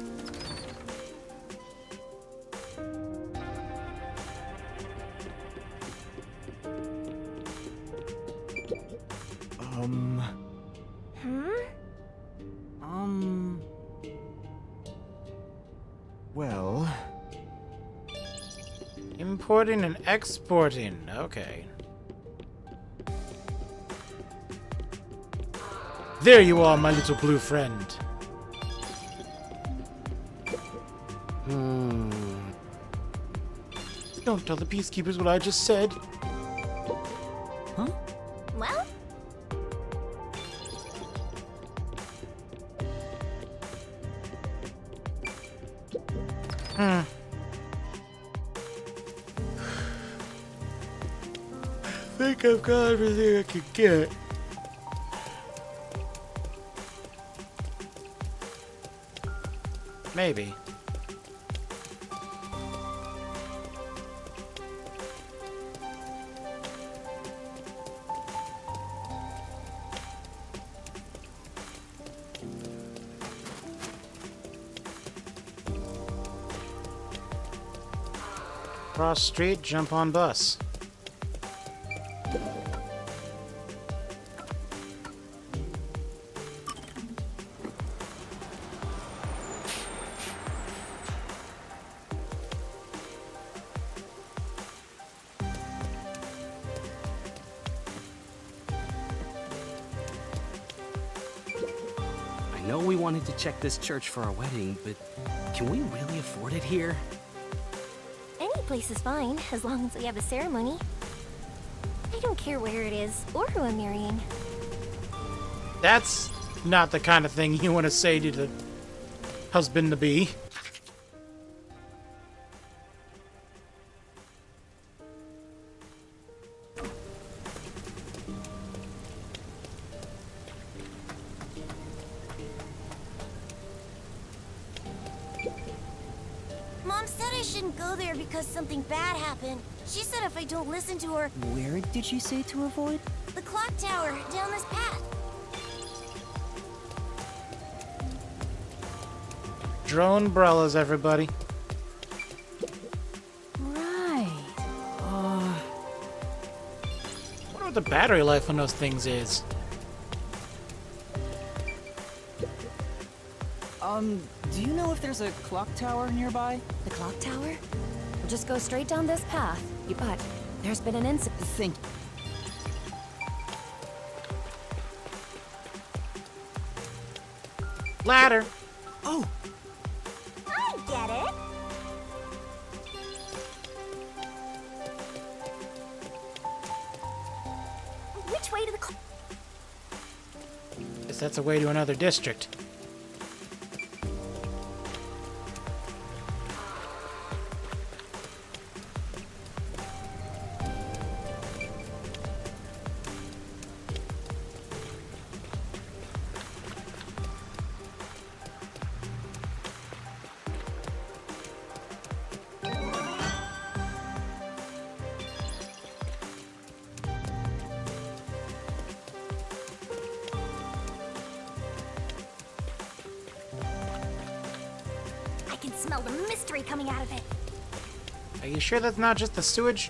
Well... Importing and exporting. Okay. There you are, my little blue friend. Don't tell the peacekeepers what I just said. Huh? Well, I think I've got everything I can get. Maybe. Cross street, jump on bus. I know we wanted to check this church for our wedding, but can we really afford it here? any place is fine, as long as we have a ceremony. I don't care where it is, or who I'm marrying. That's not the kind of thing you want to say to the husband-to-be. Mom said I shouldn't go there because something bad happened. She said if I don't listen to her... Where did she say to avoid? The clock tower, down this path. Drone umbrellas, everybody. Right. Wonder what the battery life on those things is. Do you know if there's a clock tower nearby? The clock tower? Just go straight down this path. But there's been an incident. Think. Ladder. Oh! I get it. Which way to the Guess that's a way to another district. I can smell the mystery coming out of it. Are you sure that's not just the sewage?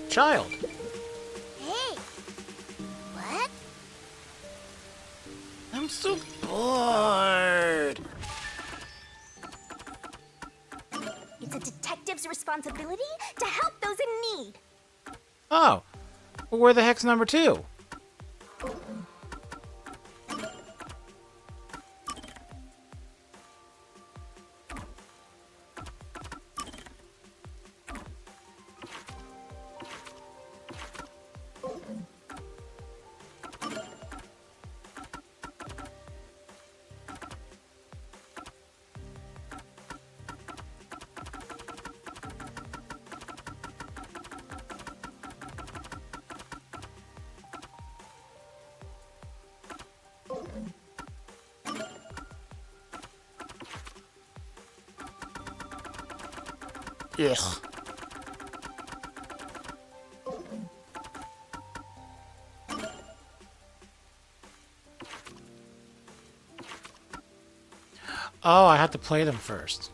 Child. Hey. What? I'm so bored. It's a detective's responsibility to help those in need. Oh. Well, where the heck's number 2? Ugh. Oh, I have to play them first.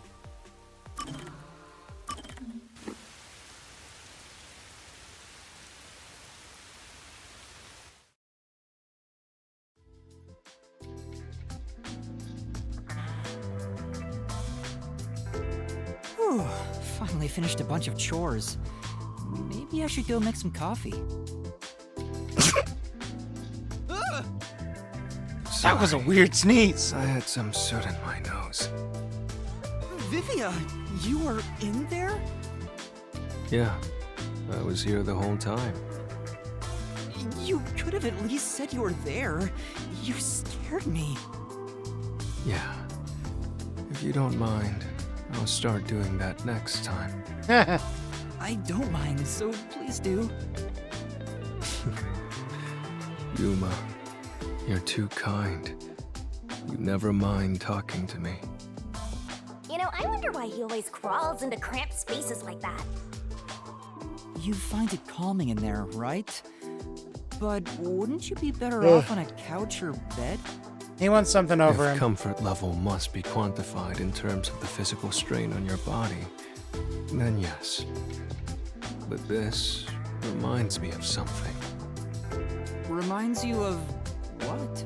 Whew, finally finished a bunch of chores. Maybe I should go make some coffee. That was a weird sneeze. I had some soot in my nose. Vivia, you were in there? Yeah, I was here the whole time. You could have at least said you were there. You scared me. Yeah. If you don't mind, I'll start doing that next time. I don't mind, so please do. Yuma, you're too kind. You never mind talking to me. You know, I wonder why he always crawls into cramped spaces like that. You find it calming in there, right? But wouldn't you be better off on a couch or bed? He wants something over If him. comfort level must be quantified in terms of the physical strain on your body, then yes. But this reminds me of something. Reminds you of what?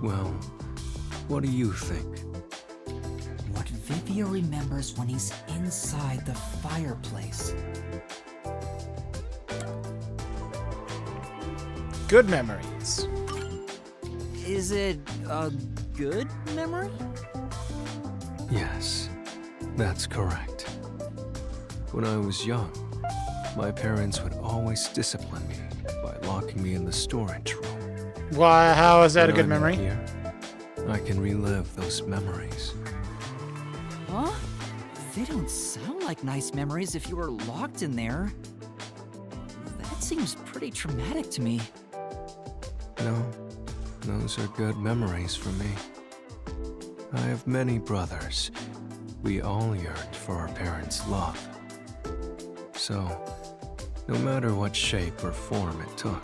Well, what do you think? What Vivia remembers when he's inside the fireplace. Good memories. Is it a good memory? Yes, that's correct. When I was young, my parents would always discipline me by locking me in the storage room. Why? How is that a When good I'm memory? Here, I can relive those memories. Huh? They don't sound like nice memories if you were locked in there. That seems pretty traumatic to me. No, those are good memories for me. I have many brothers. We all yearned for our parents' love. So, no matter what shape or form it took,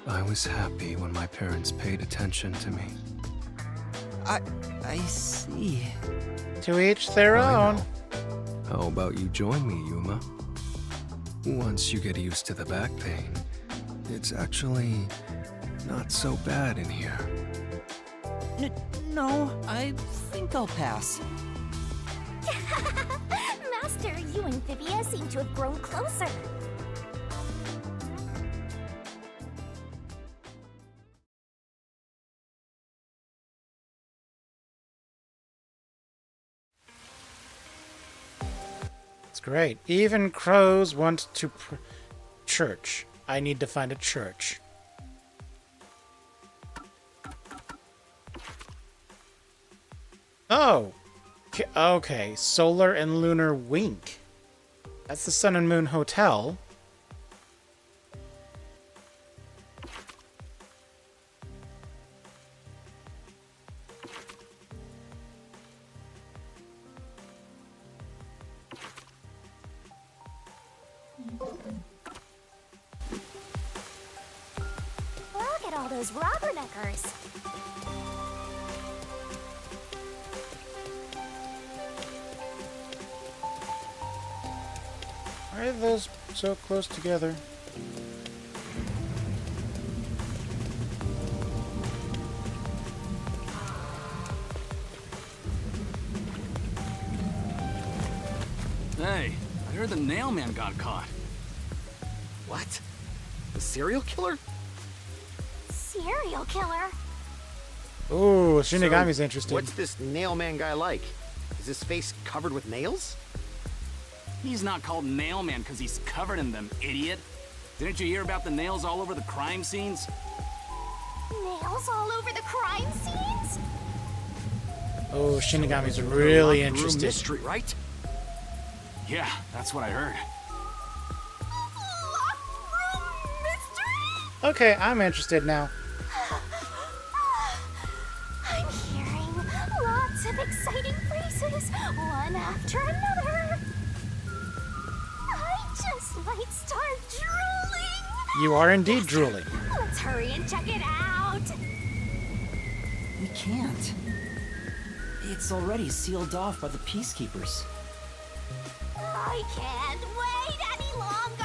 I was happy when my parents paid attention to me. I see. To each their I own. know. How about you join me, Yuma? Once you get used to the back pain, it's actually not so bad in here. No, I think I'll pass. Master, you and Vivia seem to have grown closer. It's great. Even crows want to church. I need to find a church. Oh. Okay. Solar and Lunar Wink. That's the Sun and Moon Hotel. Look at all those rubberneckers. Why are those so close together? Hey, I heard the nail man got caught. What? The serial killer? Serial killer? Ooh, Shinigami's interested. What's this nail man guy like? Is his face covered with nails? He's not called nail man because he's covered in them, idiot. Didn't you hear about the nails all over the crime scenes? Nails all over the crime scenes? Oh, Shinigami's really Locked room interested. mystery, right? Yeah, that's what I heard. Okay, I'm interested now. I'm hearing lots of exciting phrases, one after another. I just might start drooling. You are indeed drooling. Let's hurry and check it out. We can't. It's already sealed off by the Peacekeepers. I can't wait any longer!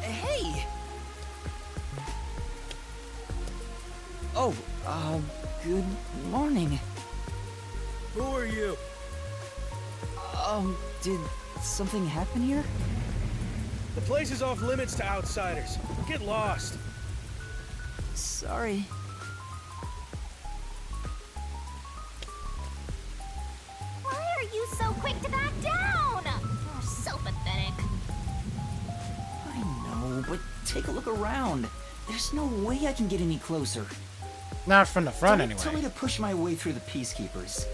Hey! Oh, good morning. Who are you? Did something happen here? The place is off limits to outsiders. Get lost. Sorry. Why are you so quick to back down? You're so pathetic. I know, but take a look around. There's no way I can get any closer. Not from the front, Don't anyway. tell me to push my way through the Peacekeepers.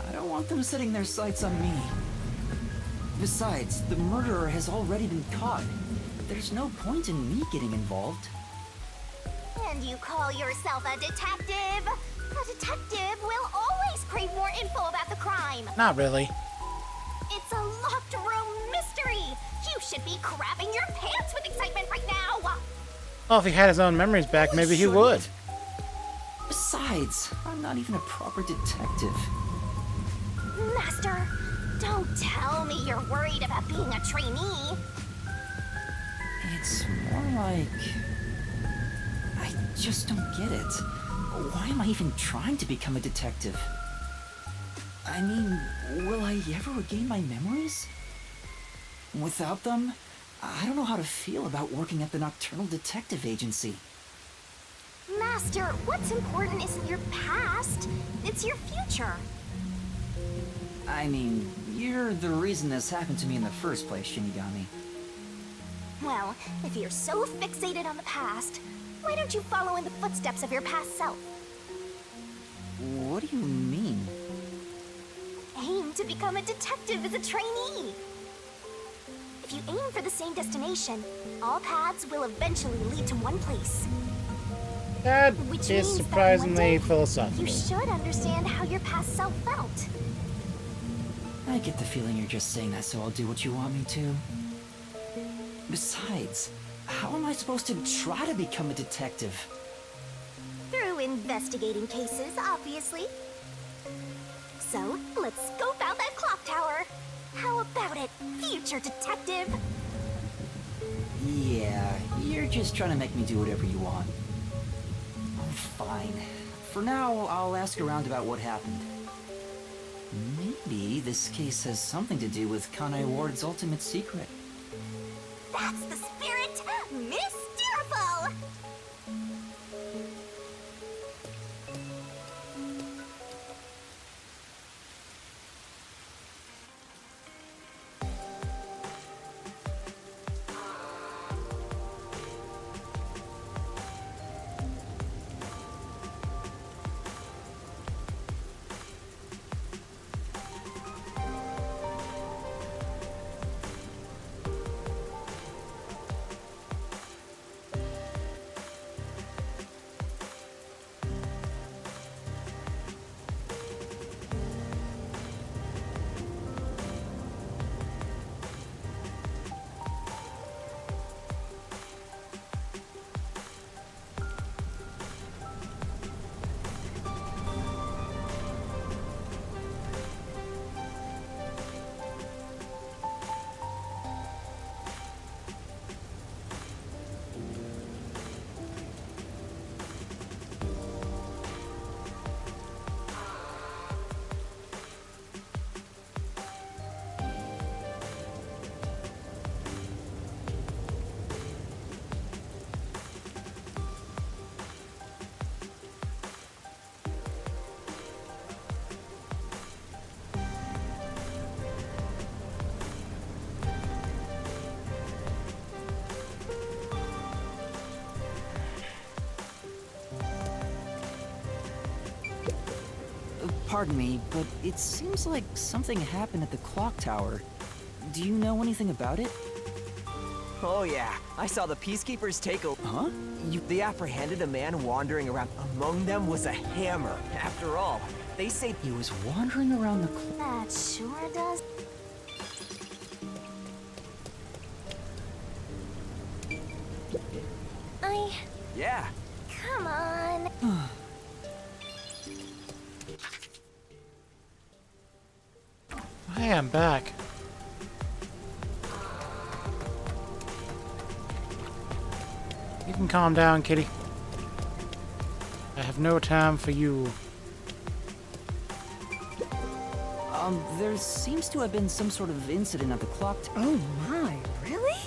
I don't want them setting their sights on me. Besides, the murderer has already been caught. There's no point in me getting involved. And you call yourself a detective? A detective will always crave more info about the crime. Not really. It's a locked room mystery. You should be crapping your pants with excitement right now. Well, if he had his own memories back, maybe he would. Besides, I'm not even a proper detective. Master, don't tell me you're worried about being a trainee. It's more like... I just don't get it. Why am I even trying to become a detective? I mean, will I ever regain my memories? Without them, I don't know how to feel about working at the Nocturnal Detective Agency. Master, what's important isn't your past, it's your future. I mean, you're the reason this happened to me in the first place, Shinigami. Well, if you're so fixated on the past, why don't you follow in the footsteps of your past self? What do you mean? Aim to become a detective as a trainee. If you aim for the same destination, all paths will eventually lead to one place. That Which is means that surprisingly one day, philosophical. You should understand how your past self felt. I get the feeling you're just saying that so I'll do what you want me to. Besides, how am I supposed to try to become a detective? Through investigating cases, obviously. So, let's scope out that clock tower. How about it, future detective? Yeah, you're just trying to make me do whatever you want. Oh, fine. For now, I'll ask around about what happened. Maybe this case has something to do with Kanai Ward's ultimate secret. That's the spirit! Miss Stirrifle! Pardon me, but it seems like something happened at the clock tower. Do you know anything about it? Oh yeah, I saw the Peacekeepers take a... Huh? They apprehended a man wandering around. Among them was a hammer. After all, they say... He was wandering around the That sure does. Yeah. Come on. Hey, I'm back. You can calm down, kitty. I have no time for you. There seems to have been some sort of incident at the clock Oh my, really?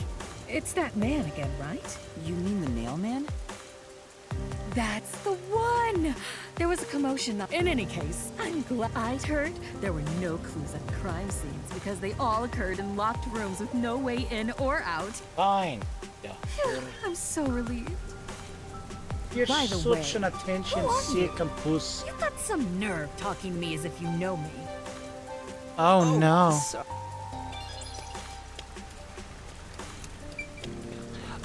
It's that man again, right? You mean the nail man? That's the one! There was a commotion. In any case, I'm glad I heard there were no clues at crime scenes because they all occurred in locked rooms with no way in or out. Fine. Yeah. I'm so relieved. You're By the such way, an attention who are you? seeking puss. You've got some nerve talking to me as if you know me. Oh no.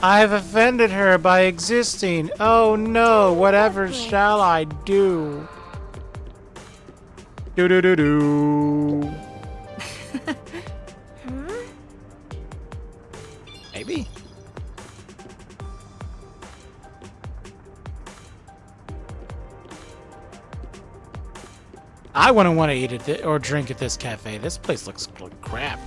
I've offended her by existing. Oh no, whatever shall I do? Do do do do. Maybe. I wouldn't want to eat at or drink at this cafe. This place looks like crap.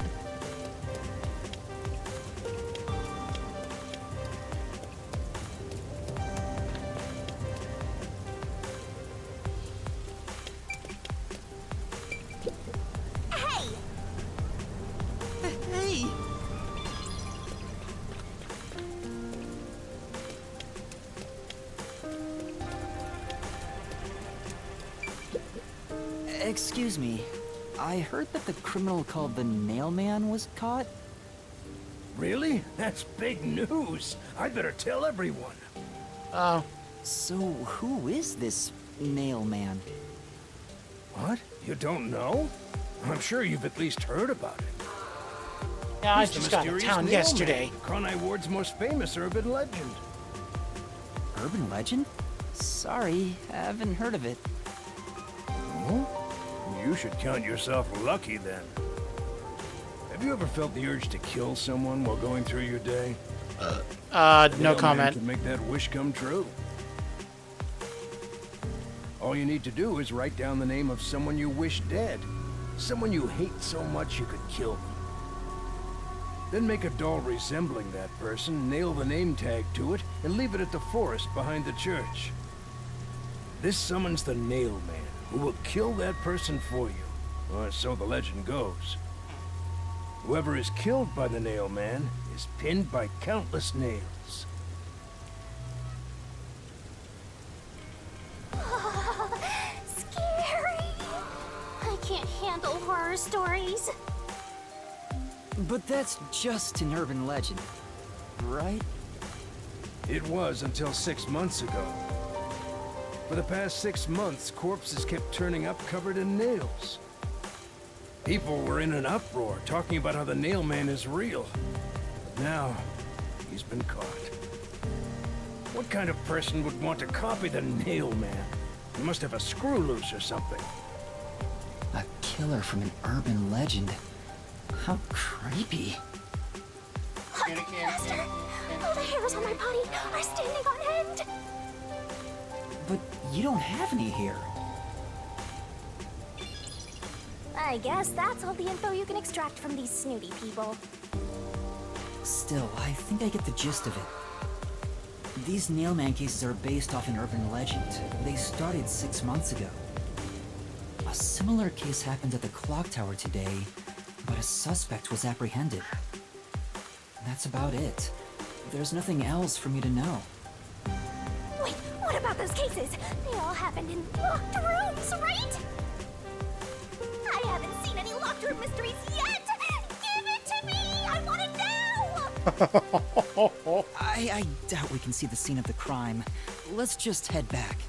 Hey! Excuse me. I heard that the criminal called the Nail Man was caught. Really? That's big news. I better tell everyone. Oh. So who is this Nail Man? What? You don't know? I'm sure you've at least heard about it. Yeah, I He's the just got to mysterious town Nail yesterday. Man, Conai Ward's most famous urban legend. Urban legend? Sorry, haven't heard of it. Oh? You should count yourself lucky then. Have you ever felt the urge to kill someone while going through your day? No Nail Man comment. can make that wish come true. All you need to do is write down the name of someone you wish dead. Someone you hate so much you could kill them. Then make a doll resembling that person, nail the name tag to it, and leave it at the forest behind the church. This summons the Nail Man, who will kill that person for you. Or so the legend goes. Whoever is killed by the Nail Man is pinned by countless nails. Scary. I can't handle horror stories. But that's just an urban legend, right? It was until 6 months ago. For the past 6 months, corpses kept turning up covered in nails. People were in an uproar, talking about how the Nail Man is real. But now, he's been caught. What kind of person would want to copy the Nail Man? He must have a screw loose or something. A killer from an urban legend. How creepy. Look, Master! All the hairs on my body are standing on end! But you don't have any hair. I guess that's all the info you can extract from these snooty people. Still, I think I get the gist of it. These Nail Man cases are based off an urban legend. They started 6 months ago. A similar case happened at the clock tower today, but a suspect was apprehended. That's about it. There's nothing else for me to know. Wait, what about those cases? They all happened in locked rooms, right? I haven't seen any locked room mysteries yet! Give it to me! I want it now! I doubt we can see the scene of the crime. Let's just head back.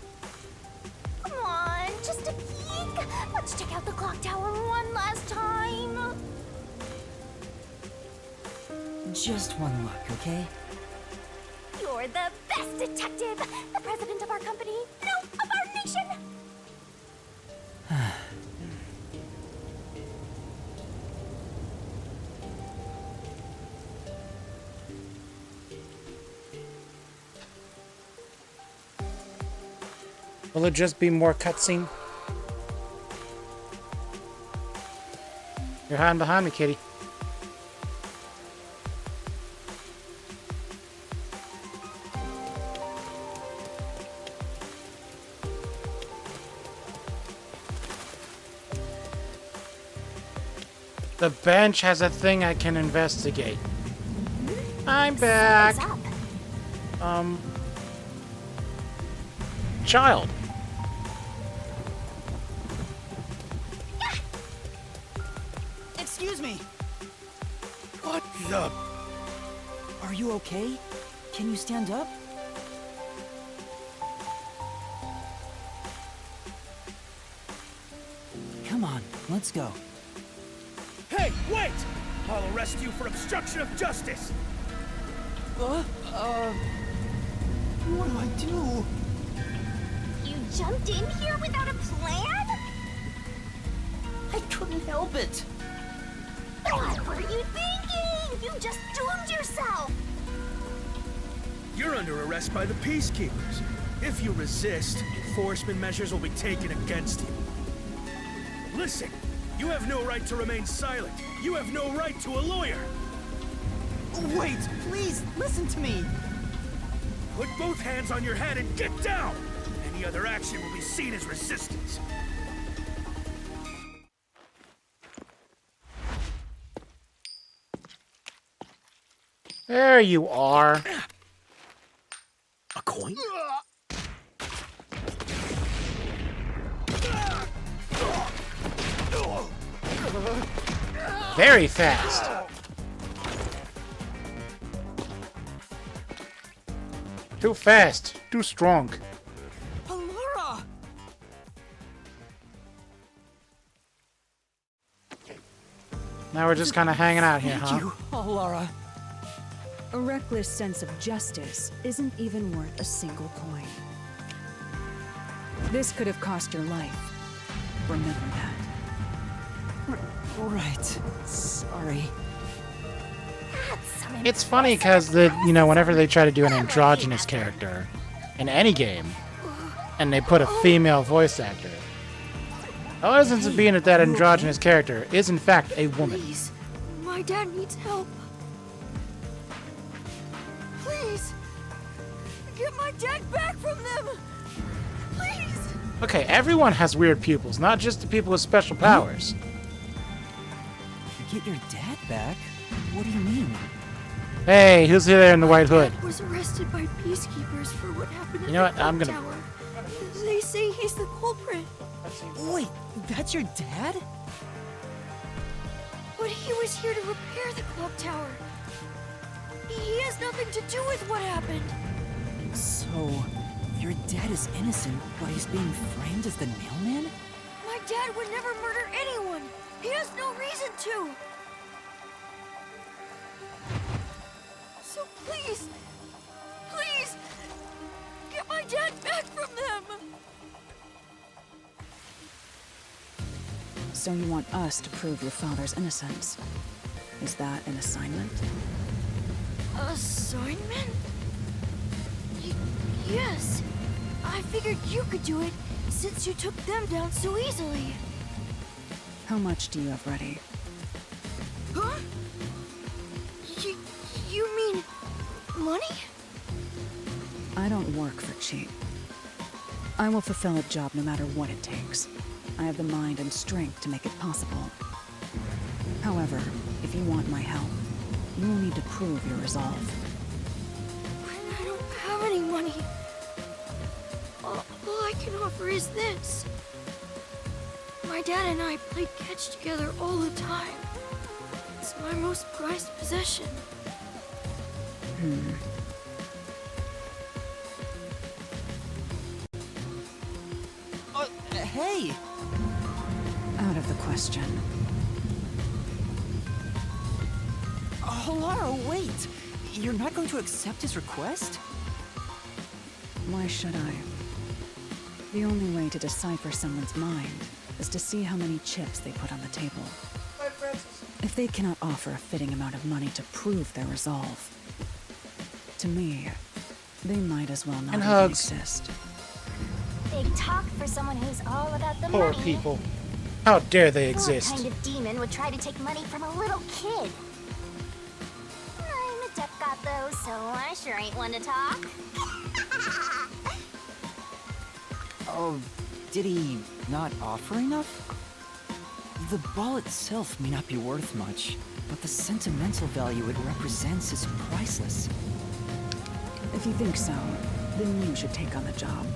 Come on, just a peek. Let's check out the clock tower one last time. Just one look, okay? You're the best detective! The president of our company, no, of our nation! Will it just be more cutscene? You're hiding behind me, kitty. The bench has a thing I can investigate. I'm back. Child. Excuse me. What the? Are you okay? Can you stand up? Come on, let's go. Hey, wait! I'll arrest you for obstruction of justice! What do I do? You jumped in here without a plan? I couldn't help it. What were you thinking? You just doomed yourself! You're under arrest by the Peacekeepers. If you resist, enforcement measures will be taken against you. Listen, you have no right to remain silent. You have no right to a lawyer. Wait, please, listen to me. Put both hands on your head and get down! Any other action will be seen as resistance. There you are. A coin? Very fast. Too fast. Too strong. Alara! Now we're just kind of hanging out here, huh? Thank you, Alara. A reckless sense of justice isn't even worth a single coin. This could have cost your life. Remember that. Right. Sorry. It's funny because whenever they try to do an androgynous character in any game, and they put a female voice actor, all it ends up being that androgynous character is in fact a woman. Please, my dad needs help. Please, get my dad back from them. Please. Okay, everyone has weird pupils, not just the people with special powers. Get your dad back? What do you mean? Hey, who's there in the white hood? Was arrested by peacekeepers for what happened You know what? I'm gonna. tower. They say he's the culprit. Wait, that's your dad? But he was here to repair the clock tower. He has nothing to do with what happened. So, your dad is innocent, but he's being framed as the mailman? My dad would never murder anyone. He has no reason to. So please, please, get my dad back from them. So you want us to prove your father's innocence? Is that an assignment? Assignment? Yes. I figured you could do it since you took them down so easily. How much do you have ready? Huh? You mean money? I don't work for cheap. I will fulfill a job no matter what it takes. I have the mind and strength to make it possible. However, if you want my help, you will need to prove your resolve. I don't have any money. All I can offer is this. My dad and I played catch together all the time. It's my most prized possession. Hey! Out of the question. Alara, wait! You're not going to accept his request? Why should I? The only way to decipher someone's mind is to see how many chips they put on the table. If they cannot offer a fitting amount of money to prove their resolve, to me, they might as well not And even hugs. exist. Big talk for someone who's all about the Poor money. people. How dare they exist? What kind of demon would try to take money from a little kid? I'm a deaf god though, so I sure ain't one to talk. Oh, did he not offer enough? The ball itself may not be worth much, but the sentimental value it represents is priceless. If you think so, then you should take on the job.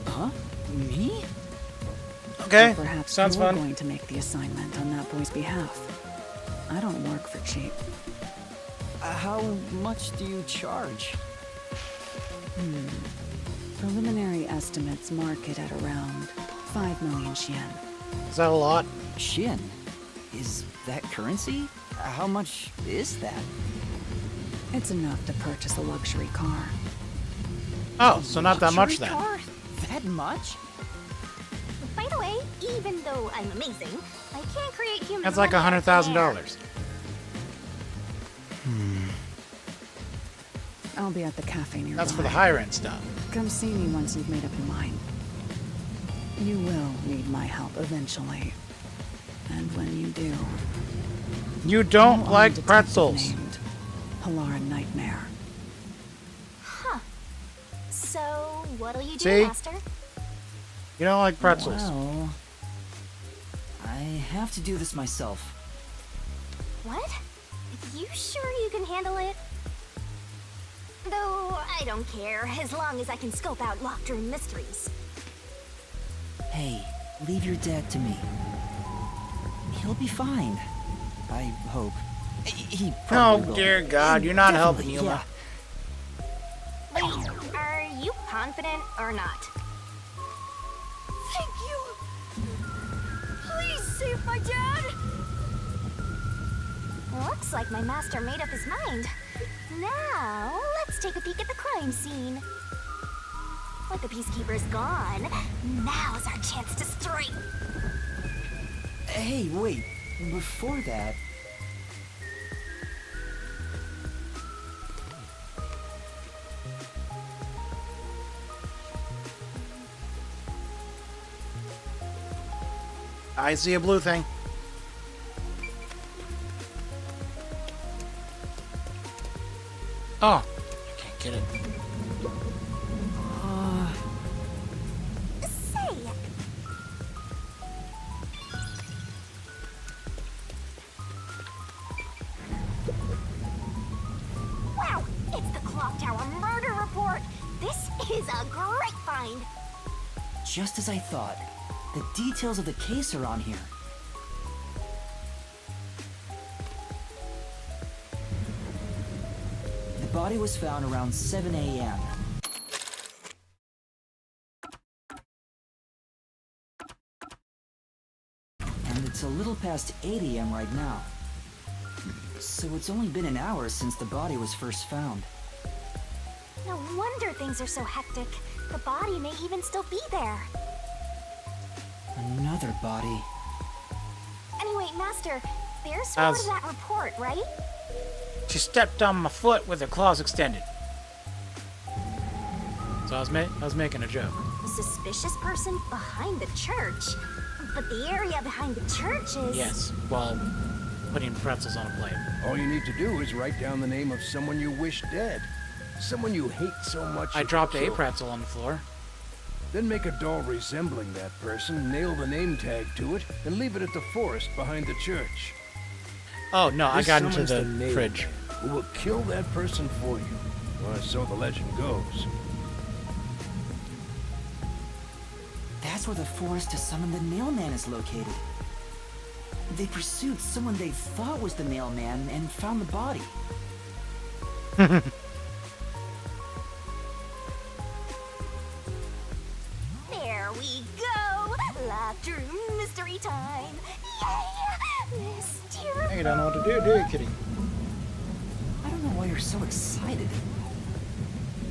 Huh? Me? Okay, Or perhaps sounds you're fun. going to make the assignment on that boy's behalf. I don't work for cheap. How much do you charge? Preliminary estimates mark it at around 5 million yen. Is that a lot? Shin? Is that currency? How much is that? It's enough to purchase a luxury car. Oh, so not that much Luxury then. car? That much? By the way, even though I'm amazing, I can't create human. That's like money out of thin air. $100,000. I'll be at the cafe nearby. That's for the higher end stuff. Come see me once you've made up your mind. You will need my help eventually. And when you do... You don't I'm like a detective pretzels. named Pilara Nightmare. Huh. So, what'll you do, See? Master? You don't like pretzels. Well, I have to do this myself. What? You sure you can handle it? Though, I don't care, as long as I can scope out locked room mysteries. Hey, leave your dad to me. He'll be fine. I hope. He Oh, probably will. dear God, you're not helping, Definitely, Yuma. yeah. Wait, are you confident or not? Thank you! Please save my dad! Looks like my master made up his mind. Now, let's take a peek at the crime scene. With the peacekeepers gone, now's our chance to strike. Hey, wait. Before that... I see a blue thing. Oh, I can't get it. Say, wow, it's the Clock Tower murder report. This is a great find. Just as I thought. The details of the case are on here. The body was found around 7 a.m. And it's a little past 8 a.m. right now. So it's only been an hour since the body was first found. No wonder things are so hectic. The body may even still be there. Another body. Anyway, Master, there's As- more to that report, right? She stepped on my foot with her claws extended. So I was making a joke. A suspicious person behind the church. But the area behind the church is... Yes, while putting pretzels on a plate. All you need to do is write down the name of someone you wish dead. Someone you hate so much I you dropped could a kill. pretzel on the floor. Then make a doll resembling that person, nail the name tag to it, and leave it at the forest behind the church. Oh, no, I This got into summons the nail fridge. man who will kill that person for you. Or so the legend goes. That's where the forest to summon the mailman is located. They pursued someone they thought was the mailman and found the body. There we go! Locked room mystery time! Yay! Mysterious! You don't know what to do you, kitty? I don't know why you're so excited.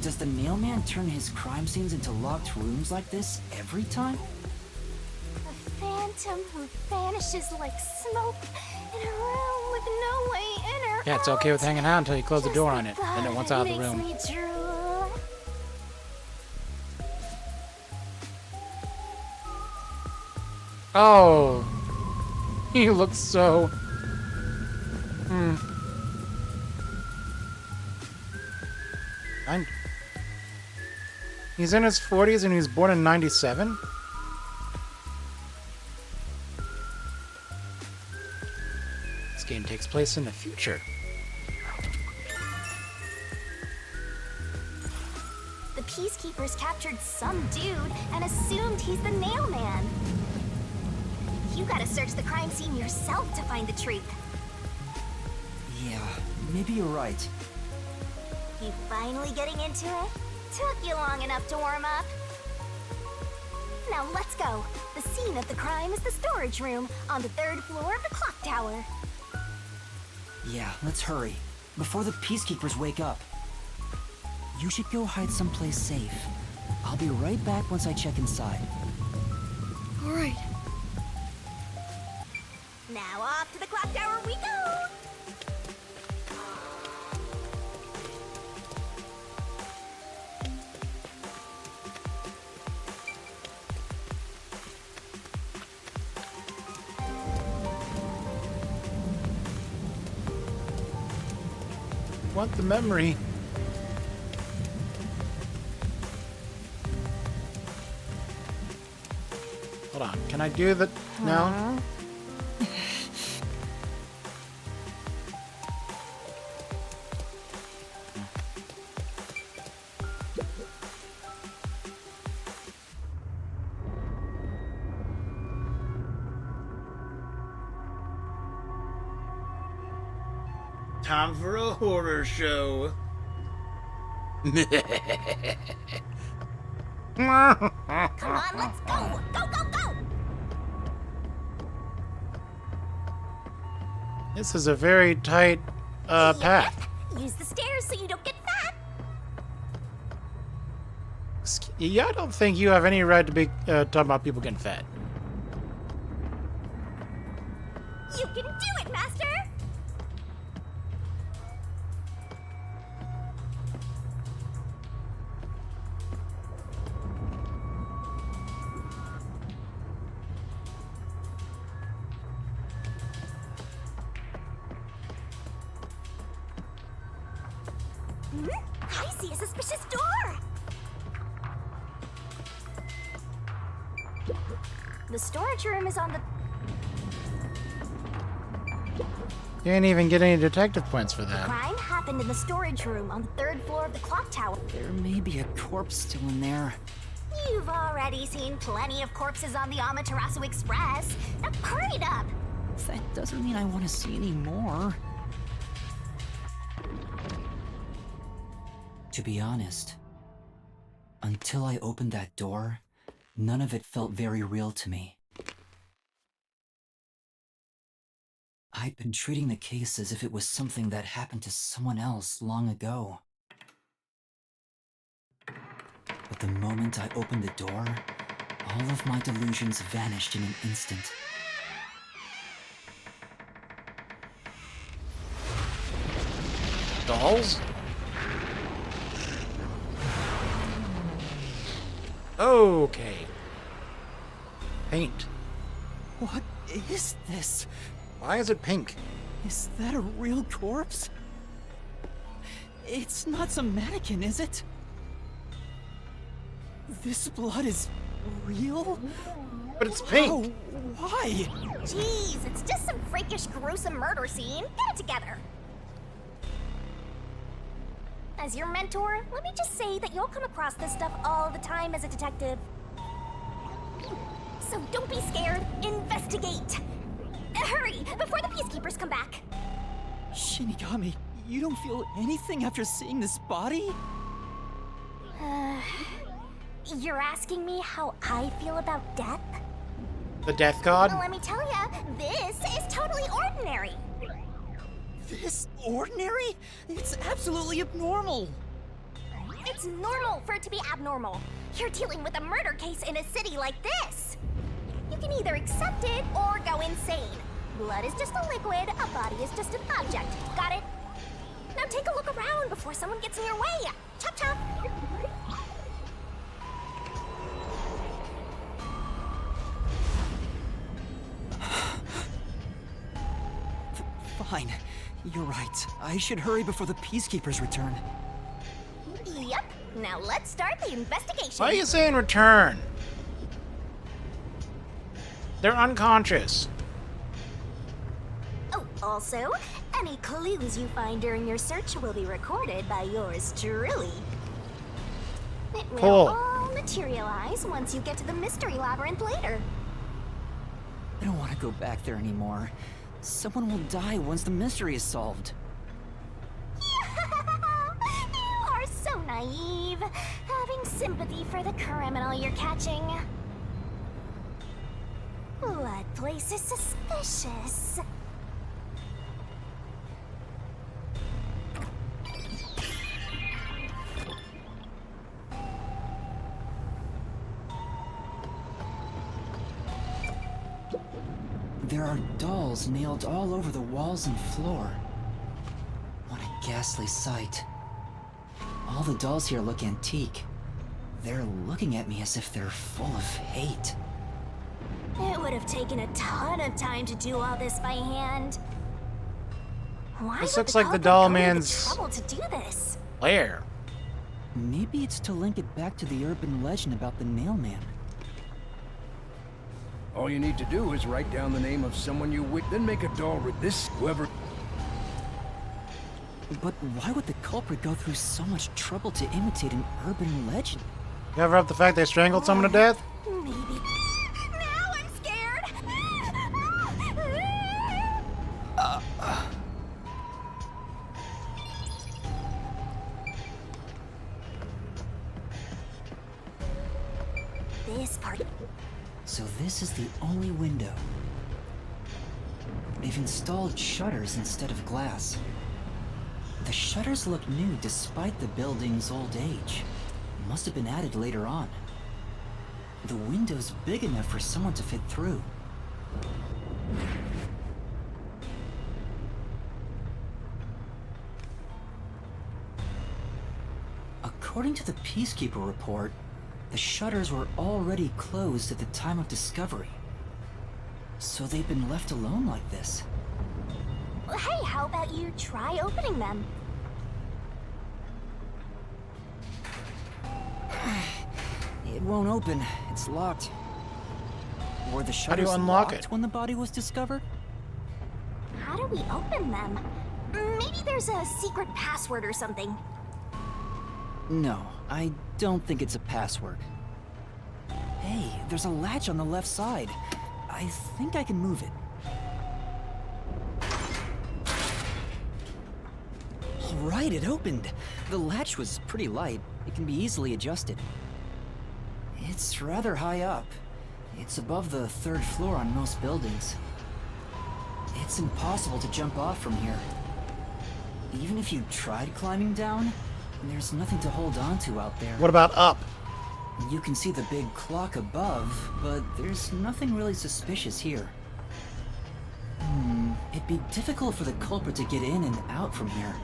Does the mailman turn his crime scenes into locked rooms like this every time? A phantom who vanishes like smoke in a room with no way in or Yeah, it's okay with hanging out until you close the door on it, and it wants out of the room. Makes me drool. Oh. He looks so... He's in his 40s and he was born in 97? This game takes place in the future. The Peacekeepers captured some dude and assumed he's the Nail Man. You gotta search the crime scene yourself to find the truth. Yeah, maybe you're right. You finally getting into it? Took you long enough to warm up. Now let's go. The scene of the crime is the storage room on the 3rd floor of the clock tower. Yeah, let's hurry. Before the Peacekeepers wake up. You should go hide someplace safe. I'll be right back once I check inside. Alright. Now off to the clock tower we go! Want the memory. Hold on, can I do the... No? Time for a horror show. Come on, let's go! Go, go, go! This is a very tight path. Use the stairs so you don't get fat. Yeah, I don't think you have any right to be talking about people getting fat. You can do it, Master! I see a suspicious door! The storage room is on the... You didn't even get any detective points for The that. crime happened in the storage room on the 3rd floor of the clock tower. There may be a corpse still in there. You've already seen plenty of corpses on the Amaterasu Express. Now hurry it up! That doesn't mean I want to see any more. To be honest, until I opened that door, none of it felt very real to me. I'd been treating the case as if it was something that happened to someone else long ago. But the moment I opened the door, all of my delusions vanished in an instant. Dolls? Okay. Paint. What is this? Why is it pink? Is that a real corpse? It's not some mannequin, is it? This blood is real? But it's pink! Oh, why? Jeez, it's just some freakish, gruesome murder scene. Get it together. As your mentor, let me just say that you'll come across this stuff all the time as a detective. So don't be scared. Investigate. Hurry, before the Peacekeepers come back. Shinigami, you don't feel anything after seeing this body? You're asking me how I feel about death? The Death God? Well, let me tell ya, this is totally ordinary. This ordinary? It's absolutely abnormal. It's normal for it to be abnormal. You're dealing with a murder case in a city like this. You can either accept it or go insane. Blood is just a liquid, a body is just an object. Got it? Now take a look around before someone gets in your way. Chop chop. fine. You're right. I should hurry before the Peacekeepers return. Yep. Now let's start the investigation. Why are you saying return? They're unconscious. Oh, also, any clues you find during your search will be recorded by yours truly. It will Cool. all materialize once you get to the mystery labyrinth later. I don't want to go back there anymore. Someone will die once the mystery is solved. You are so naive, having sympathy for the criminal you're catching. What place is suspicious? There are dolls nailed all over the walls and floor. What a ghastly sight. All the dolls here look antique. They're looking at me as if they're full of hate. It would have taken a ton of time to do all this by hand. Why This would looks the like the culprit doll go to the man's trouble to do this? lair. Maybe it's to link it back to the urban legend about the Nail Man. All you need to do is write down the name of someone you wish, then make a doll with this whoever. But why would the culprit go through so much trouble to imitate an urban legend? Cover up the fact they strangled someone to death? Maybe. Now I'm scared! This part. So this is the only window. They've installed shutters instead of glass. The shutters look new despite the building's old age. Must have been added later on. The window's big enough for someone to fit through. According to the Peacekeeper report, the shutters were already closed at the time of discovery. So they've been left alone like this. Hey, how about you try opening them? It won't open. It's locked. Were the How do you shutters unlock locked it? when the body was discovered? How do we open them? Maybe there's a secret password or something. No, I don't think it's a password. Hey, there's a latch on the left side. I think I can move it. All right, it opened. The latch was pretty light. It can be easily adjusted. It's rather high up. It's above the 3rd floor on most buildings. It's impossible to jump off from here. Even if you tried climbing down, there's nothing to hold on to out there. What about up? You can see the big clock above, but there's nothing really suspicious here. It'd be difficult for the culprit to get in and out from here.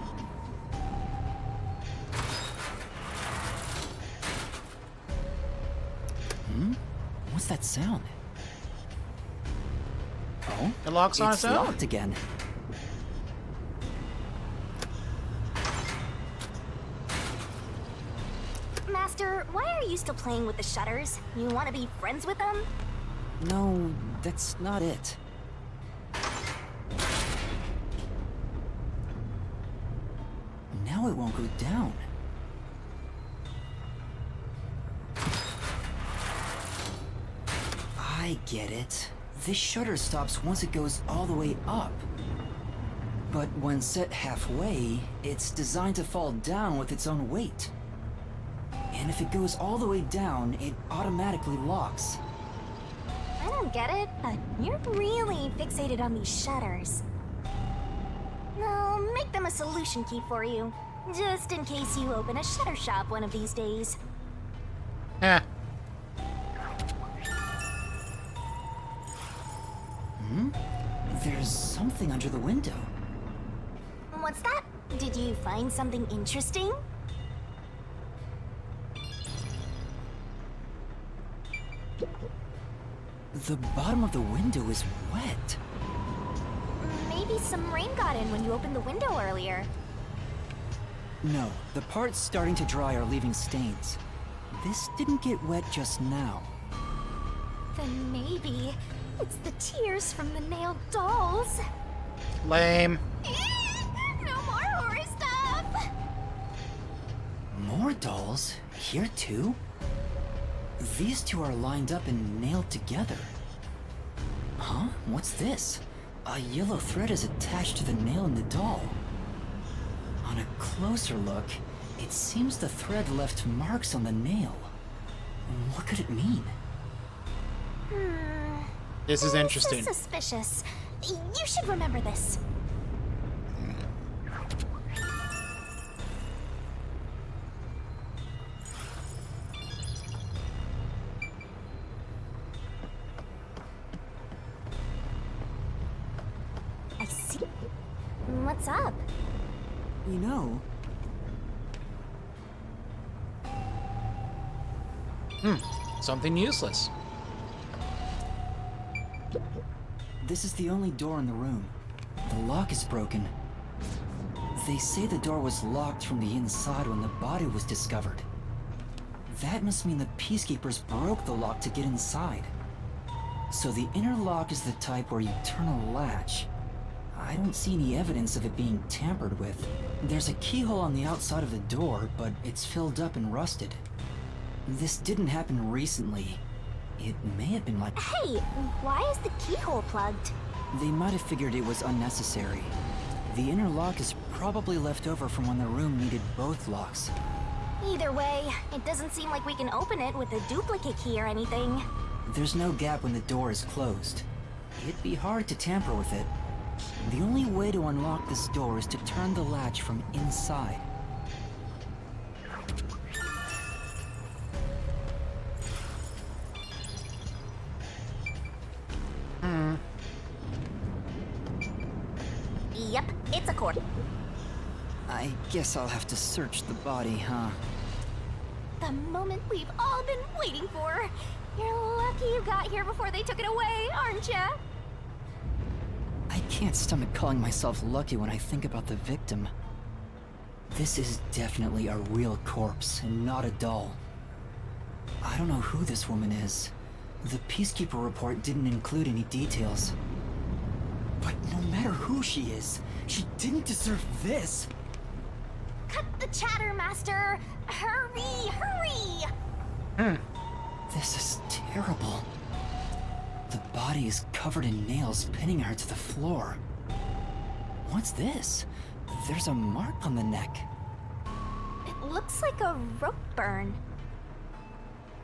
What's that sound? Oh, It locks on it's its own. locked again. Master, why are you still playing with the shutters? You want to be friends with them? No, that's not it. Now it won't go down. I get it. This shutter stops once it goes all the way up. But when set halfway, it's designed to fall down with its own weight. And if it goes all the way down, it automatically locks. I don't get it, but you're really fixated on these shutters. I'll make them a solution key for you, just in case you open a shutter shop one of these days. Eh. There's something under the window. What's that? Did you find something interesting? The bottom of the window is wet. Maybe Maybe some rain got in when you opened the window earlier. No, the parts starting to dry are leaving stains. This didn't get wet just now. Then maybe it's the tears from the nailed dolls. Lame. No more horror stuff! More dolls? Here too? These two are lined up and nailed together. Huh? What's this? A yellow thread is attached to the nail in the doll. On a closer look, it seems the thread left marks on the nail. What could it mean? This is interesting. This is suspicious. You should remember this. I see. What's up? You know... Something useless. This is the only door in the room. The lock is broken. They say the door was locked from the inside when the body was discovered. That must mean the Peacekeepers broke the lock to get inside. So the inner lock is the type where you turn a latch. I don't see any evidence of it being tampered with. There's a keyhole on the outside of the door, but it's filled up and rusted. This didn't happen recently. It may have been like... Hey, why is the keyhole plugged? They might have figured it was unnecessary. The inner lock is probably left over from when the room needed both locks. Either way, it doesn't seem like we can open it with a duplicate key or anything. There's no gap when the door is closed. It'd be hard to tamper with it. The only way to unlock this door is to turn the latch from inside. Yep, it's a cord. I guess I'll have to search the body, huh? The moment we've all been waiting for. You're lucky you got here before they took it away, aren't ya? I can't stomach calling myself lucky when I think about the victim. This is definitely a real corpse and not a doll. I don't know who this woman is. The Peacekeeper report didn't include any details. But no matter who she is, she didn't deserve this! Cut the chatter, Master! Hurry, hurry! This is terrible. The body is covered in nails pinning her to the floor. What's this? There's a mark on the neck. It looks like a rope burn.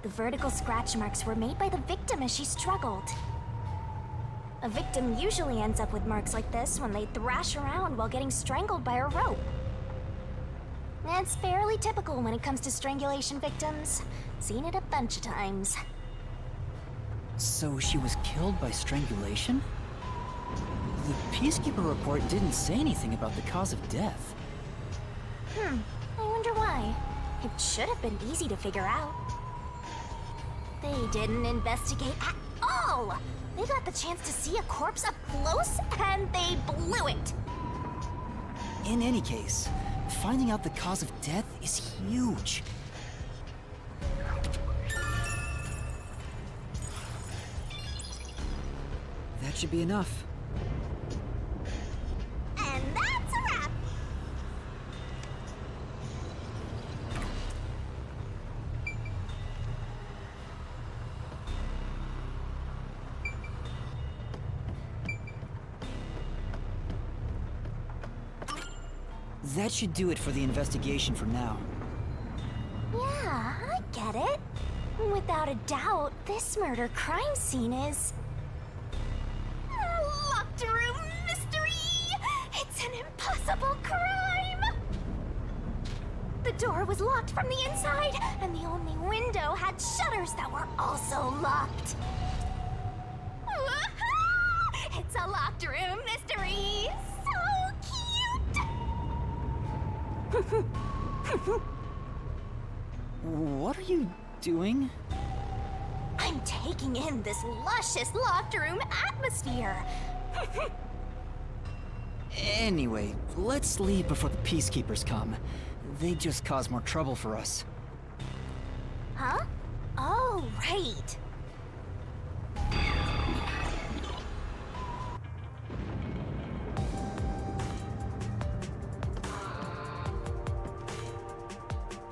The vertical scratch marks were made by the victim as she struggled. A victim usually ends up with marks like this when they thrash around while getting strangled by a rope. It's fairly typical when it comes to strangulation victims. Seen it a bunch of times. So she was killed by strangulation? The Peacekeeper report didn't say anything about the cause of death. I wonder why. It should have been easy to figure out. They didn't investigate at all! They got the chance to see a corpse up close, and they blew it! In any case, finding out the cause of death is huge. That should be enough. And that's a wrap! That should do it for the investigation for now. Yeah, I get it. Without a doubt, this murder crime scene is... a locked room mystery! It's an impossible crime! The door was locked from the inside, and the only window had shutters that were also locked. Woohoo! It's a locked room mystery! So cute! What are you doing? I'm taking in this luscious locked room atmosphere. Anyway, let's leave before the Peacekeepers come. They just cause more trouble for us. Huh? Oh, right.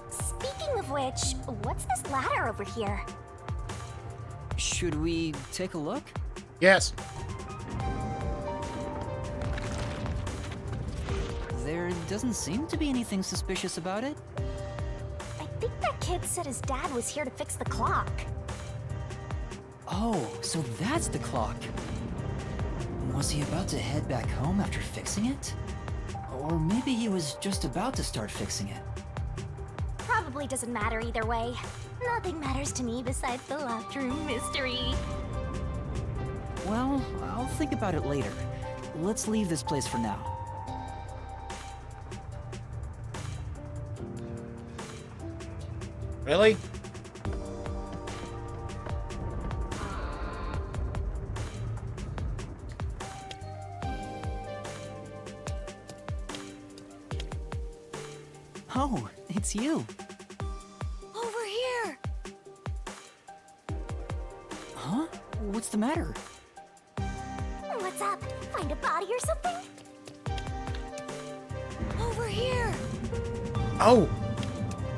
Speaking of which, what's this ladder over here? Should we take a look? Yes. There doesn't seem to be anything suspicious about it. I think that kid said his dad was here to fix the clock. Oh, so that's the clock. Was he about to head back home after fixing it? Or maybe he was just about to start fixing it. Probably doesn't matter either way. Nothing matters to me besides the locked room mystery. Well, I'll think about it later. Let's leave this place for now. Really? Oh, it's you. Over here! Huh? What's the matter? What's up? Find a body or something? Over here! Oh!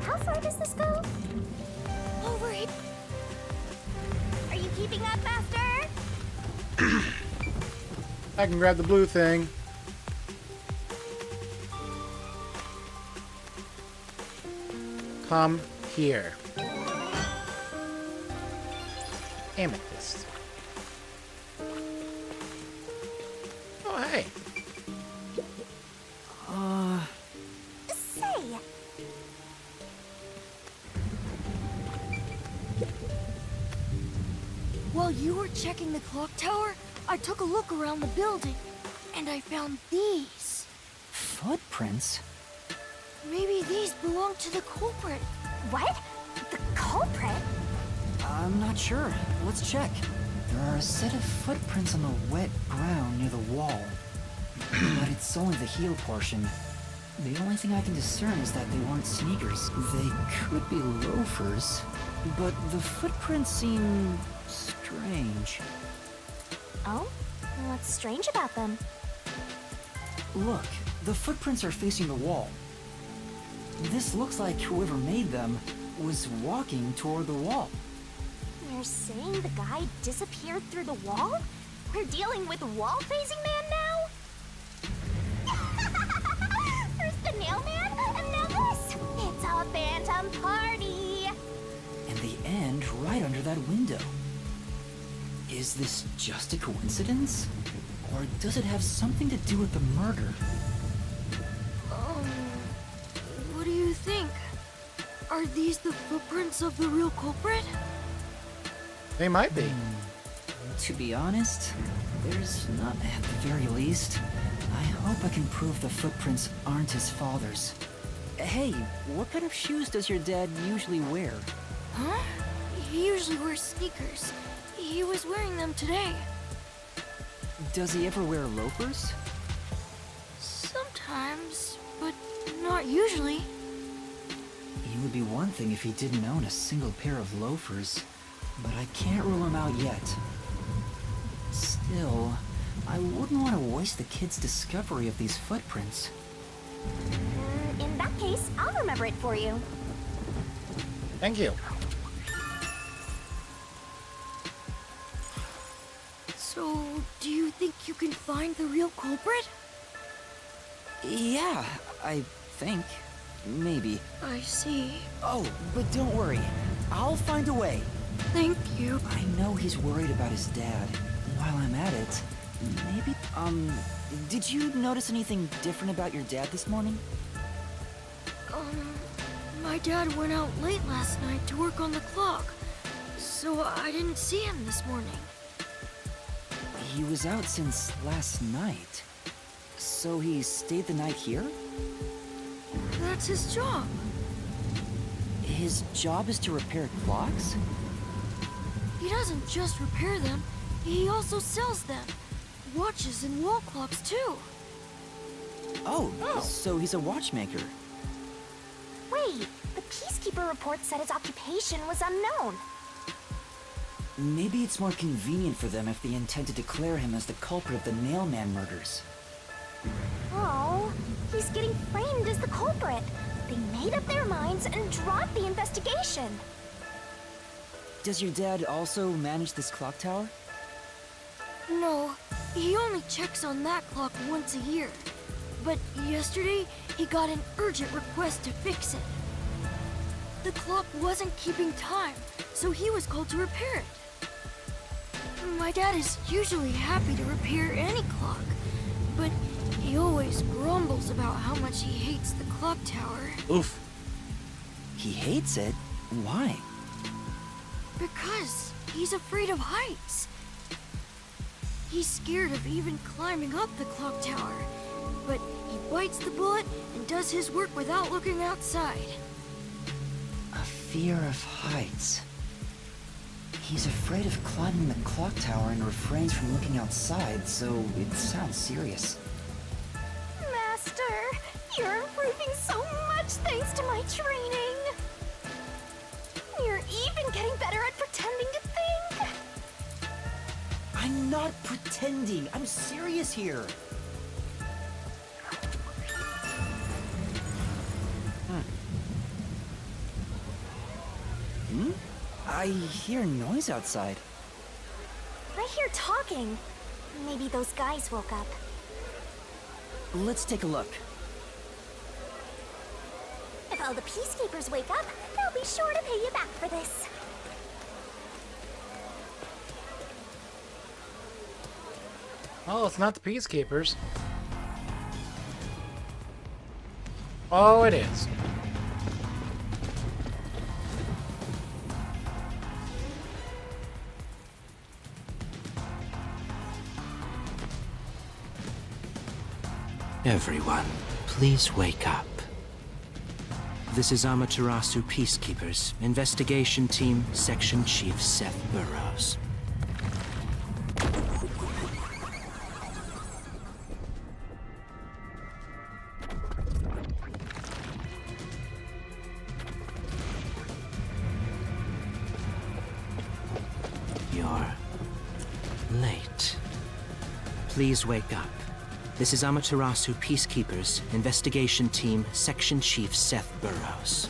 How far does this go? Over here. Are you keeping up, Master? I can grab the blue thing. Come here. Amethyst. Oh, hey. Say. While you were checking the clock tower, I took a look around the building, and I found these. Footprints? Maybe these belong to the culprit. What? The culprit? I'm not sure. Let's check. There are a set of footprints on the wet ground near the wall. But it's only the heel portion. The only thing I can discern is that they weren't sneakers. They could be loafers. But the footprints seem strange. Oh? What's strange about them? Look, the footprints are facing the wall. This looks like whoever made them was walking toward the wall. You're saying the guy disappeared through the wall? We're dealing with wall-facing man now? First the nail man, and now this! It's a phantom party! And the end right under that window. Is this just a coincidence? Or does it have something to do with the murder? What do you think? Are these the footprints of the real culprit? They might be. To be honest, there's not at the very least. I hope I can prove the footprints aren't his father's. Hey, what kind of shoes does your dad usually wear? Huh? He usually wears sneakers. He was wearing them today. Does he ever wear loafers? Sometimes, but not usually. It would be one thing if he didn't own a single pair of loafers, but I can't rule him out yet. Still, I wouldn't want to waste the kid's discovery of these footprints. In that case, I'll remember it for you. Thank you. So, do you think you can find the real culprit? Yeah, I think. Maybe. I see. Oh, but don't worry. I'll find a way. Thank you. I know he's worried about his dad. While I'm at it, maybe... did you notice anything different about your dad this morning? My dad went out late last night to work on the clock, so I didn't see him this morning. He was out since last night. So he stayed the night here? That's his job. His job is to repair clocks? He doesn't just repair them, he also sells them. Watches and wall clocks, too. Oh, so he's a watchmaker. Wait, the Peacekeeper report said his occupation was unknown. Maybe it's more convenient for them if they intend to declare him as the culprit of the Nailman murders. Oh, he's getting framed as the culprit. They made up their minds and dropped the investigation. Does your dad also manage this clock tower? No, he only checks on that clock once a year. But yesterday, he got an urgent request to fix it. The clock wasn't keeping time, so he was called to repair it. My dad is usually happy to repair any clock, but he always grumbles about how much he hates the clock tower. Oof. He hates it? Why? Because he's afraid of heights. He's scared of even climbing up the clock tower, but he bites the bullet and does his work without looking outside. A fear of heights. He's afraid of climbing the clock tower and refrains from looking outside, so it sounds serious. Master, you're improving so much thanks to my training. You're even getting better at pretending to think. I'm not pretending. I'm serious here. I hear noise outside. I hear talking. Maybe those guys woke up. Let's take a look. If all the Peacekeepers wake up, they'll be sure to pay you back for this. Oh, it's not the Peacekeepers. Oh, it is. Everyone, please wake up. This is Amaterasu Peacekeepers, Investigation Team, Section Chief Seth Burrows. You're late. Please wake up. This is Amaterasu Peacekeepers, Investigation Team, Section Chief Seth Burrows.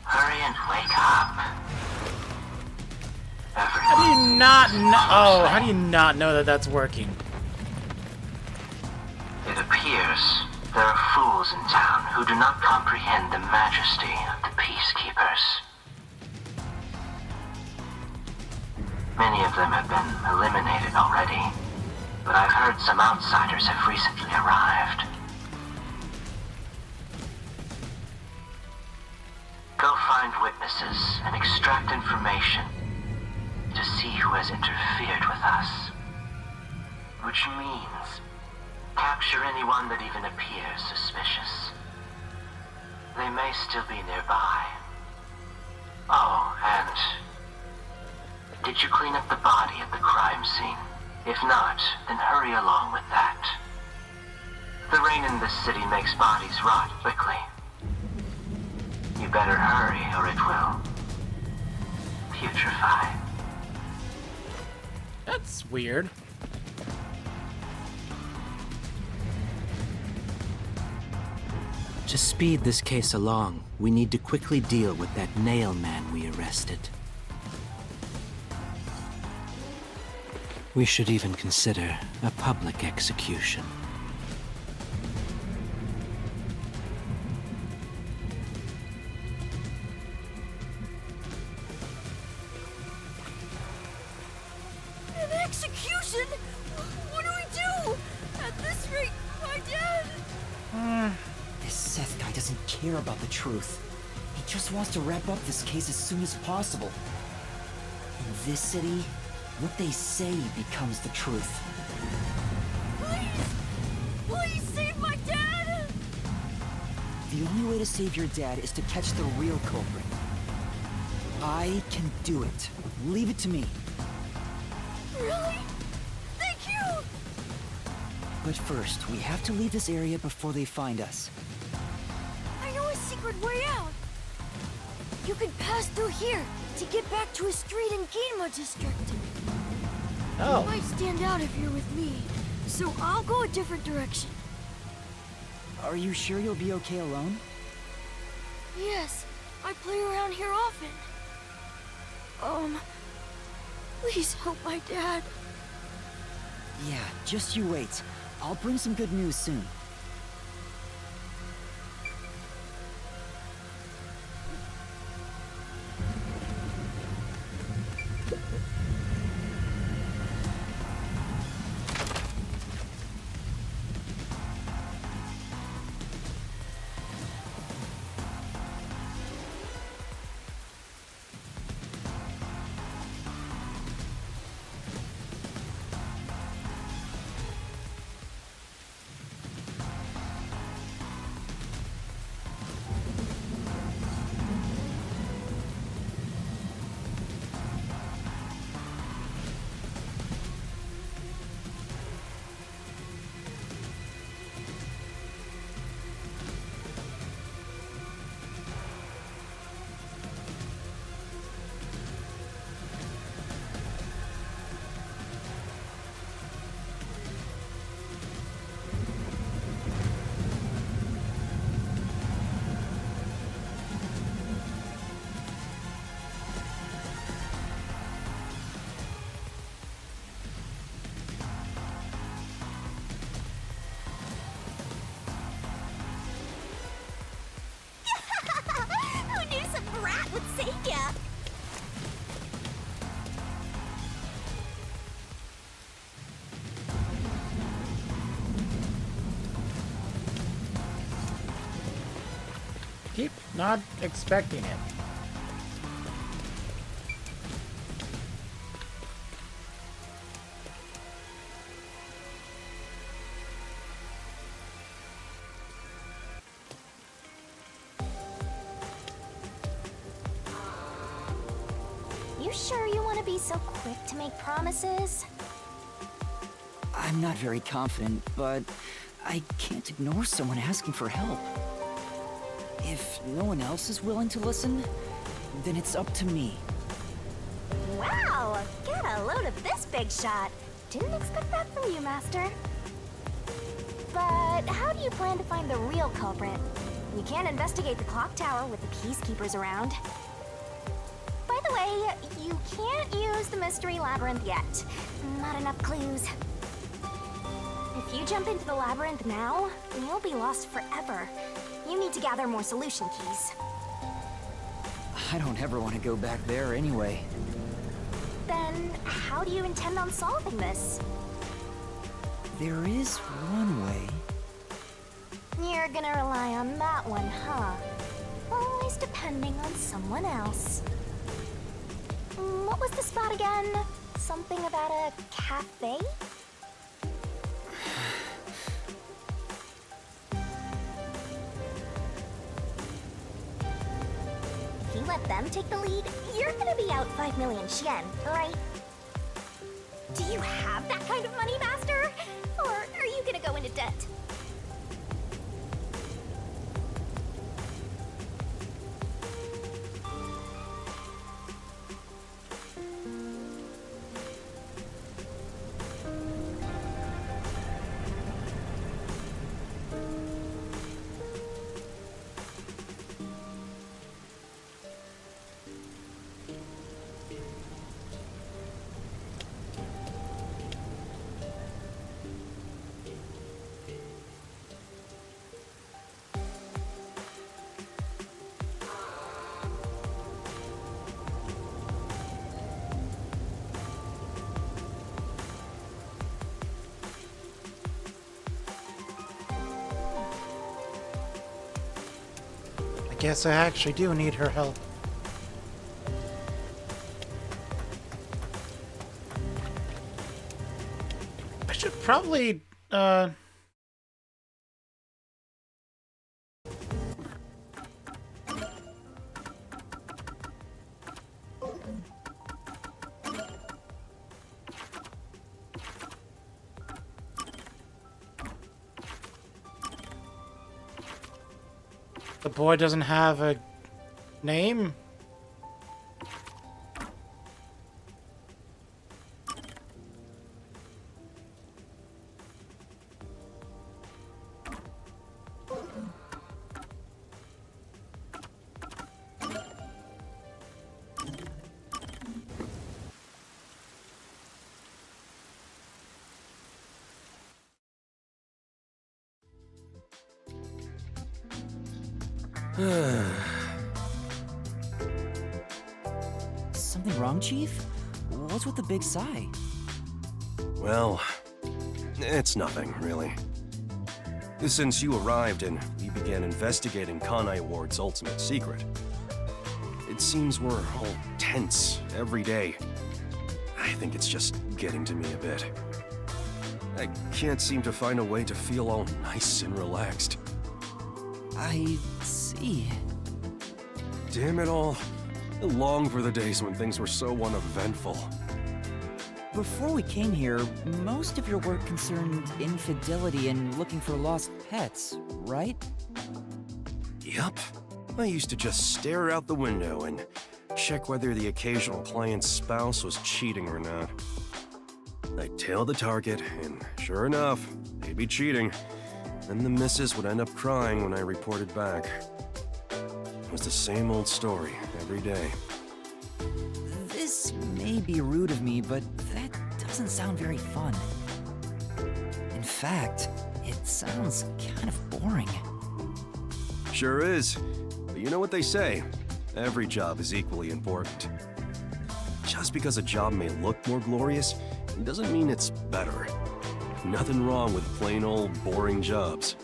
Hurry and wake up. How do you not know? Oh, how do you not know that that's working? It appears there are fools in town who do not comprehend the majesty of the Peacekeepers. Many of them have been eliminated already, but I've heard some outsiders have recently arrived. Go find witnesses and extract information to see who has interfered with us. Which means capture anyone that even appears suspicious. They may still be nearby. Oh, and did you clean up the body at the crime scene? If not, then hurry along with that. The rain in this city makes bodies rot quickly. You better hurry or it will putrefy. That's weird. To speed this case along, we need to quickly deal with that nail man we arrested. We should even consider a public execution. An execution? What do we do? At this rate, my dad... This Seth guy doesn't care about the truth. He just wants to wrap up this case as soon as possible. In this city, what they say becomes the truth. Please save my dad! The only way to save your dad is to catch the real culprit. I can do it. Leave it to me. Really? Thank you! But first, we have to leave this area before they find us. I know a secret way out. You can pass through here to get back to a street in Ginma District. Oh. It might stand out if you're with me, so I'll go a different direction. Are you sure you'll be okay alone? Yes, I play around here often. Please help my dad. Yeah, just you wait. I'll bring some good news soon. Who knew some brat would save ya? Keep not expecting it. You sure you want to be so quick to make promises? I'm not very confident, but I can't ignore someone asking for help. If no one else is willing to listen, then it's up to me. Wow! Get a load of this big shot. Didn't expect that from you, Master. But how do you plan to find the real culprit? You can't investigate the clock tower with the peacekeepers around. By the way, you can't use the mystery labyrinth yet. Not enough clues. If you jump into the labyrinth now, you'll be lost forever. You need to gather more solution keys. I don't ever want to go back there anyway. Then, how do you intend on solving this? There is one way. You're gonna rely on that one, huh? Always depending on someone else. What was the spot again? Something about a cafe? If you let them take the lead, you're gonna be out 5 million yen, right? Do you have that kind of money, Master? Or are you gonna go into debt? Guess I actually do need her help. I should probably, The boy doesn't have a name? Something wrong, Chief? What's with the big sigh? Well, it's nothing, really. Since you arrived and we began investigating Kanai Ward's ultimate secret, it seems we're all tense every day. I think it's just getting to me a bit. I can't seem to find a way to feel all nice and relaxed. I see. Damn it all. I long for the days when things were so uneventful. Before we came here, most of your work concerned infidelity and looking for lost pets, right? Yup. I used to just stare out the window and check whether the occasional client's spouse was cheating or not. I'd tail the target, and sure enough, they'd be cheating. Then the missus would end up crying when I reported back. It was the same old story every day. This may be rude of me, but that doesn't sound very fun. In fact, it sounds kind of boring. Sure is. But you know what they say? Every job is equally important. Just because a job may look more glorious, it doesn't mean it's better. Nothing wrong with plain old boring jobs.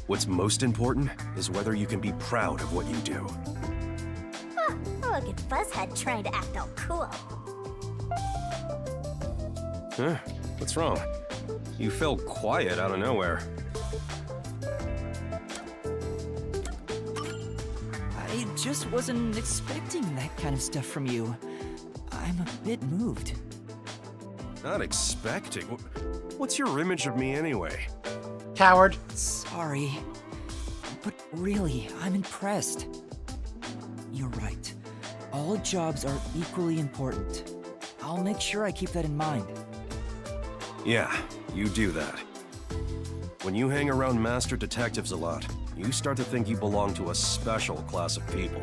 What's most important is whether you can be proud of what you do. Huh, look at Fuzzhead trying to act all cool. Huh? What's wrong? You fell quiet out of nowhere. I just wasn't expecting that kind of stuff from you. I'm a bit moved. Not expecting? What's your image of me anyway? Coward. Sorry. But really, I'm impressed. You're right. All jobs are equally important. I'll make sure I keep that in mind. Yeah, you do that. When you hang around master detectives a lot, you start to think you belong to a special class of people.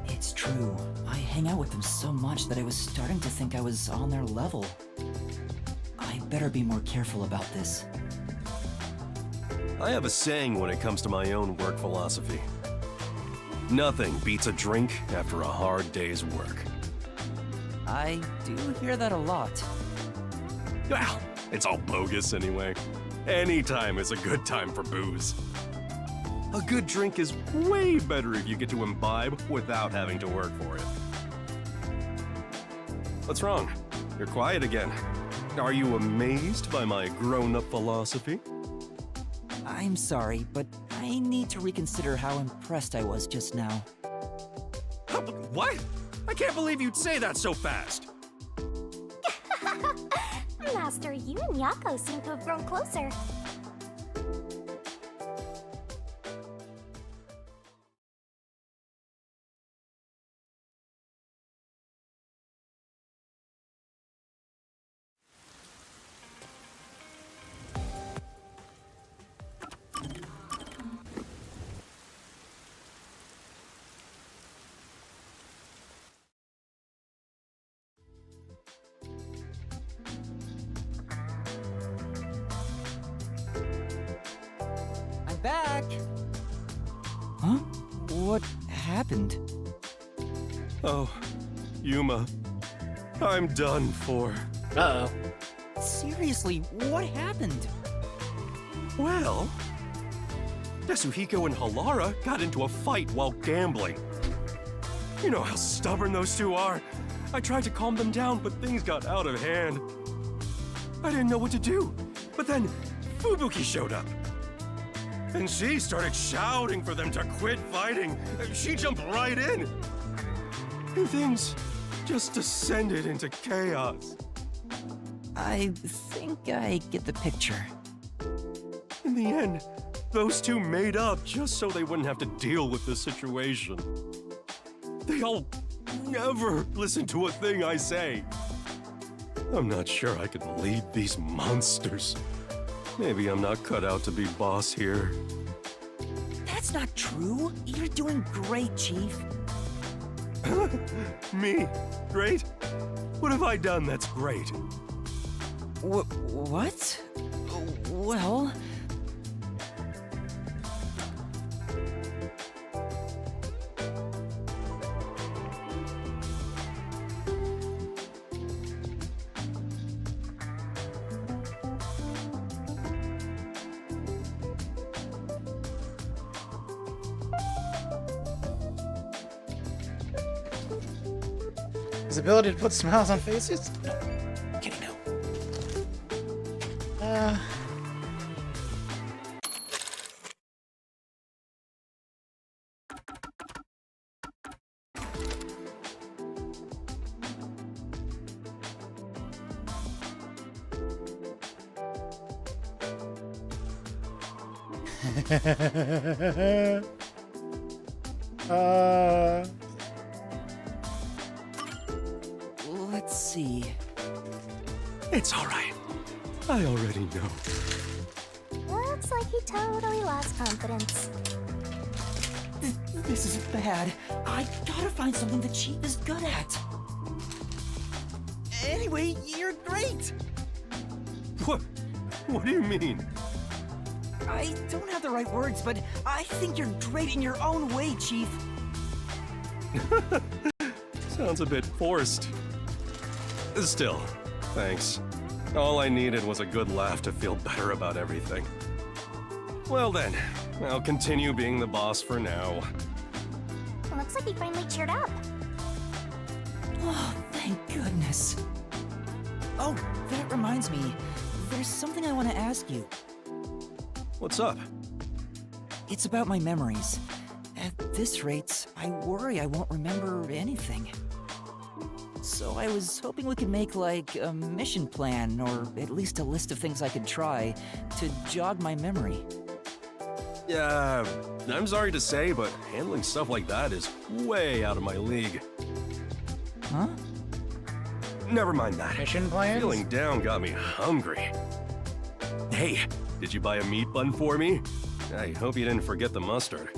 It's true. I hang out with them so much that I was starting to think I was on their level. I better be more careful about this. I have a saying when it comes to my own work philosophy. Nothing beats a drink after a hard day's work. I do hear that a lot. Well, it's all bogus anyway. Any time is a good time for booze. A good drink is way better if you get to imbibe without having to work for it. What's wrong? You're quiet again. Are you amazed by my grown-up philosophy? I'm sorry, but I need to reconsider how impressed I was just now. What? I can't believe you'd say that so fast! Master, you and Yako seem to have grown closer. Back! Huh? What happened? Oh, Yuma. I'm done for. Uh-oh. Seriously, what happened? Well, Yasuhiko and Halara got into a fight while gambling. You know how stubborn those two are. I tried to calm them down, but things got out of hand. I didn't know what to do. But then Fubuki showed up. And she started shouting for them to quit fighting. She jumped right in. And things just descended into chaos. I think I get the picture. In the end, those two made up just so they wouldn't have to deal with this situation. They'll never listen to a thing I say. I'm not sure I could lead these monsters. Maybe I'm not cut out to be boss here. That's not true. You're doing great, Chief. Me? Great? What have I done that's great? What? Well... His ability to put smiles on faces? No. Kidding, no. Let's see. It's all right. I already know. Looks like he totally lost confidence. This is bad. I gotta find something the Chief is good at. Anyway, you're great! What? What do you mean? I don't have the right words, but I think you're great in your own way, Chief. Sounds a bit forced. Still, thanks. All I needed was a good laugh to feel better about everything. Well then, I'll continue being the boss for now. Looks like he finally cheered up. Oh, thank goodness. Oh, that reminds me. There's something I want to ask you. What's up? It's about my memories. At this rate, I worry I won't remember anything. So I was hoping we could make, like, a mission plan, or at least a list of things I could try, to jog my memory. Yeah, I'm sorry to say, but handling stuff like that is way out of my league. Huh? Never mind that. Mission plans? Feeling down got me hungry. Hey, did you buy a meat bun for me? I hope you didn't forget the mustard.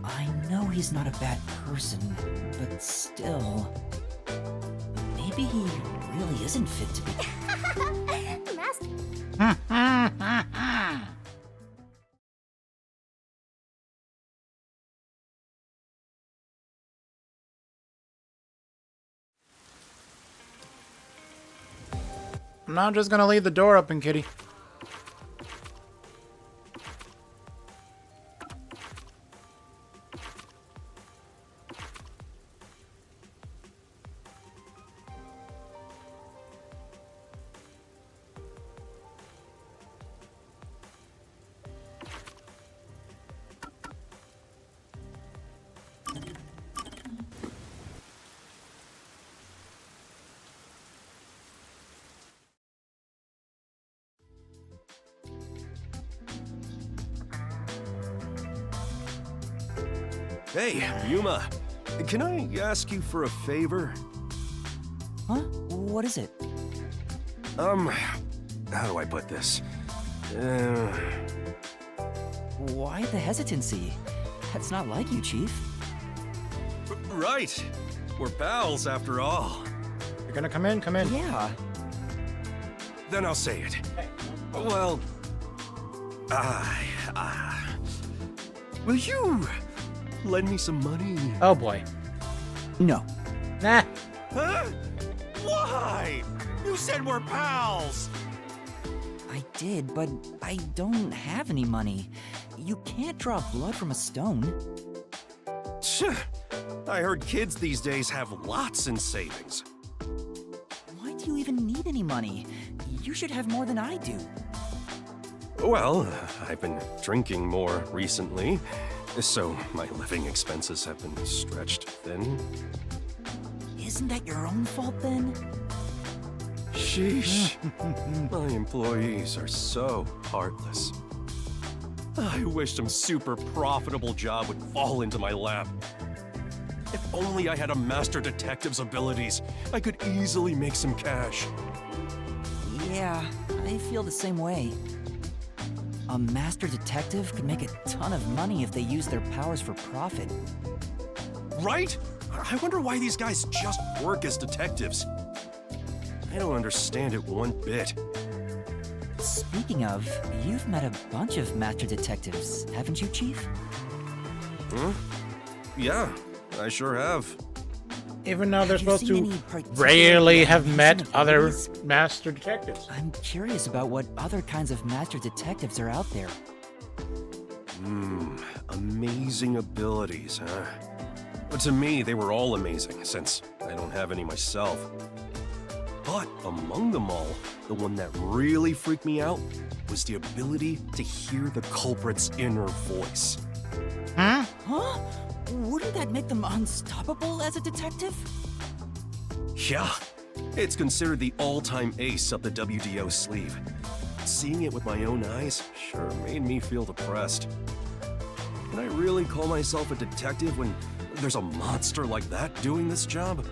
I know he's not a bad person, but still... Maybe he really isn't fit to be... I'm not just gonna leave the door open, kitty. Hey, Yuma, can I ask you for a favor? Huh? What is it? How do I put this? Why the hesitancy? That's not like you, Chief. Right. We're pals, after all. You're gonna come in? Come in. Yeah. Then I'll say it. Well, will you lend me some money? Oh boy. No. Nah. Huh? Why? You said we're pals! I did, but I don't have any money. You can't draw blood from a stone. I heard kids these days have lots in savings. Why do you even need any money? You should have more than I do. Well, I've been drinking more recently, so my living expenses have been stretched thin. Isn't that your own fault then? Sheesh. My employees are so heartless. I wish some super profitable job would fall into my lap. If only I had a master detective's abilities, I could easily make some cash. Yeah, I feel the same way. A master detective could make a ton of money if they use their powers for profit. Right? I wonder why these guys just work as detectives. I don't understand it one bit. Speaking of, you've met a bunch of master detectives, haven't you, Chief? Huh? Yeah, I sure have. Even though they're Have you supposed seen to any particular rarely have unusual met other abilities? master detectives. I'm curious about what other kinds of master detectives are out there. Amazing abilities, huh? But to me, they were all amazing, since I don't have any myself. But among them all, the one that really freaked me out was the ability to hear the culprit's inner voice. Huh? Huh? Wouldn't that make them unstoppable as a detective? Yeah, it's considered the all-time ace up the WDO sleeve. Seeing it with my own eyes sure made me feel depressed. Can I really call myself a detective when there's a monster like that doing this job?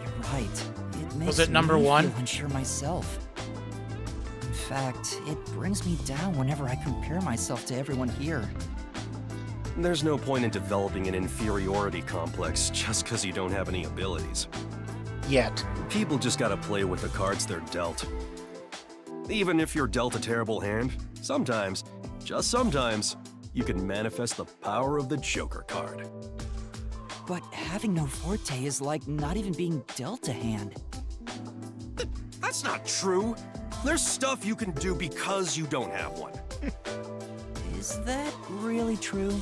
You're right. It makes Was it number me one? feel unsure myself. In fact, it brings me down whenever I compare myself to everyone here. There's no point in developing an inferiority complex just because you don't have any abilities. Yet. People just gotta play with the cards they're dealt. Even if you're dealt a terrible hand, sometimes, just sometimes, you can manifest the power of the Joker card. But having no forte is like not even being dealt a hand. That's not true. There's stuff you can do because you don't have one. Is that really true?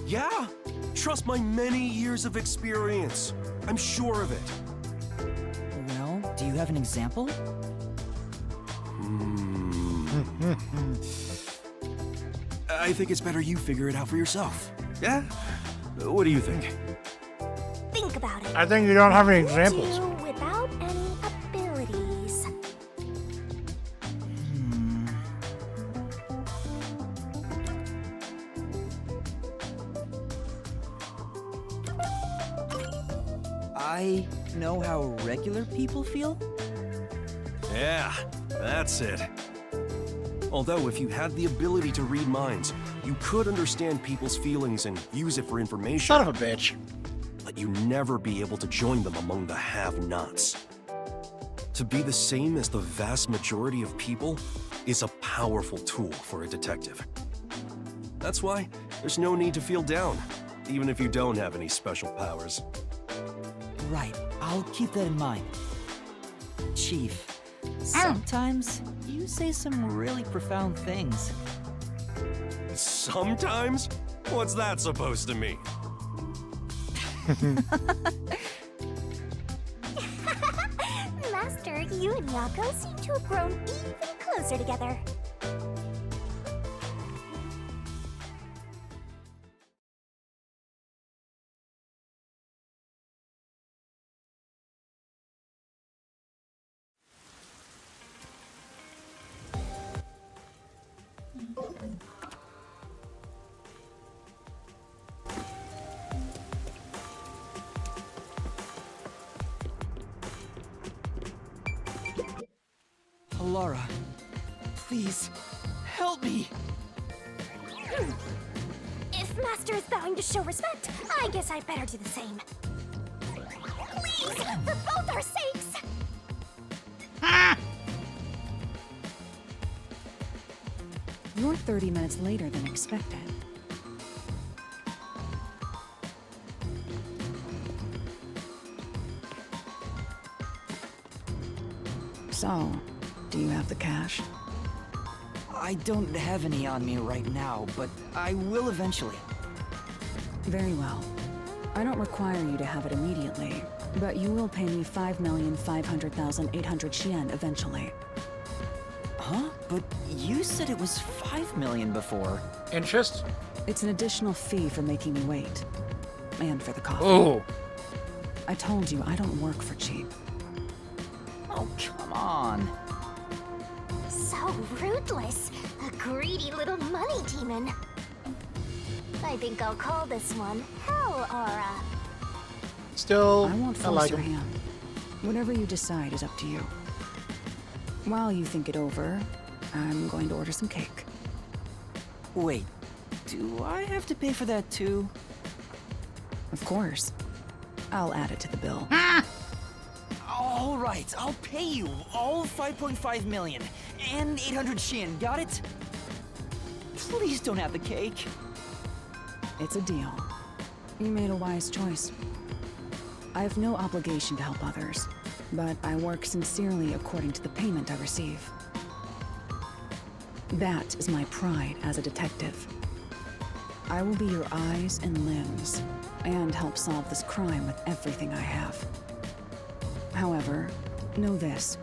Yeah, trust my many years of experience. I'm sure of it. Well, do you have an example? I think it's better you figure it out for yourself. Yeah? What do you think? Think about it. I think you don't have any What would examples. you do without any abilities? I know how regular people feel? Yeah, that's it. Although, if you had the ability to read minds, you could understand people's feelings and use it for information. Son of a bitch. But you'd never be able to join them among the have-nots. To be the same as the vast majority of people is a powerful tool for a detective. That's why there's no need to feel down, even if you don't have any special powers. Right, I'll keep that in mind. Chief, sometimes you say some really profound things. Sometimes? What's that supposed to mean? Master, you and Yako seem to have grown even closer together. Laura, please, help me! If Master is bowing to show respect, I guess I'd better do the same. Please, for both our sakes! You're 30 minutes later than expected. So, do you have the cash? I don't have any on me right now, but I will eventually. Very well. I don't require you to have it immediately, but you will pay me 5,500,800 Yen eventually. Huh? But you said it was 5 million before. Interest? It's an additional fee for making me wait. And for the coffee. Oh. I told you I don't work for cheap. Oh, come on. So rootless. A greedy little money demon. I think I'll call this one Hell Aura. Still, I won't I force like your him. hand. Whatever you decide is up to you. While you think it over, I'm going to order some cake. Wait, do I have to pay for that too? Of course. I'll add it to the bill. All right, I'll pay you all 5.5 million and 800 Shin, got it? Please don't have the cake. It's a deal. You made a wise choice. I have no obligation to help others, but I work sincerely according to the payment I receive. That is my pride as a detective. I will be your eyes and limbs, and help solve this crime with everything I have. However, know this.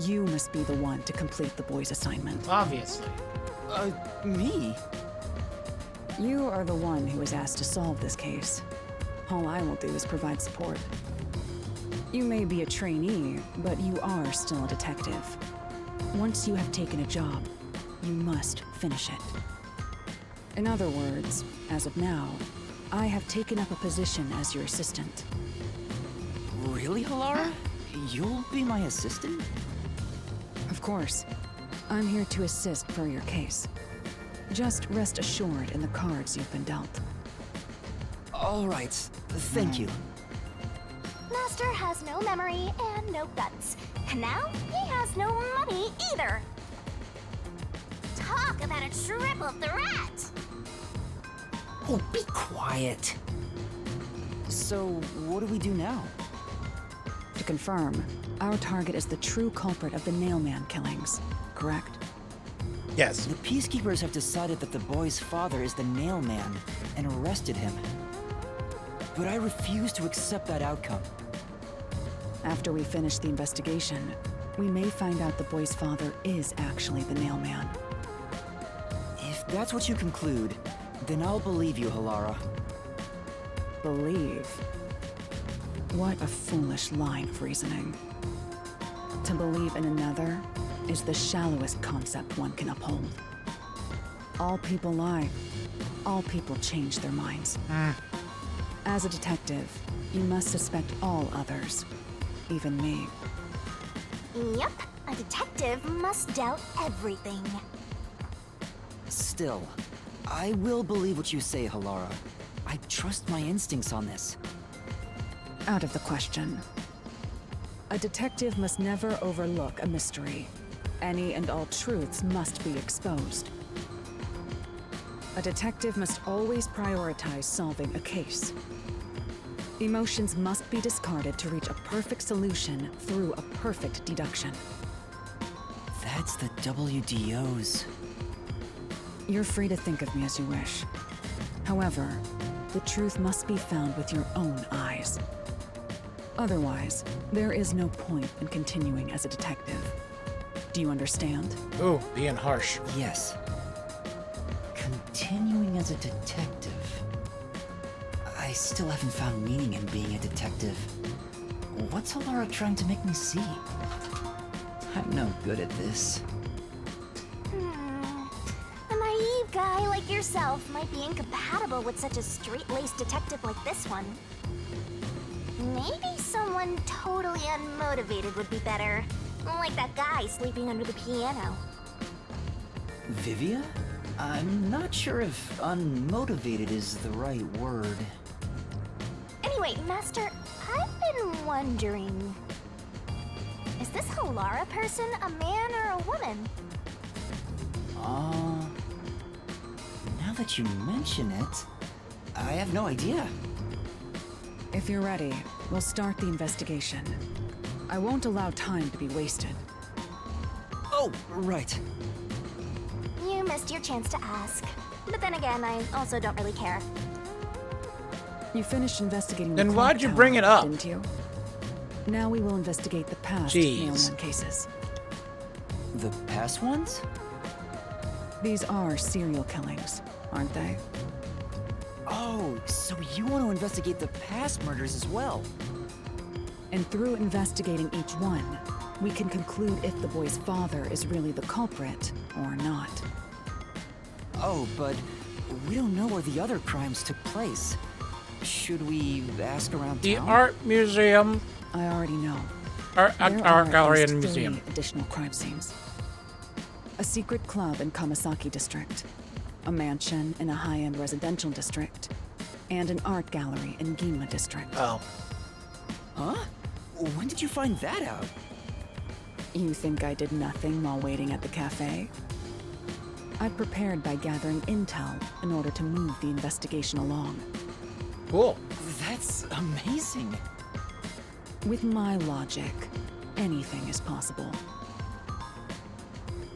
You must be the one to complete the boy's assignment. Obviously. Me? You are the one who was asked to solve this case. All I will do is provide support. You may be a trainee, but you are still a detective. Once you have taken a job, you must finish it. In other words, as of now, I have taken up a position as your assistant. Really, Halara? You'll be my assistant? Of course. I'm here to assist per your case. Just rest assured in the cards you've been dealt. All right, thank you. Master has no memory and no guts. And now he has no money either. Talk about a triple threat! Oh, be quiet. So, what do we do now? To confirm, our target is the true culprit of the Nailman killings, correct? Yes. The Peacekeepers have decided that the boy's father is the Nailman and arrested him. But I refuse to accept that outcome. After we finish the investigation, we may find out the boy's father is actually the Nailman. If that's what you conclude, then I'll believe you, Halara. Believe? What a foolish line of reasoning. To believe in another is the shallowest concept one can uphold. All people lie. All people change their minds. As a detective, you must suspect all others, even me. Yup, a detective must doubt everything. Still, I will believe what you say, Halara. I trust my instincts on this. Out of the question. A detective must never overlook a mystery. Any and all truths must be exposed. A detective must always prioritize solving a case. Emotions must be discarded to reach a perfect solution through a perfect deduction. That's the WDOs. You're free to think of me as you wish. However, the truth must be found with your own eyes. Otherwise, there is no point in continuing as a detective. Do you understand? Ooh, being harsh. Yes. Continuing as a detective. I still haven't found meaning in being a detective. What's Halara trying to make me see? I'm no good at this. A naive guy like yourself might be incompatible with such a straight-laced detective like this one. Maybe someone totally unmotivated would be better. Like that guy sleeping under the piano. Vivia? I'm not sure if unmotivated is the right word. Anyway, Master, I've been wondering... Is this Halara person a man or a woman? Now that you mention it, I have no idea. If you're ready, we'll start the investigation. I won't allow time to be wasted. Oh, right. You missed your chance to ask. But then again, I also don't really care. You finished investigating Then the why'd clock you tower, bring it up? Didn't you? Now we will investigate the past Jeez. Nailman cases. The past ones? These are serial killings, aren't they? Oh, so you want to investigate the past murders as well? And through investigating each one, we can conclude if the boy's father is really the culprit or not. Oh, but we don't know where the other crimes took place. Should we ask around The town? art museum. I already know. Art There are gallery at and least 3 museum. additional crime scenes. A secret club in Kamasaki district, a mansion in a high-end residential district, and an art gallery in Ginma district. Oh. Huh? When did you find that out? You think I did nothing while waiting at the cafe? I prepared by gathering intel in order to move the investigation along. Cool. That's amazing. With my logic, anything is possible.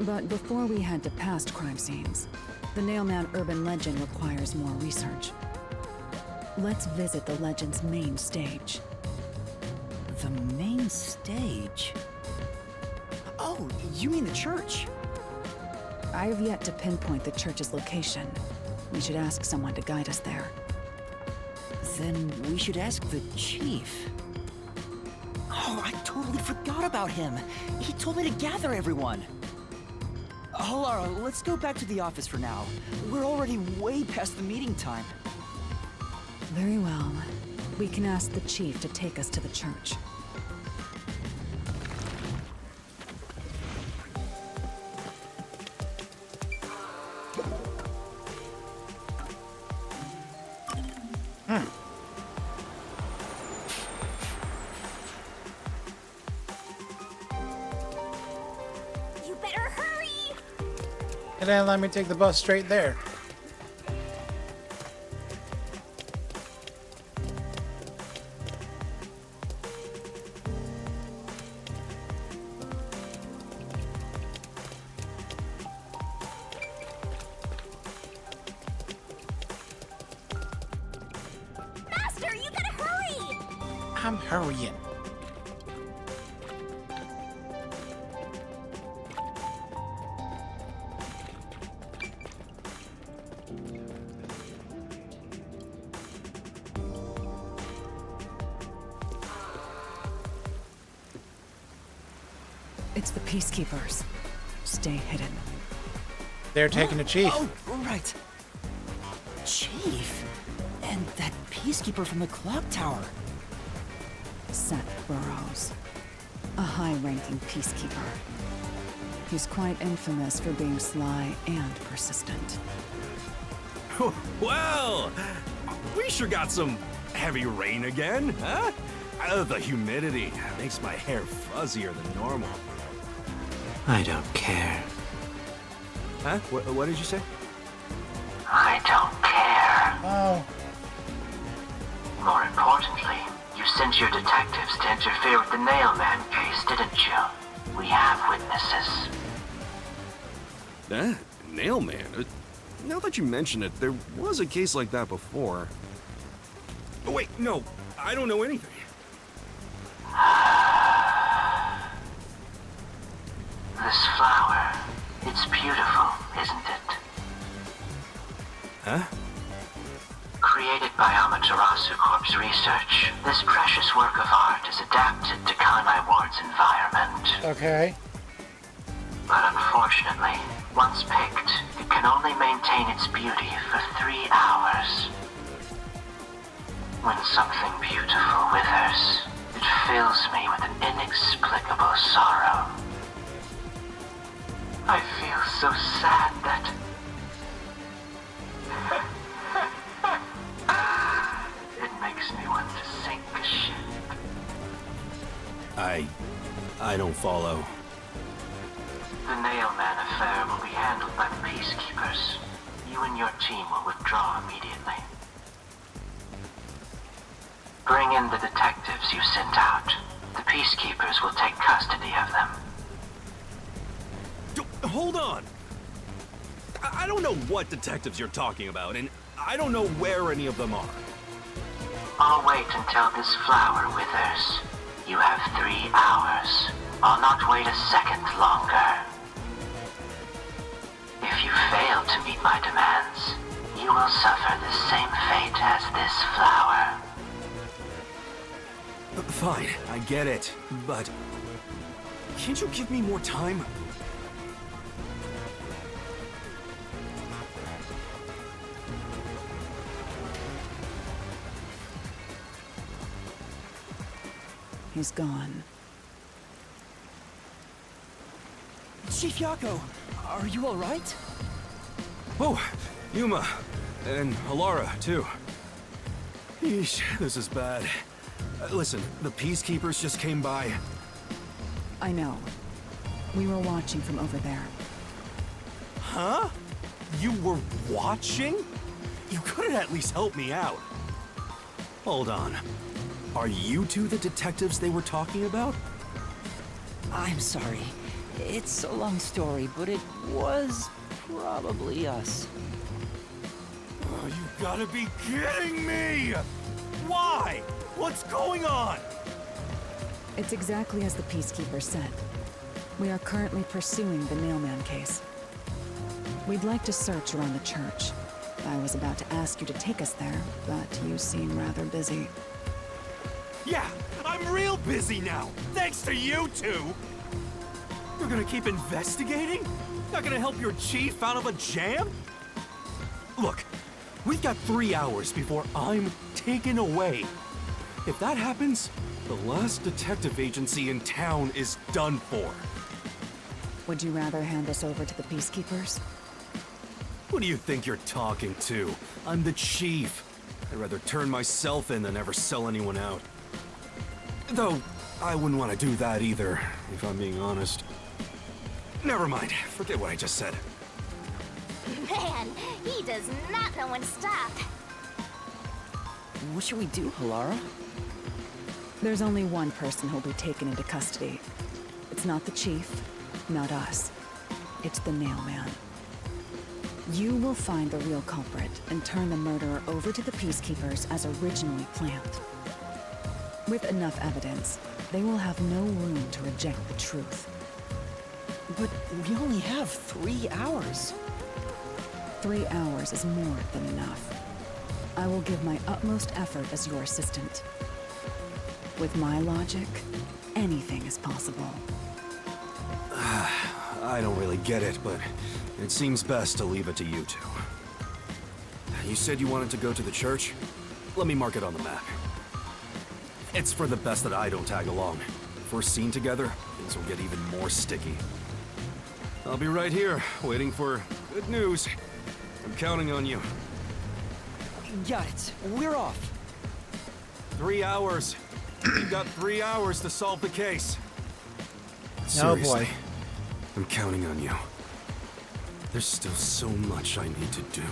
But before we head to past crime scenes, the Nailman urban legend requires more research. Let's visit the legend's main stage. The main stage? Oh, you mean the church? I have yet to pinpoint the church's location. We should ask someone to guide us there. Then we should ask the chief. Oh, I totally forgot about him. He told me to gather everyone. Halara, let's go back to the office for now. We're already way past the meeting time. Very well. We can ask the chief to take us to the church. You better hurry! And then let me take the bus straight there. Master, you gotta hurry! I'm hurrying. It's the Peacekeepers. Stay hidden. They're taking the chief. Oh, right. Chief? And that peacekeeper from the clock tower. Seth Burrows. A high-ranking peacekeeper. He's quite infamous for being sly and persistent. Well, we sure got some heavy rain again, huh? The humidity makes my hair fuzzier than normal. I don't care. Huh? What did you say? I don't care. Oh. More importantly, you sent your detectives to interfere with the Nailman case, didn't you? We have witnesses. Nailman? Now that you mention it, there was a case like that before. Oh, wait, no, I don't know anything. This flower, it's beautiful, isn't it? Huh? Created by Amaterasu Corp's research, this precious work of art is adapted to Kanai Ward's environment. Okay. But unfortunately, once picked, it can only maintain its beauty for 3 hours. When something beautiful withers, it fills me with an inexplicable sorrow. I feel so sad that... it makes me want to sink a ship. I don't follow. The Nailman affair will be handled by the Peacekeepers. You and your team will withdraw immediately. Bring in the detectives you sent out. The Peacekeepers will take custody of them. Hold on! I don't know what detectives you're talking about, and I don't know where any of them are. I'll wait until this flower withers. You have 3 hours. I'll not wait a second longer. If you fail to meet my demands, you will suffer the same fate as this flower. Fine, I get it, but... Can't you give me more time? He's gone. Chief Yako, are you all right? Oh, Yuma. And Alara, too. Yeesh, this is bad. Listen, the Peacekeepers just came by. I know. We were watching from over there. Huh? You were watching? You couldn't at least help me out. Hold on. Are you two the detectives they were talking about? I'm sorry. It's a long story, but it was probably us. Oh, you gotta be kidding me! Why? What's going on? It's exactly as the Peacekeeper said. We are currently pursuing the Nailman case. We'd like to search around the church. I was about to ask you to take us there, but you seem rather busy. Yeah, I'm real busy now, thanks to you two! You're gonna keep investigating? Not gonna help your chief out of a jam? Look, we've got 3 hours before I'm taken away. If that happens, the last detective agency in town is done for. Would you rather hand us over to the Peacekeepers? Who do you think you're talking to? I'm the chief. I'd rather turn myself in than ever sell anyone out. Though, I wouldn't want to do that either, if I'm being honest. Never mind, forget what I just said. Man, he does not know when to stop. What should we do, Halara? There's only one person who'll be taken into custody. It's not the chief, not us. It's the Nailman. You will find the real culprit and turn the murderer over to the Peacekeepers as originally planned. With enough evidence, they will have no room to reject the truth. But we only have 3 hours. 3 hours is more than enough. I will give my utmost effort as your assistant. With my logic, anything is possible. I don't really get it, but it seems best to leave it to you two. You said you wanted to go to the church? Let me mark it on the map. It's for the best that I don't tag along. If we're seen together, things will get even more sticky. I'll be right here, waiting for good news. I'm counting on you. Got it. We're off. 3 hours. You've got 3 hours to solve the case. Oh Seriously, boy. I'm counting on you. There's still so much I need to do.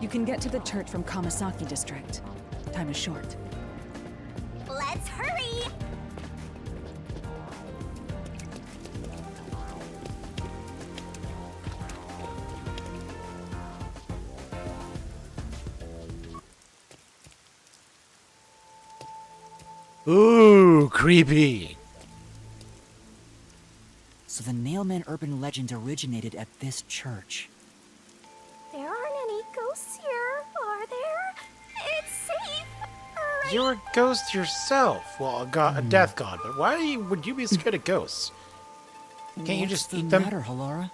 You can get to the church from Kamasaki District. Time is short. Let's hurry! Ooh, creepy. So the Nailman urban legend originated at this church. There aren't any ghosts here, are there? It's safe, right? You're a ghost yourself. Well, a death god, but why would you be scared of ghosts? Can't you just eat them? What's the matter, Halara?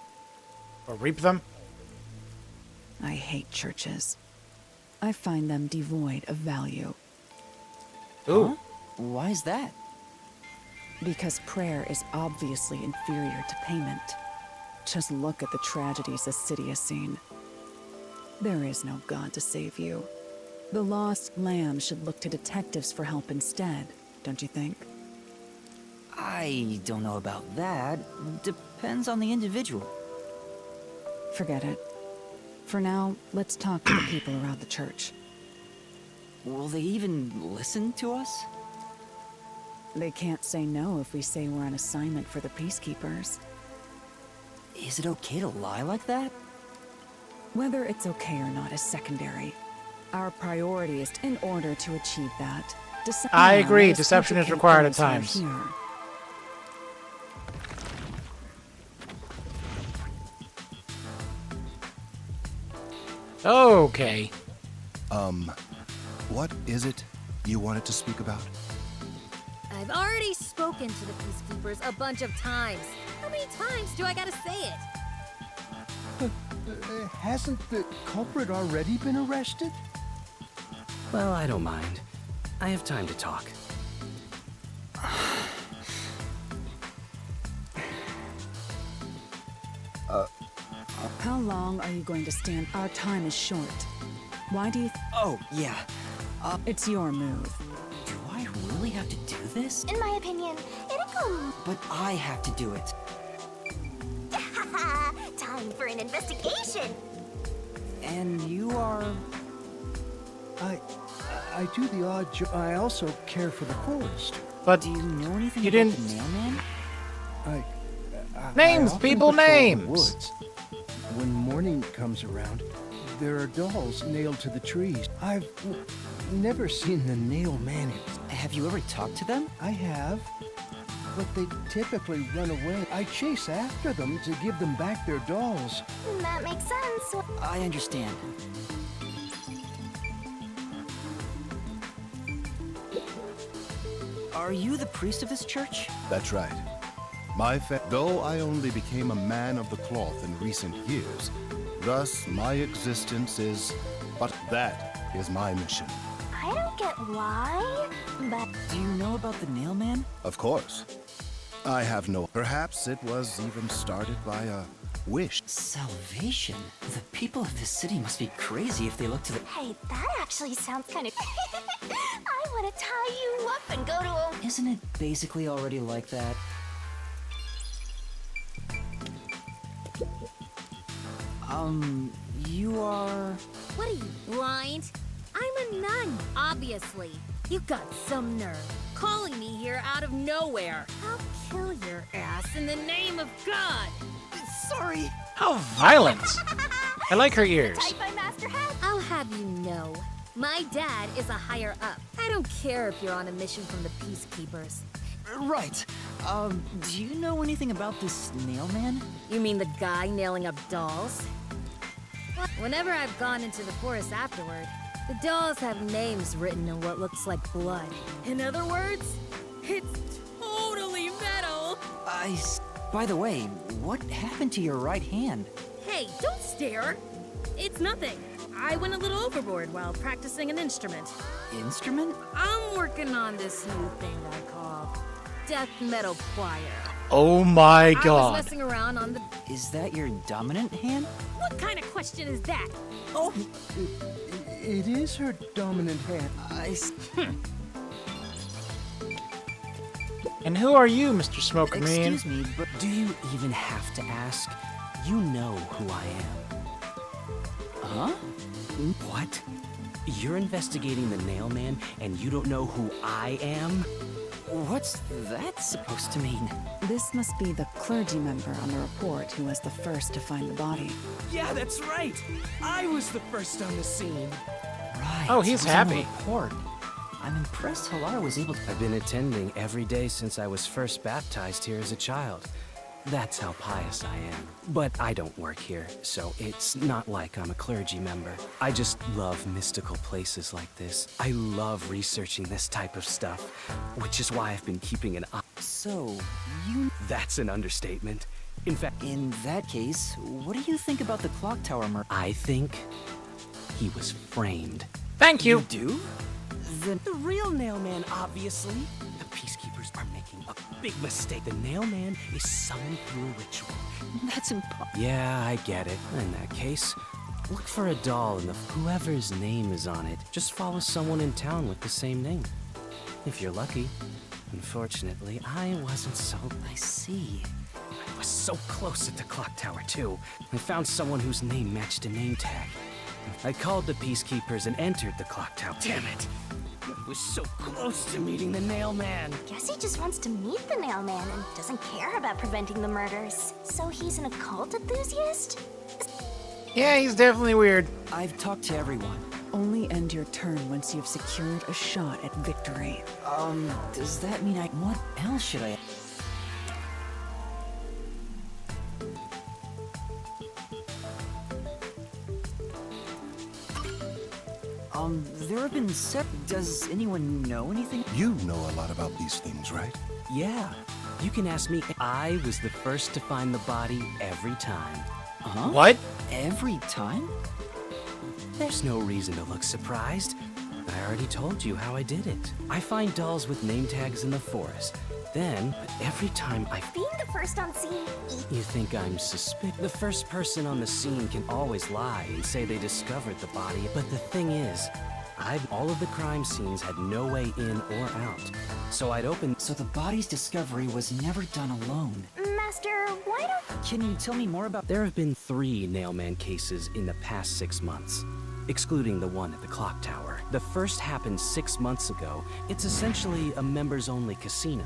Or reap them? I hate churches. I find them devoid of value. Ooh. Huh? Why is that? Because prayer is obviously inferior to payment. Just look at the tragedies the city has seen. There is no God to save you. The lost lamb should look to detectives for help instead, don't you think? I don't know about that. Depends on the individual. Forget it. For now, let's talk to the people around the church. Will they even listen to us? They can't say no if we say we're on assignment for the Peacekeepers. Is it okay to lie like that? Whether it's okay or not is secondary. Our priority is in order to achieve that. I agree, deception is required at times. Okay. What is it you wanted to speak about? I've already spoken to the Peacekeepers a bunch of times. How many times do I gotta say it? Hasn't the culprit already been arrested? Well, I don't mind. I have time to talk. How long are you going to stand? Our time is short. Why do you... Oh, yeah. It's your move. Do I really have to do this? In my opinion, it'll go. But I have to do it. Time for an investigation. And you are... I do the odd job. I also care for the forest. But do you know anything you about didn't... the mailman? Names, I often people, patrol the names. woods. When morning comes around, there are dolls nailed to the trees. I've never seen the nail man. Have you ever talked to them? I have, but they typically run away. I chase after them to give them back their dolls. That makes sense. I understand. Are you the priest of this church? That's right. Though I only became a man of the cloth in recent years, thus my existence is... But that is my mission. I don't get why, but... Do you know about the nail man? Of course. I have no... Perhaps it was even started by a wish. Salvation? The people of this city must be crazy if they look to the... Hey, that actually sounds kind of... I want to tie you up and go to a... Isn't it basically already like that? You are... What are you, blind? I'm a nun, obviously. You got some nerve. Calling me here out of nowhere. I'll kill your ass in the name of God. Sorry. How violent! I like her ears. Type by Master Hat. I'll have you know, my dad is a higher up. I don't care if you're on a mission from the Peacekeepers. Right. Do you know anything about this nail man? You mean the guy nailing up dolls? Whenever I've gone into the forest afterward, the dolls have names written in what looks like blood. In other words, it's totally metal. By the way, what happened to your right hand? Hey, don't stare. It's nothing. I went a little overboard while practicing an instrument. Instrument? I'm working on this new thing I call death metal choir. Oh my I god. was messing around on the... Is that your dominant hand? What kind of question is that? Oh! It is her dominant hand. And who are you, Mr. Smoker Man? Excuse me, but Do you even have to ask? You know who I am. Huh? What? You're investigating the nail man and you don't know who I am? What's that supposed to mean? This must be the clergy member on the report who was the first to find the body. Yeah, that's right. I was the first on the scene. Right. Oh, he's it was on the happy. report. I'm impressed Halar was able to... I've been attending every day since I was first baptized here as a child. That's how pious I am. But I don't work here, so it's not like I'm a clergy member. I just love mystical places like this. I love researching this type of stuff, which is why I've been keeping an eye. So, you... That's an understatement. In fact, in that case, what do you think about the clock tower murder? I think he was framed. Thank you. You do? The real Nailman, obviously. The Peacekeepers are making a big mistake. The Nailman is summoned through a ritual. That's impossible. Yeah, I get it. In that case, look for a doll and whoever's name is on it. Just follow someone in town with the same name. If you're lucky. Unfortunately, I wasn't so... I see. I was so close at the clock tower, too. I found someone whose name matched a name tag. I called the Peacekeepers and entered the clock tower. Damn it! I was so close to meeting the Nailman. Guess he just wants to meet the Nailman and doesn't care about preventing the murders. So he's an occult enthusiast? Yeah, he's definitely weird. I've talked to everyone. Only end your turn once you've secured a shot at victory. Does that mean what else should I... There have been Does anyone know anything? You know a lot about these things, right? Yeah. You can ask me. I was the first to find the body every time. Huh? What? Every time? There's no reason to look surprised. I already told you how I did it. I find dolls with name tags in the forest. Then, every time I... Being the first on scene... You think I'm suspicious? The first person on the scene can always lie and say they discovered the body, but the thing is, all of the crime scenes had no way in or out. So I'd open... So the body's discovery was never done alone. Master, why don't... Can you tell me more about... There have been 3 Nailman cases in the past 6 months, excluding the one at the clock tower. The first happened 6 months ago. It's essentially a members-only casino.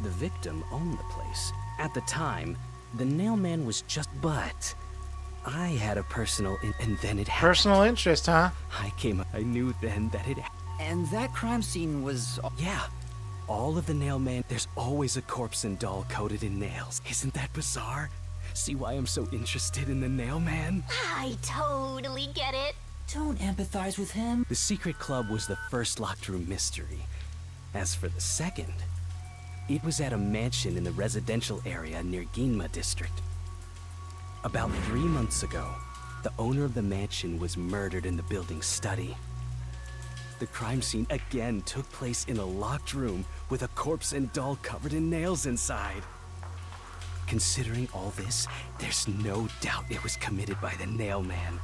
The victim owned the place. At the time, the Nailman was just... But I had a personal... and then it happened. Personal interest, huh? I knew then that it... And that crime scene was... Yeah. All of the Nailman, there's always a corpse and doll coated in nails. Isn't that bizarre? See why I'm so interested in the Nailman? I totally get it. Don't empathize with him. The secret club was the first locked room mystery. As for the second, it was at a mansion in the residential area near Ginma district. About 3 months ago, the owner of the mansion was murdered in the building's study. The crime scene again took place in a locked room with a corpse and doll covered in nails inside. Considering all this, there's no doubt it was committed by the Nailman.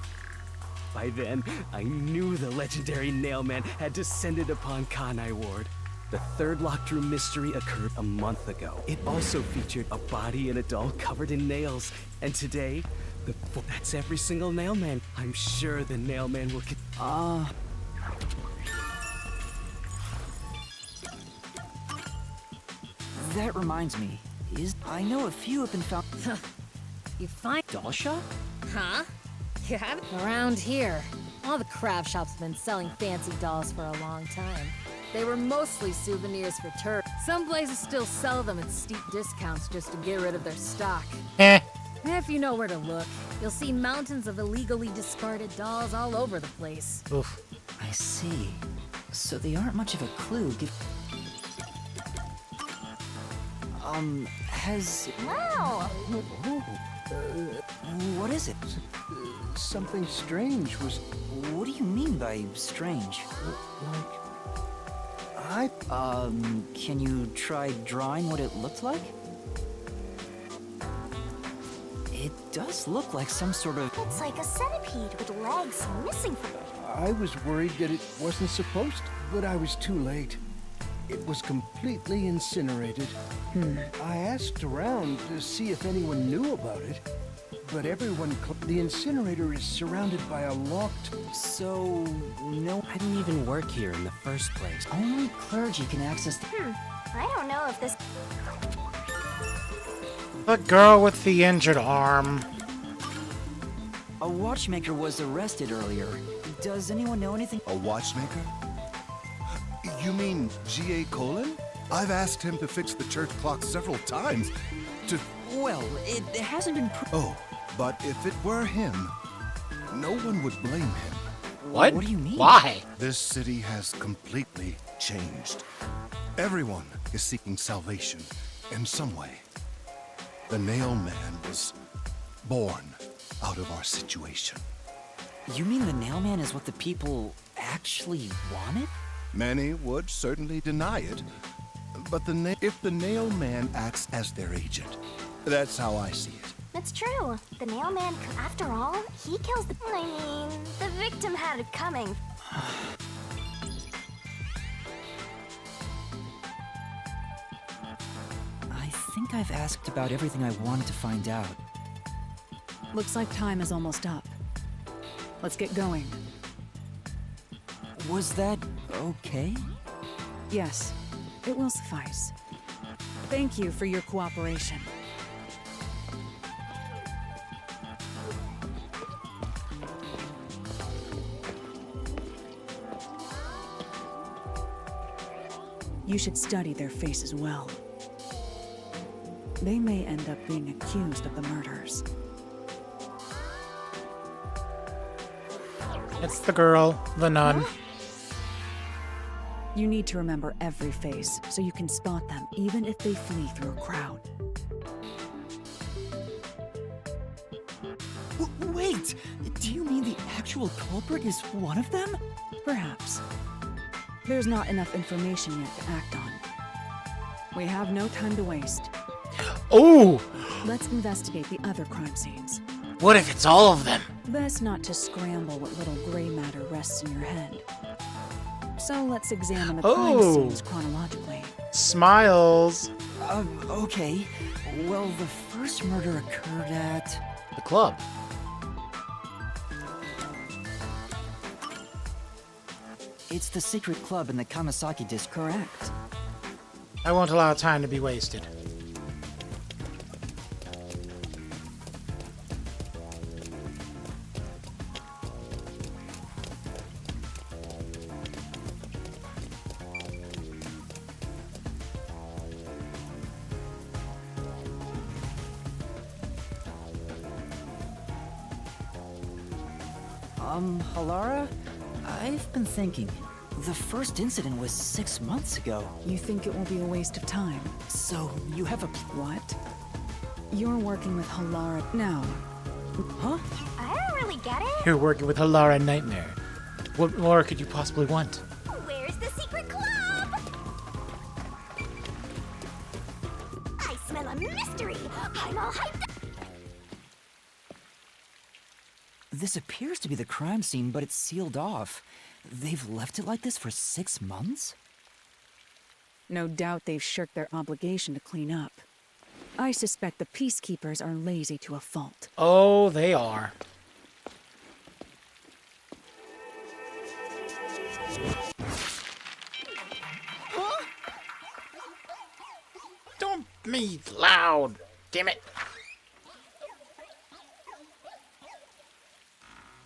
By then, I knew the legendary Nailman had descended upon Kanai Ward. The third locked room mystery occurred a month ago. It also featured a body and a doll covered in nails. And today, that's every single Nailman. I'm sure the Nailman will That reminds me. I know a few have been found... You find... Doll shop? Huh? You haven't... Around here, all the craft shops have been selling fancy dolls for a long time. They were mostly souvenirs for tourists. Some places still sell them at steep discounts just to get rid of their stock. If you know where to look, you'll see mountains of illegally discarded dolls all over the place. Oof. I see. So they aren't much of a clue. Wow! What is it? Something strange was... What do you mean by strange? Can you try drawing what it looked like? It does look like some sort of... It's like a centipede with legs missing from it. I was worried that it wasn't supposed to, but I was too late. It was completely incinerated. I asked around to see if anyone knew about it, but everyone... The incinerator is surrounded by a locked... So... no... I didn't even work here in the first place. Only clergy can access... I don't know if this... The girl with the injured arm. A watchmaker was arrested earlier. Does anyone know anything? A watchmaker? You mean G.A. Colin? I've asked him to fix the church clock several times. Well, it hasn't been... Oh, but if it were him, no one would blame him. What? What do you mean? Why? This city has completely changed. Everyone is seeking salvation in some way. The Nail Man was born out of our situation. You mean the Nail Man is what the people actually wanted? Many would certainly deny it, but if the Nail Man acts as their agent, that's how I see it. It's true. The Nail Man, after all, he kills the... I mean, the victim had it coming. I think I've asked about everything I wanted to find out. Looks like time is almost up. Let's get going. Was that okay? Yes, it will suffice. Thank you for your cooperation. You should study their faces well. They may end up being accused of the murders. It's the girl, the nun. You need to remember every face so you can spot them even if they flee through a crowd. Wait! Do you mean the actual culprit is one of them? Perhaps. There's not enough information yet to act on. We have no time to waste. Oh! Let's investigate the other crime scenes. What if it's all of them? Best not to scramble what little gray matter rests in your head. So let's examine the crime scenes chronologically. Smiles. Okay. Well, the first murder occurred at... the club. It's the secret club in the Kamasaki district. Correct. I won't allow time to be wasted. Halara? I've been thinking. The first incident was 6 months ago. You think it will be a waste of time? So, you have a... What? You're working with Halara now. Huh? I don't really get it. You're working with Halara Nightmare. What more could you possibly want? Where's the secret club? I smell a mystery. I'm all hyped up. This appears to be the crime scene, but it's sealed off. They've left it like this for 6 months? No doubt they've shirked their obligation to clean up. I suspect the peacekeepers are lazy to a fault. Oh, they are. Huh? Don't be loud. Damn it.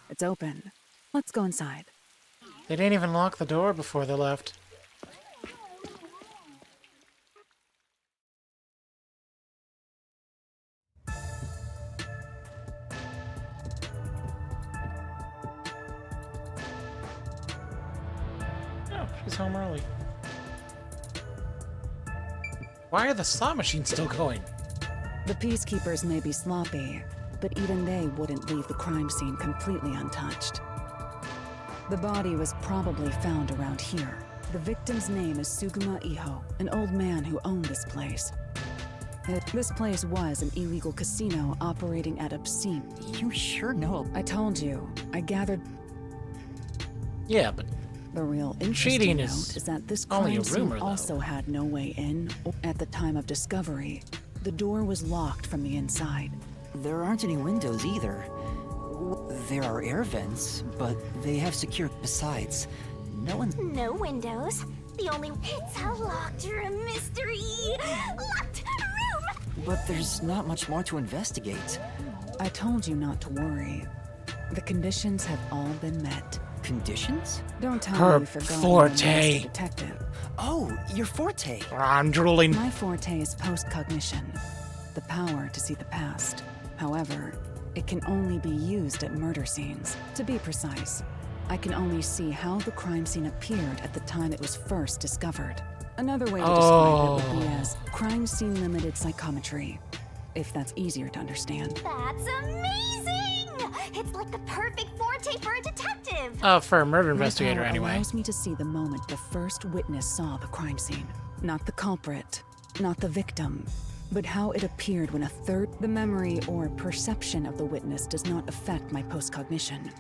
It's open. Let's go inside. They didn't even lock the door before they left. Oh, she's home early. Why are the slot machines still going? The peacekeepers may be sloppy, but even they wouldn't leave the crime scene completely untouched. The body was probably found around here. The victim's name is Suguma Iho, an old man who owned this place. This place was an illegal casino operating at obscene. You sure know? I told you. I gathered... Yeah, but... The real interesting note is that this crime scene also had no way in. At the time of discovery, the door was locked from the inside. There aren't any windows either. There are air vents, but they have secure... Besides, No windows. The only... It's a locked room mystery! Locked room! But there's not much more to investigate. I told you not to worry. The conditions have all been met. Conditions? Don't tell Her me you've forgotten forte. I'm a master detective. Oh, your forte. I'm drooling. My forte is post-cognition. The power to see the past. However, it can only be used at murder scenes. To be precise, I can only see how the crime scene appeared at the time it was first discovered. Another way to describe it would be as crime scene limited psychometry. if that's easier to understand. That's amazing! It's like the perfect forte for a detective! For a murder My investigator, power anyway. allows me to see the moment the first witness saw the crime scene. Not the culprit, not the victim, but how it appeared when a third... The memory or perception of the witness does not affect my postcognition.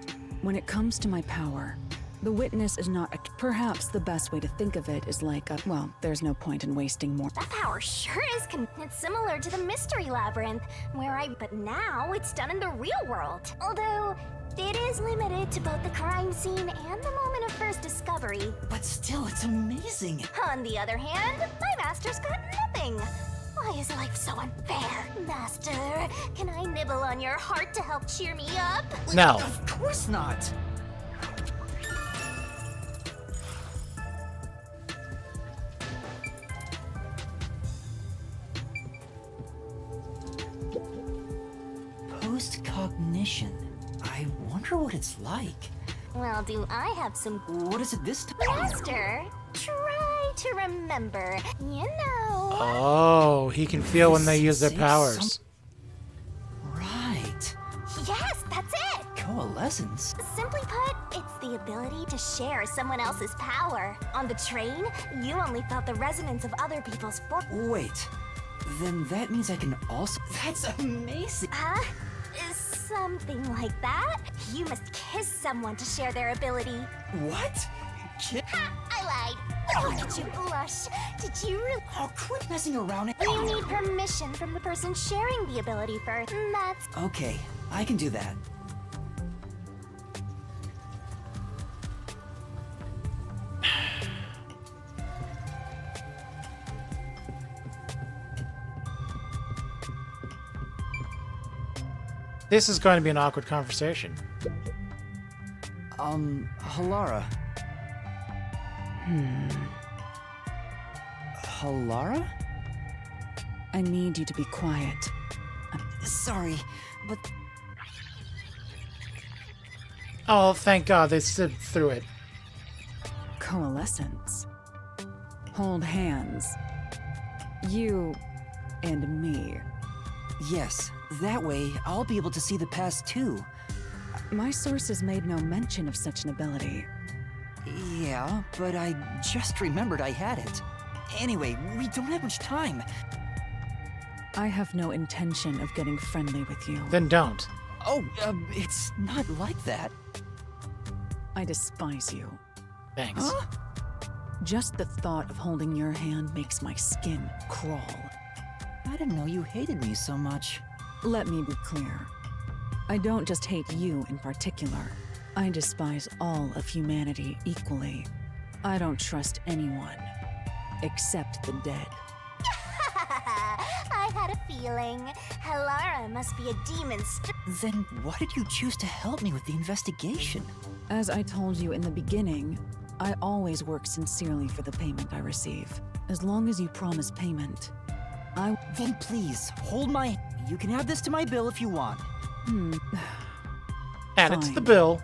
When it comes to my power, the witness is not a... Perhaps the best way to think of it is like a... Well, there's no point in wasting more... That power sure is it's similar to the Mystery Labyrinth, but now it's done in the real world. Although, it is limited to both the crime scene and the moment of first discovery. But still, it's amazing. On the other hand, my master's got nothing. Why is life so unfair? Master, can I nibble on your heart to help cheer me up? No. Of course not. Postcognition. I wonder what it's like. Well, do I have some... What is it this time? Master, try to remember. You know... Oh, he can feel when they use their powers. Right. Yes, that's it! Coalescence? Simply put, it's the ability to share someone else's power. On the train, you only felt the resonance of other people's force. Wait. Then that means I can also... That's amazing! Huh? Something like that? You must kiss someone to share their ability. What? Ha! I lied. Look at you blush. Did you really... Oh, quit messing around. You need permission from the person sharing the ability first. That's... Okay, I can do that. This is going to be an awkward conversation. Halara. Halara? I need you to be quiet. Sorry, but... Oh, thank God they slid through it. Coalescence. Hold hands. You and me. Yes, that way I'll be able to see the past too. My sources made no mention of such an ability. Yeah, but I just remembered I had it. Anyway, we don't have much time. I have no intention of getting friendly with you. Then don't. Oh, it's not like that. I despise you. Thanks. Huh? Just the thought of holding your hand makes my skin crawl. I didn't know you hated me so much. Let me be clear. I don't just hate you in particular. I despise all of humanity equally. I don't trust anyone, except the dead. I had a feeling. Halara must be a demon. Then why did you choose to help me with the investigation? As I told you in the beginning, I always work sincerely for the payment I receive. As long as you promise payment, Then please, hold my... You can add this to my bill if you want. Add it to the bill.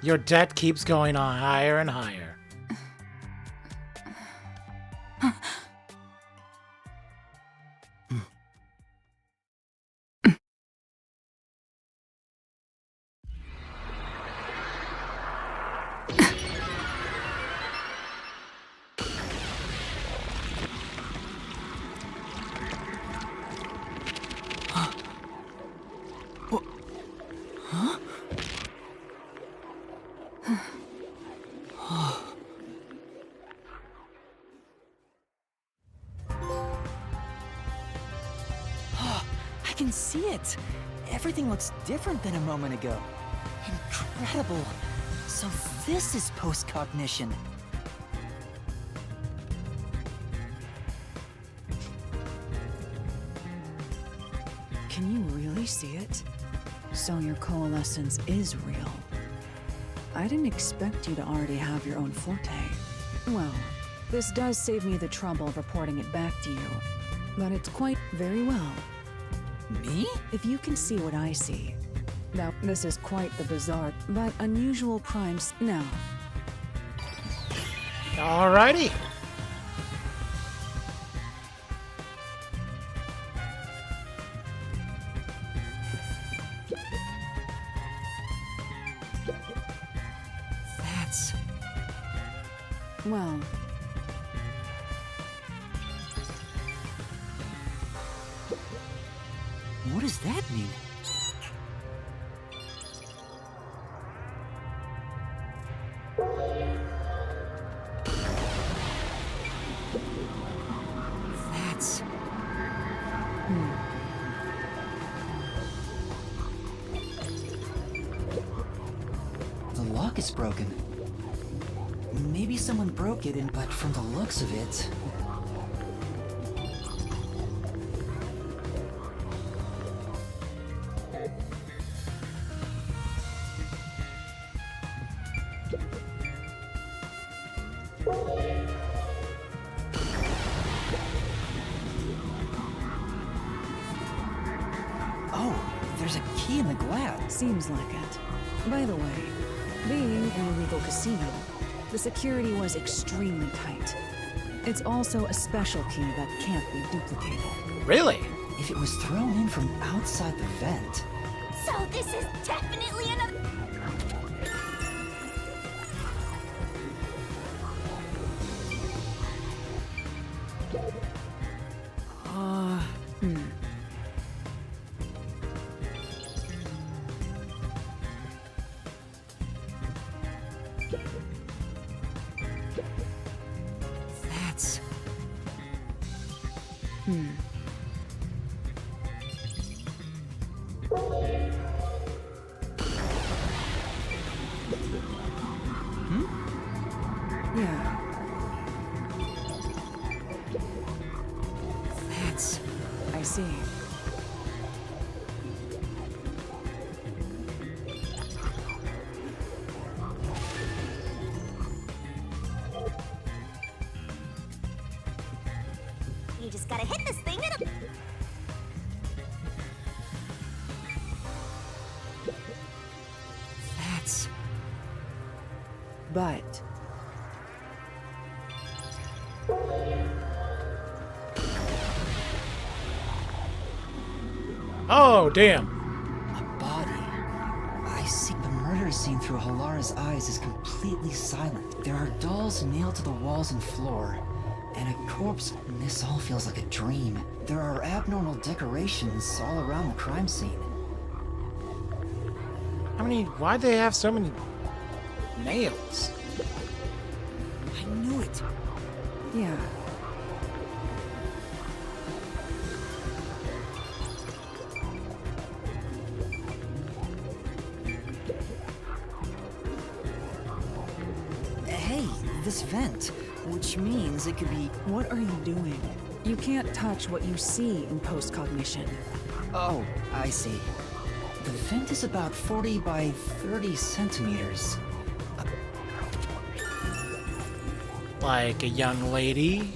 Your debt keeps going on higher and higher. I can see it. Everything looks different than a moment ago. Incredible. So this is postcognition. Can you really see it? So your coalescence is real. I didn't expect you to already have your own forte. Well, this does save me the trouble of reporting it back to you. But it's quite very well. Me? If you can see what I see. Now, this is quite the bizarre but unusual crimes. Now. Alrighty. Well, What does that mean? That's... The lock is broken. Maybe someone broke it, but from the looks of it... Oh, there's a key in the glass. seems like it. By the way, being an illegal casino, the security was extremely tight. It's also a special key that can't be duplicated. Really? If it was thrown in from outside the vent... So this is definitely another... That's... Yeah. That's... I see. You just gotta hit this thing and... That's... But Oh, damn. a body. I see the murder scene through Halara's eyes is completely silent. There are dolls nailed to the walls and floor, and a corpse. This all feels like a dream. There are abnormal decorations all around the crime scene. Why'd they have so many nails? I knew it. yeah. Hey, this vent, which means it could be... What are you doing? You can't touch what you see in post-cognition. Oh, I see. The vent is about 40 by 30 centimeters. Like a young lady?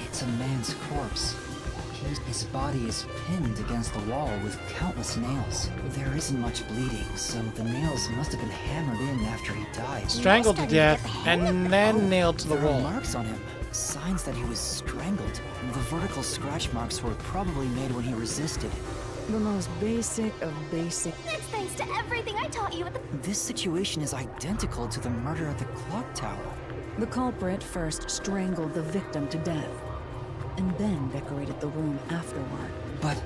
It's a man's corpse. His body is pinned against the wall with countless nails. There isn't much bleeding, so the nails must have been hammered in after he died. Strangled to death and then nailed to the There are wall. marks on him, signs that he was strangled. The vertical scratch marks were probably made when he resisted. The most basic of basic. That's thanks to everything I taught you at the... This situation is identical to the murder at the clock tower. The culprit first strangled the victim to death, and then decorated the room afterward. But...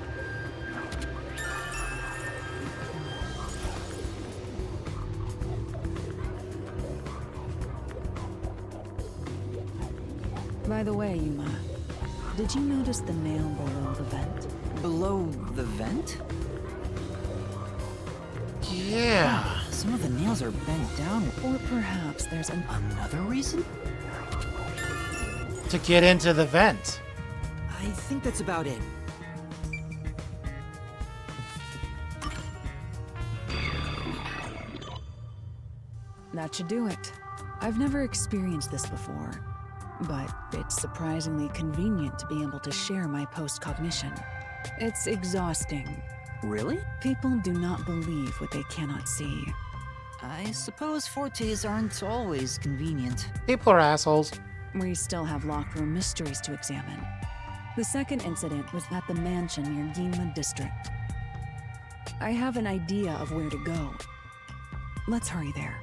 By the way, Yuma, did you notice the nail below the vent? Below the vent? Yeah. Some of the nails are bent down. Or perhaps there's another reason? To get into the vent. I think that's about it. That should do it. I've never experienced this before, but it's surprisingly convenient to be able to share my post-cognition. It's exhausting. Really? People do not believe what they cannot see. I suppose fortes aren't always convenient. People are assholes. We still have locked room mysteries to examine. The second incident was at the mansion near Ginma District. I have an idea of where to go. Let's hurry there.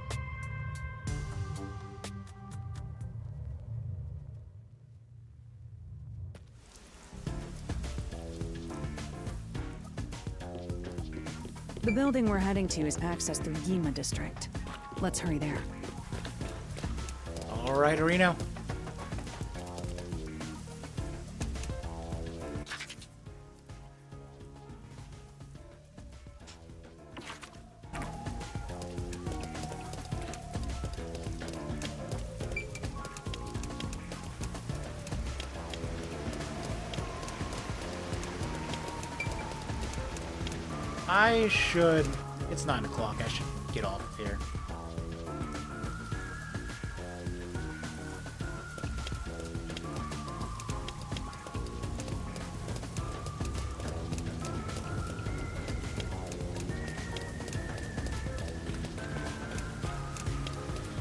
The building we're heading to is accessed through Yima District. Let's hurry there. All right, Reno. I should... It's 9 o'clock. I should get off of here.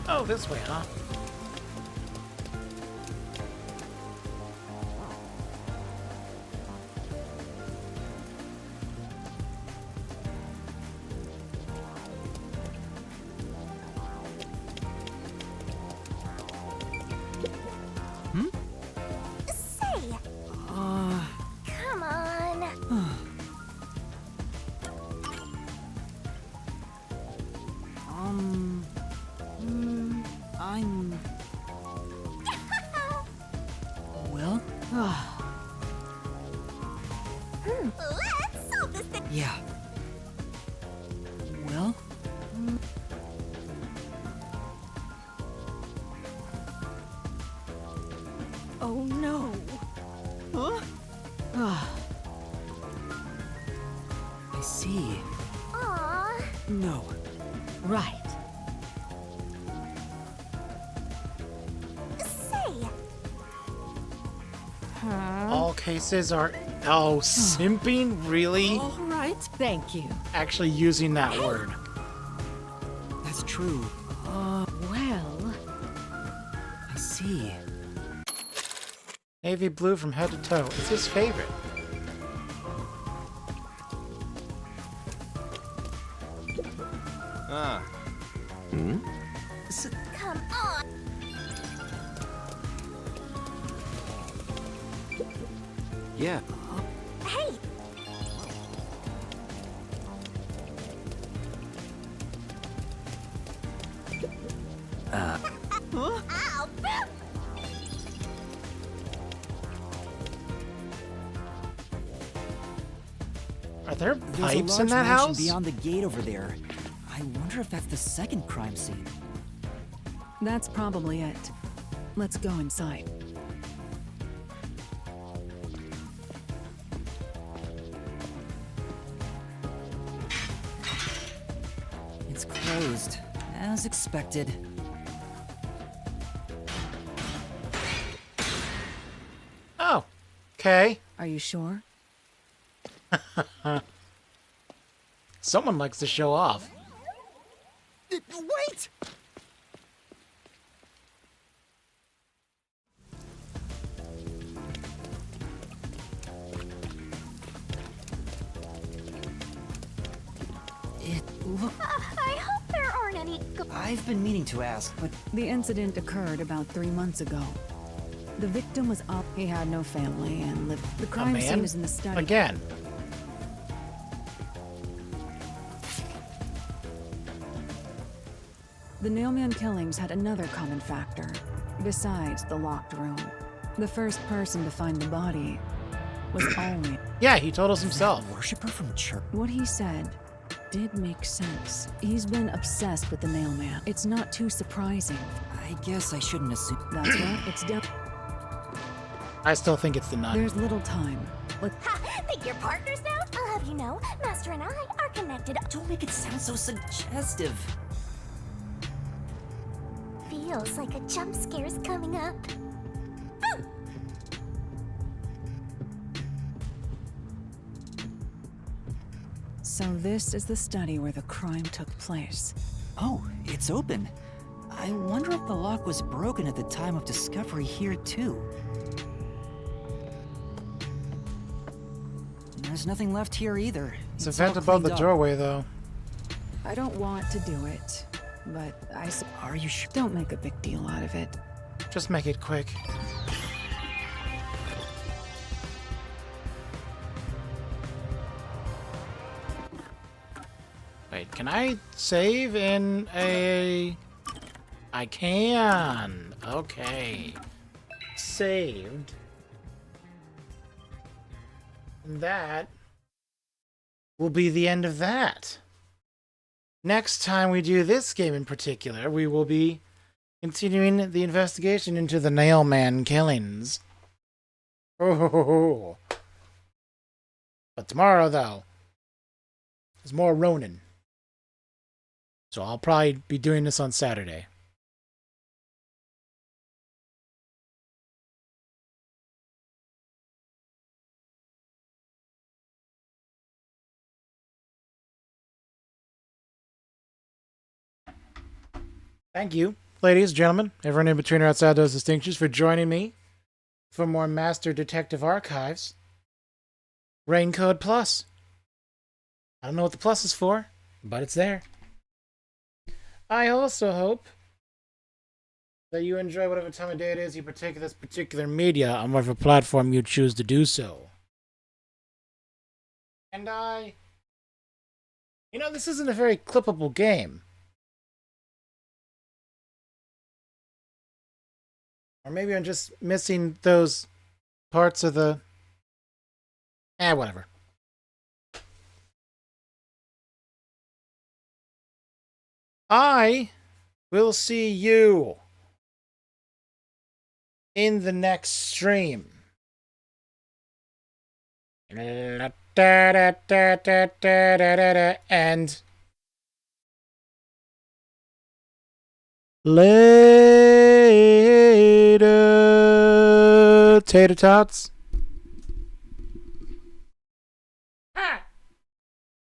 Oh, this way, huh? Say! Come on! I'm... Well? Let's solve this thing! Yeah. Well? Oh no! Huh? I see. Aww! No. Right. Say! All cases are... Oh, simping? Really? All right. Thank you. Actually using that word. That's true. Well... I see. Navy blue from head to toe. It's his favorite. Ah. Come on! Yeah. Hey! Ow! Are there There's a pipes large in that mansion house? beyond the gate over there. I wonder if that's the second crime scene. That's probably it. Let's go inside. It's closed, as expected. Oh, okay. Are you sure? Someone likes to show off. Wait! Look, I hope there aren't any... I've been meaning to ask, but The incident occurred about 3 months ago. The victim was up. He had no family and lived. The crime man? scene is in the study. Again. The Nailman killings had another common factor, besides the locked room. The first person to find the body was always... Yeah, he told us himself. Worshipper from church. What he said did make sense. He's been obsessed with the Nailman. It's not too surprising. I guess I shouldn't assume. That's right. It's I still think it's the nun. There's little time. Ha! Think you're partners now? I'll have you know, Master and I are connected. Don't make it sound so suggestive. Feels like a jump scare's coming up. So this is the study where the crime took place. Oh, it's open. I wonder if the lock was broken at the time of discovery here, too. There's nothing left here either. It's a vent above the doorway, though. I don't want to do it, but Are you sure? Don't make a big deal out of it. Just make it quick. Wait, can I save in a... I can. Okay. Saved. And that will be the end of that. Next time we do this game in particular, we will be continuing the investigation into the Nailman killings. Oh. But tomorrow, though, there's more Ronin. So I'll probably be doing this on Saturday. Thank you, ladies, gentlemen, everyone in between or outside those distinctions, for joining me for more Master Detective Archives. Raincode Plus. I don't know what the plus is for, but it's there. I also hope that you enjoy whatever time of day it is you partake of this particular media on whatever platform you choose to do so. And this isn't a very clippable game. Or maybe I'm just missing those parts of the... whatever. I will see you in the next stream. And later, tater tots.